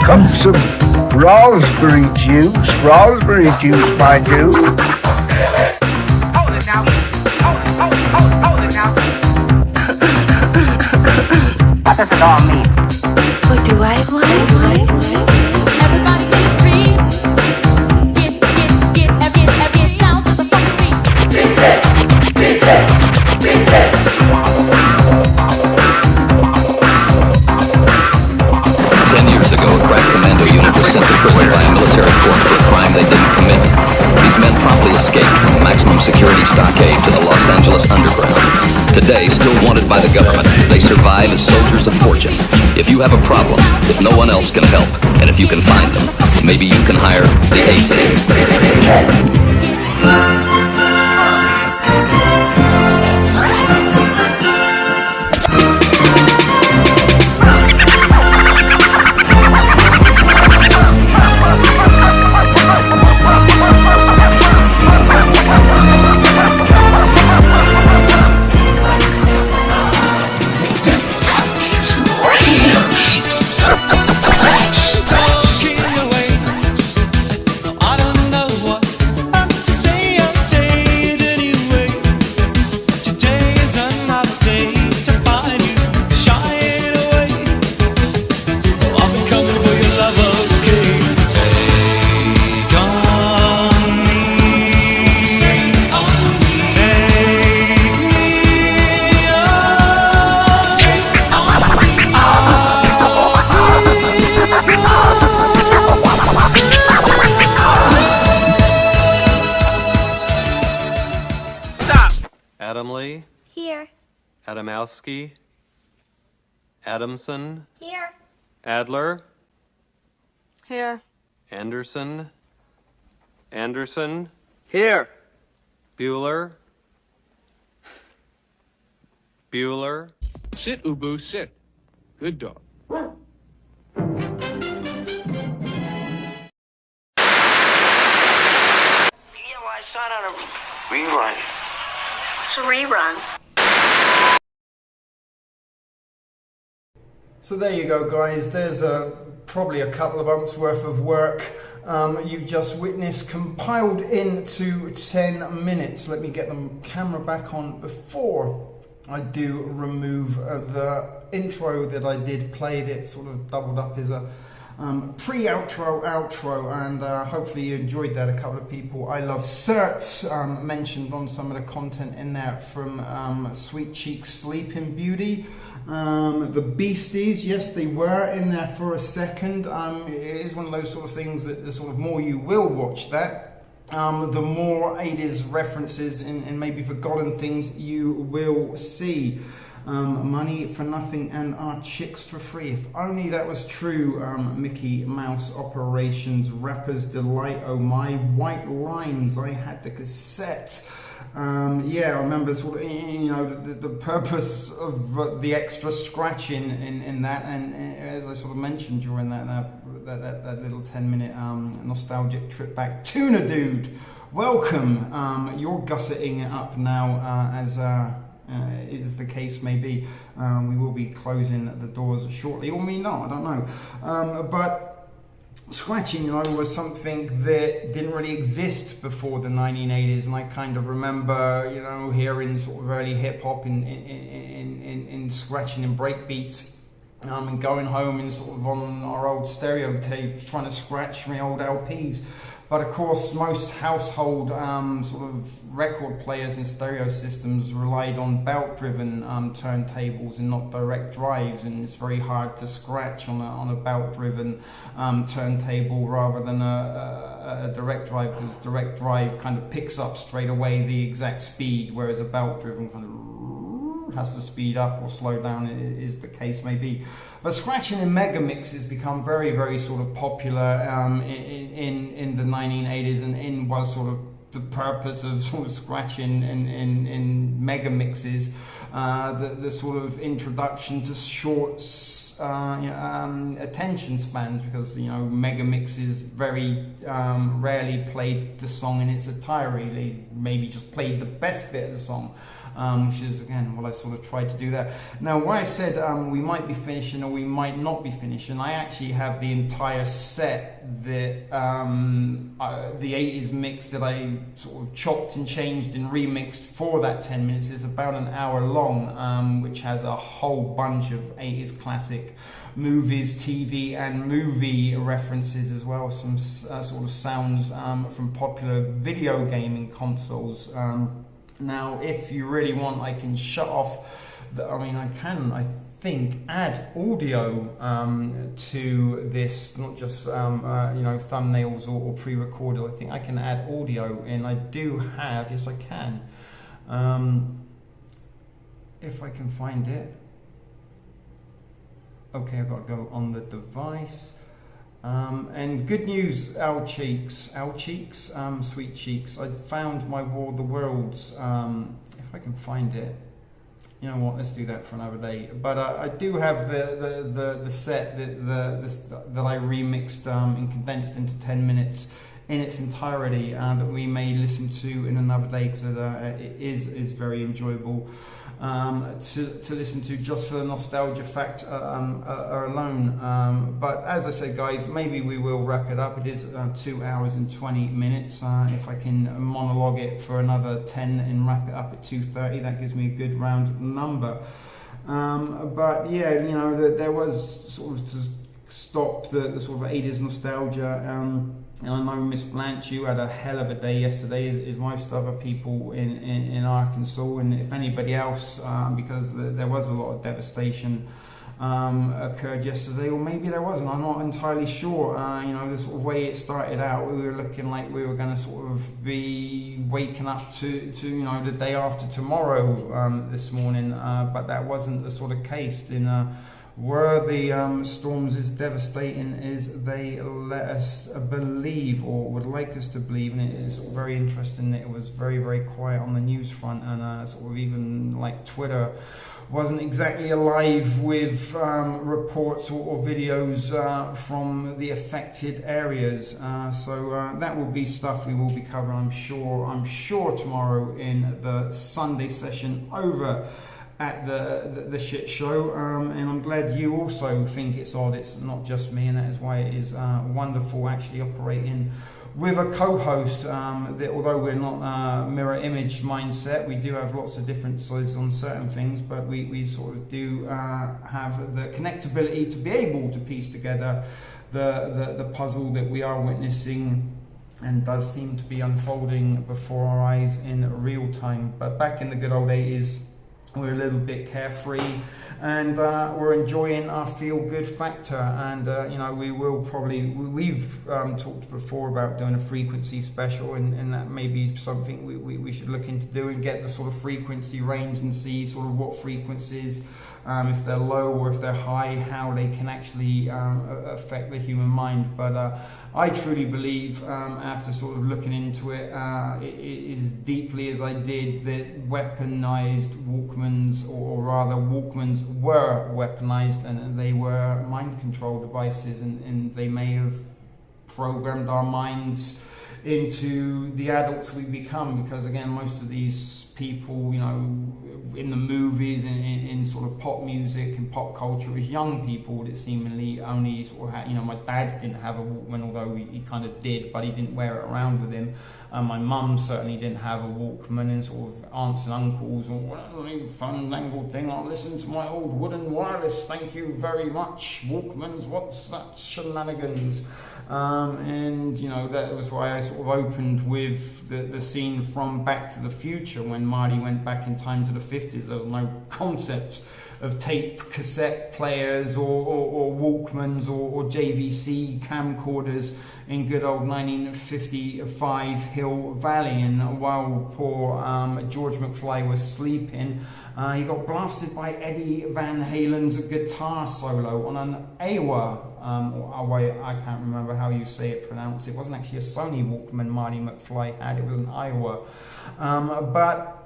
Cups of raspberry juice, my dear. Hold it now. Hold it now. What does it all mean? What do I want? Everybody get his feet. Get down to the fucking beat. Beat. 10 years ago, a crack commando unit was sent to prison by a military court for a crime they didn't commit. These men promptly escaped from the maximum security stockade to the Los Angeles underground. Today, still wanted by the government, they survive as soldiers of fortune. If you have a problem, if no one else can help, and if you can find them, maybe you can hire the A-Team. talking away. I don't know what Adamowski. Adamson. Here. Adler. Here. Anderson. Anderson. Here. Bueller. Bueller. Sit, Ubu, sit. Good dog. Yeah, well, I saw it on a rerun. What's a rerun? So there you go, guys. There's probably a couple of months worth of work you've just witnessed compiled into 10 minutes. Let me get the camera back on before I do remove the intro that I did play that sort of doubled up as a pre-outro, outro, and hopefully you enjoyed that. A couple of people I love certs mentioned on some of the content in there from Sweet Cheeks Sleeping Beauty. The Beasties, yes, they were in there for a second. It is one of those sort of things that the sort of more you will watch that, the more 80s references and maybe forgotten things you will see. Money for nothing and our chicks for free. If only that was true. Mickey Mouse Operations, Rapper's Delight, Oh My, White Lines, I had the cassette. Yeah, I remember sort of, you know, the purpose of the extra scratching in that, and as I sort of mentioned during that little 10-minute nostalgic trip back, Tuna Dude, welcome. You're gusseting it up now, as is the case may be. We will be closing the doors shortly, or me not, I don't know. But scratching, you know, was something that didn't really exist before the 1980s, and I kind of remember, you know, hearing sort of early hip hop in scratching and break beats, and going home and sort of on our old stereo tapes trying to scratch my old LPs. But of course, most household sort of record players and stereo systems relied on belt-driven turntables and not direct drives, and it's very hard to scratch on a belt-driven turntable rather than a direct drive, because direct drive kind of picks up straight away the exact speed, whereas a belt-driven kind of has to speed up or slow down, is the case may be. But scratching in mega mixes become very, very sort of popular in the 1980s, and was sort of the purpose of sort of scratching in mega mixes, the sort of introduction to short attention spans, because, you know, mega mixes very rarely played the song in its entirety. They maybe just played the best bit of the song, which is again what I sort of tried to do there. Now, why I said we might be finishing or we might not be finishing, I actually have the entire set that the 80s mix that I sort of chopped and changed and remixed for that 10 minutes is about an hour long, which has a whole bunch of 80s classic movies, TV and movie references, as well as some sort of sounds from popular video gaming consoles. Now, if you really want, I can shut off I think add audio to this, not just thumbnails or pre-recorded. I think I can add audio, and I do have, yes I can, if I can find it. Okay, I've got to go on the device. And good news, Owl Cheeks, Sweet Cheeks, I found my War of the Worlds, if I can find it. You know what, let's do that for another day. But I do have the set that I remixed and condensed into 10 minutes in its entirety, that we may listen to in another day, because it is very enjoyable to listen to just for the nostalgia factor alone. But as I said, guys, maybe we will wrap it up. It is 2 hours and 20 minutes. If I can monologue it for another 10 and wrap it up at 2:30, that gives me a good round number. But yeah, you know, there was sort of to stop the sort of 80s nostalgia. And I know Miss Blanche, you had a hell of a day yesterday, as most other people in Arkansas, and if anybody else, because there was a lot of devastation occurred yesterday, or maybe there wasn't. I'm not entirely sure. The sort of way it started out, we were looking like we were going to sort of be waking up to the day after tomorrow this morning, but that wasn't the sort of case. Were the storms as devastating as they let us believe, or would like us to believe. And it is very interesting that it was very, very quiet on the news front, and sort of even like Twitter wasn't exactly alive with reports or videos from the affected areas. So that will be stuff we will be covering, I'm sure tomorrow in the Sunday session over at the shit show, and I'm glad you also think it's odd. It's not just me, and that is why it is wonderful actually operating with a co-host, that although we're not mirror image mindset, we do have lots of differences on certain things, but we sort of do have the connectability to be able to piece together the puzzle that we are witnessing and does seem to be unfolding before our eyes in real time. But back in the good old 80s, we're a little bit carefree, and we're enjoying our feel-good factor. And we will probably, we've talked before about doing a frequency special, and that may be something we should look into doing, get the sort of frequency range and see sort of what frequencies, if they're low or if they're high, how they can actually affect the human mind. But I truly believe, after sort of looking into it as deeply as I did, that weaponized Walkmans, or rather Walkmans were weaponized, and they were mind control devices, and they may have programmed our minds into the adults we become. Because again, most of these people, in the movies and in sort of pop music and pop culture, is young people that seemingly only sort of had, my dad didn't have a Walkman, although he kind of did, but he didn't wear it around with him. My mum certainly didn't have a Walkman, and sort of aunts and uncles, or whatever fun language thing, I'll listen to my old wooden wireless, thank you very much. Walkmans, what's that shenanigans? And that was why I sort of opened with the scene from Back to the Future, when Marty went back in time to the 50s. There was no concept of tape cassette players or Walkmans or JVC camcorders in good old 1955 Hill Valley. And while poor George McFly was sleeping, he got blasted by Eddie Van Halen's guitar solo on an AWA, I can't remember how you say it pronounced. It wasn't actually a Sony Walkman Marty McFly had, it was an Iowa. But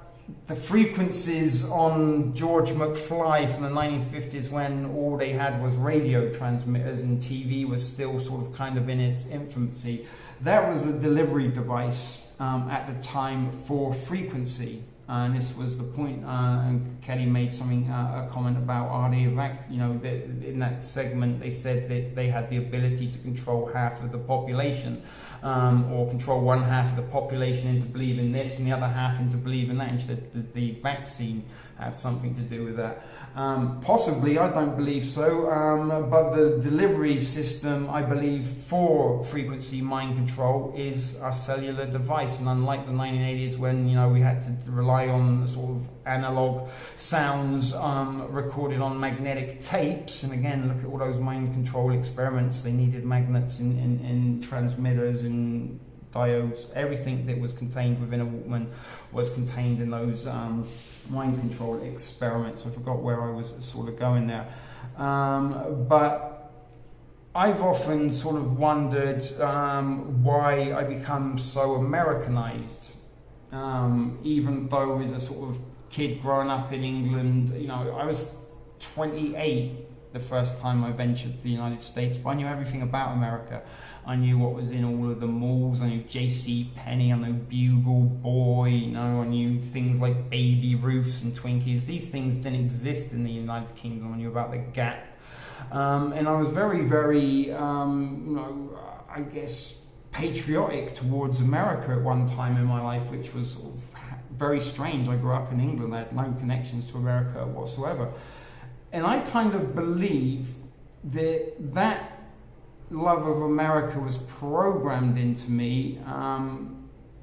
the frequencies on George McFly from the 1950s, when all they had was radio transmitters and TV was still sort of kind of in its infancy, that was the delivery device at the time for frequency. And this was the point, and Kelly made a comment about R.D.R.R. In that segment they said that they had the ability to control half of the population, or control one half of the population into believing this and the other half into believing that. And she said that the vaccine had something to do with that. Possibly, I don't believe so, but the delivery system, I believe, for frequency mind control is a cellular device. And unlike the 1980s, when we had to rely on sort of analog sounds recorded on magnetic tapes, and again, look at all those mind control experiments, they needed magnets in transmitters and diodes. Everything that was contained within a Walkman was contained in those mind control experiments. I forgot where I was sort of going there, but I've often sort of wondered why I become so Americanized, even though as a sort of kid growing up in England, I was 28 the first time I ventured to the United States, but I knew everything about America. I knew what was in all of the malls. I knew J.C. Penney, I knew Bugle Boy, I knew things like Baby Ruths and Twinkies. These things didn't exist in the United Kingdom. I knew about the Gap. And I was very, very, I guess, patriotic towards America at one time in my life, which was sort of very strange. I grew up in England. I had no connections to America whatsoever. And I kind of believe that love of America was programmed into me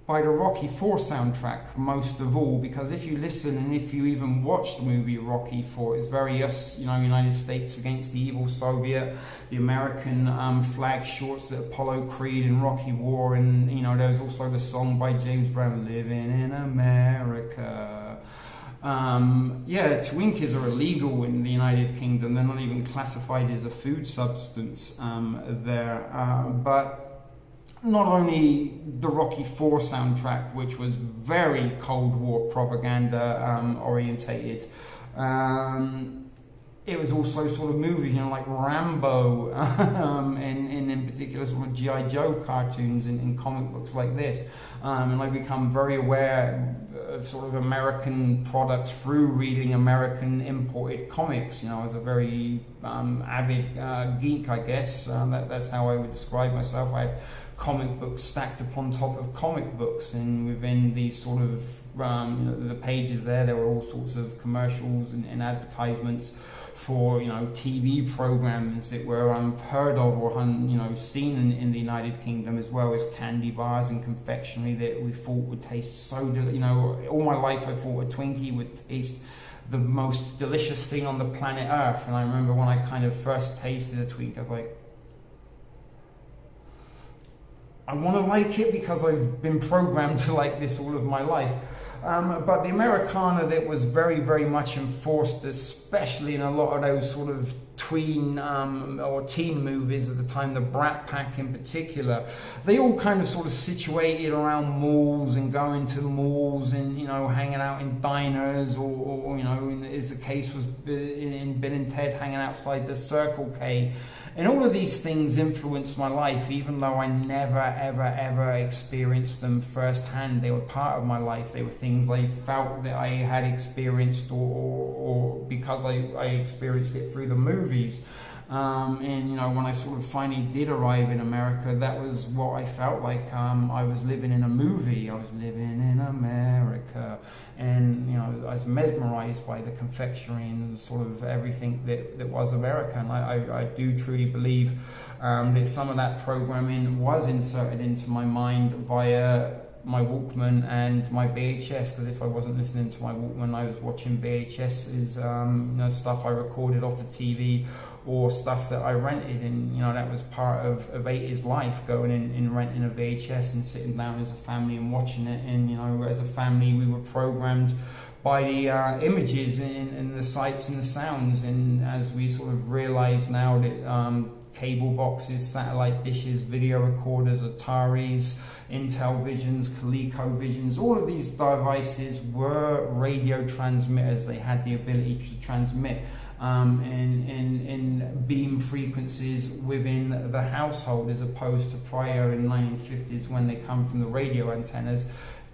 by the Rocky IV soundtrack most of all, because if you listen and if you even watch the movie Rocky IV, it's very us, United States against the evil Soviet, the American flag shorts that Apollo Creed and Rocky wore, and there's also the song by James Brown, Living in America. Twinkies are illegal in the United Kingdom. They're not even classified as a food substance there, but not only the Rocky IV soundtrack, which was very Cold War propaganda orientated, it was also sort of movies, like Rambo, and in particular sort of G.I. Joe cartoons and comic books like this. And I become very aware of sort of American products through reading American imported comics. I was a very avid geek, I guess. That's how I would describe myself. I had comic books stacked upon top of comic books, and within these sort of the pages there were all sorts of commercials and advertisements for TV programs that were unheard of or seen in the United Kingdom, as well as candy bars and confectionery that we thought would taste so all my life I thought a Twinkie would taste the most delicious thing on the planet Earth. And I remember when I kind of first tasted a Twinkie, I was like, I want to like it because I've been programmed to like this all of my life. But the Americana that was very, very much enforced, especially in a lot of those sort of tween or teen movies at the time, the Brat Pack in particular, they all kind of sort of situated around malls and going to malls and, hanging out in diners or as the case was in Bill and Ted, hanging outside the Circle K. And all of these things influenced my life, even though I never, ever, ever experienced them firsthand. They were part of my life. They were things I felt that I had experienced or because I experienced it through the movies. And when I sort of finally did arrive in America, that was what I felt like. I was living in a movie. I was living in America, and I was mesmerized by the confectionery and sort of everything that was America. And I do truly believe that some of that programming was inserted into my mind via my Walkman and my VHS, because if I wasn't listening to my Walkman, I was watching VHS's stuff I recorded off the TV or stuff that I rented, and that was part of 80s life, going in renting a VHS and sitting down as a family and watching it. And as a family we were programmed by the images and the sights and the sounds. And as we sort of realize now that cable boxes, satellite dishes, video recorders, Ataris, Intel Visions, ColecoVisions, all of these devices were radio transmitters. They had the ability to transmit in beam frequencies within the household, as opposed to prior in the 1950s when they come from the radio antennas.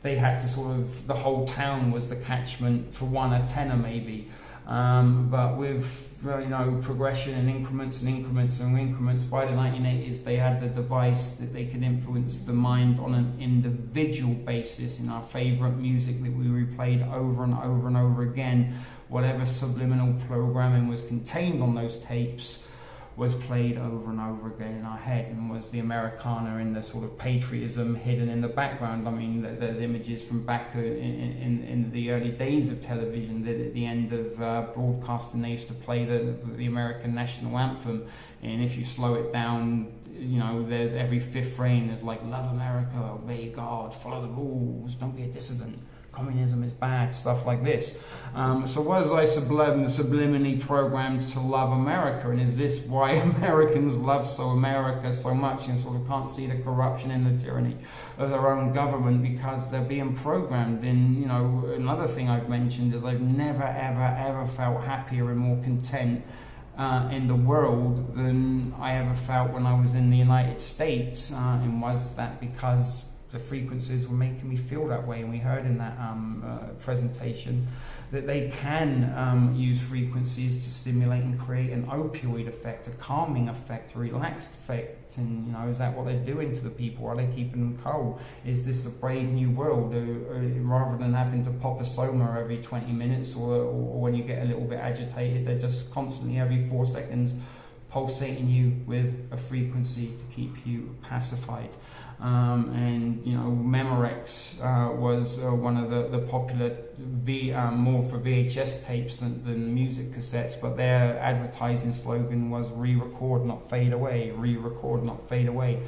They had to sort of, the whole town was the catchment for one antenna maybe. But with progression and increments, by the 1980s they had the device that they could influence the mind on an individual basis. In our favorite music that we replayed over and over and over again, whatever subliminal programming was contained on those tapes was played over and over again in our head, and was the Americana and the sort of patriotism hidden in the background. I mean, there's images from back in the early days of television that at the end of broadcasting they used to play the American national anthem, and if you slow it down, there's every fifth frame is like, love America, obey God, follow the rules, don't be a dissident, communism is bad, stuff like this. So was I subliminally programmed to love America? And is this why Americans love America so much and sort of can't see the corruption and the tyranny of their own government because they're being programmed? And another thing I've mentioned is I've never, ever, ever felt happier and more content in the world than I ever felt when I was in the United States. And was that because the frequencies were making me feel that way? And we heard in that presentation that they can use frequencies to stimulate and create an opioid effect, a calming effect, a relaxed effect. And is that what they're doing to the people? Are they keeping them cold? Is this the brave new world? Rather than having to pop a soma every 20 minutes or when you get a little bit agitated, they're just constantly every 4 seconds pulsating you with a frequency to keep you pacified. And you know, Memorex was one of the popular more for VHS tapes than music cassettes, but their advertising slogan was re-record, not fade away, re-record, not fade away.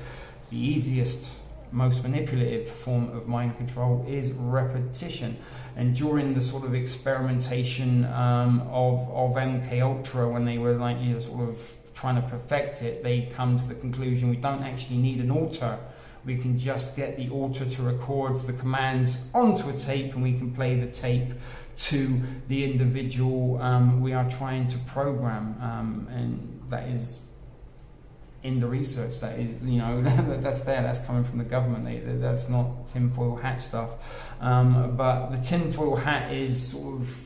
The easiest, most manipulative form of mind control is repetition. And during the sort of experimentation of MK Ultra, when they were like, you know, sort of trying to perfect it, they come to the conclusion we don't actually need an alter. We can just get the alter to record the commands onto a tape, and we can play the tape to the individual we are trying to program. And that is in the research, that is, you know, that's there, that's coming from the government. That's not tinfoil hat stuff. But the tinfoil hat is sort of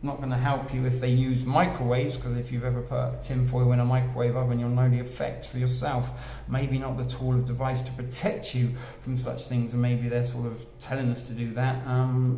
not going to help you if they use microwaves, because if you've ever put tinfoil in a microwave oven, you'll know the effects for yourself. Maybe not the tool of device to protect you from such things, and maybe they're sort of telling us to do that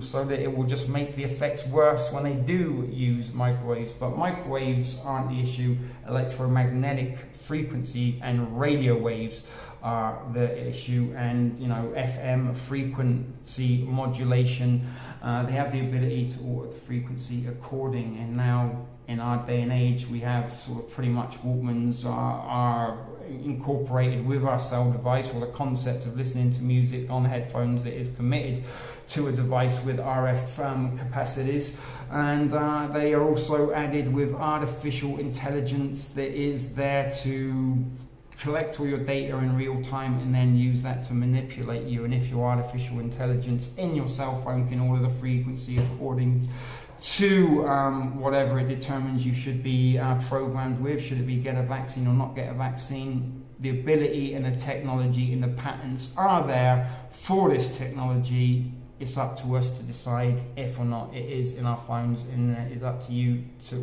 so that it will just make the effects worse when they do use microwaves. But microwaves aren't the issue. Electromagnetic frequency and radio waves are the issue, and you know, FM frequency modulation, they have the ability to alter the frequency according. And now in our day and age, we have sort of pretty much Walkmans are incorporated with our cell device, or the concept of listening to music on headphones that is committed to a device with RF capacities. And they are also added with artificial intelligence that is there to collect all your data in real time and then use that to manipulate you. And if your artificial intelligence in your cell phone can order the frequency according to whatever it determines you should be programmed with, should it be get a vaccine or not get a vaccine, the ability and the technology and the patents are there for this technology. It's up to us to decide if or not it is in our phones, and it's up to you to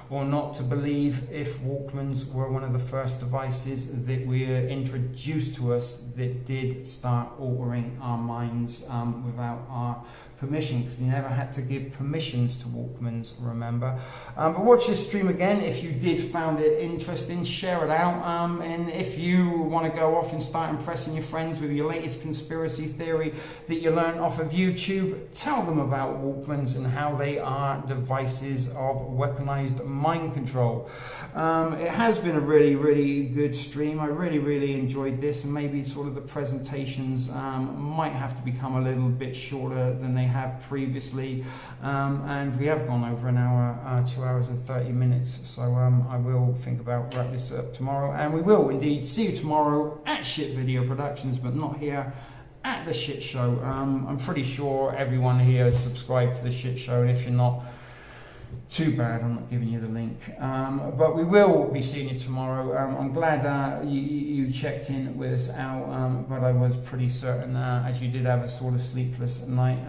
or not to believe if Walkmans were one of the first devices that were introduced to us that did start altering our minds without our permission, because you never had to give permissions to Walkmans, remember. But watch this stream again if you did found it interesting. Share it out, and if you want to go off and start impressing your friends with your latest conspiracy theory that you learned off of YouTube, tell them about Walkmans and how they are devices of weaponized mind control. It has been a really good stream. I really enjoyed this, and maybe sort of the presentations might have to become a little bit shorter than they have previously, and we have gone over an hour, 2 hours and 30 minutes, so I will think about wrap this up tomorrow, and we will indeed see you tomorrow at Shit Video Productions, but not here at the Shit Show. I'm pretty sure everyone here is subscribed to the Shit Show, and if you're not, too bad, I'm not giving you the link. But we will be seeing you tomorrow. I'm glad you checked in with us out, but I was pretty certain, as you did have a sort of sleepless night,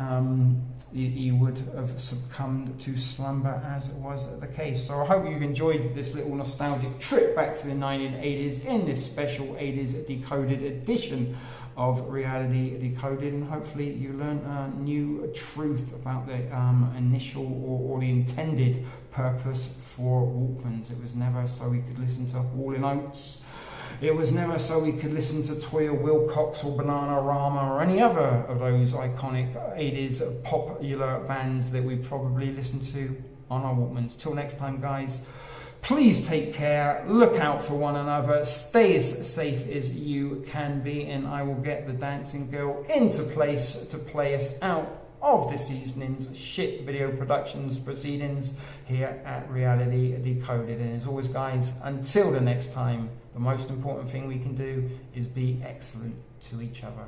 you would have succumbed to slumber, as was the case. So I hope you've enjoyed this little nostalgic trip back to the 1980s in this special 80s Decoded edition of Reality Decoded, and hopefully you learned a new truth about the initial or the intended purpose for Walkmans. It was never so we could listen to Hall & Oates. It was never so we could listen to Toya Wilcox or Bananarama or any other of those iconic 80s popular bands that we probably listened to on our Walkmans. Till next time, guys. Please take care, look out for one another, stay as safe as you can be, and I will get the dancing girl into place to play us out of this evening's Shit Video Productions proceedings here at Reality Decoded. And as always, guys, until the next time, the most important thing we can do is be excellent to each other.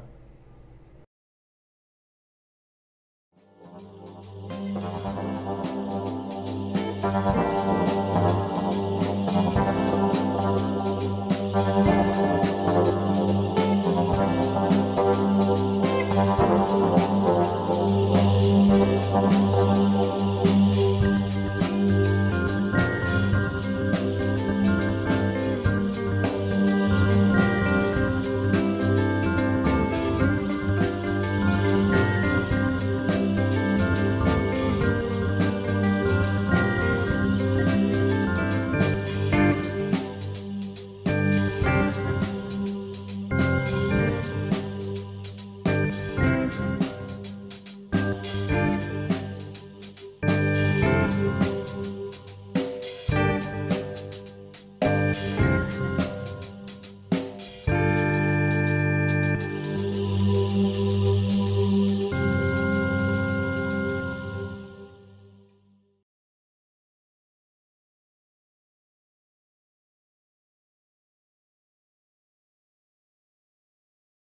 Thank you.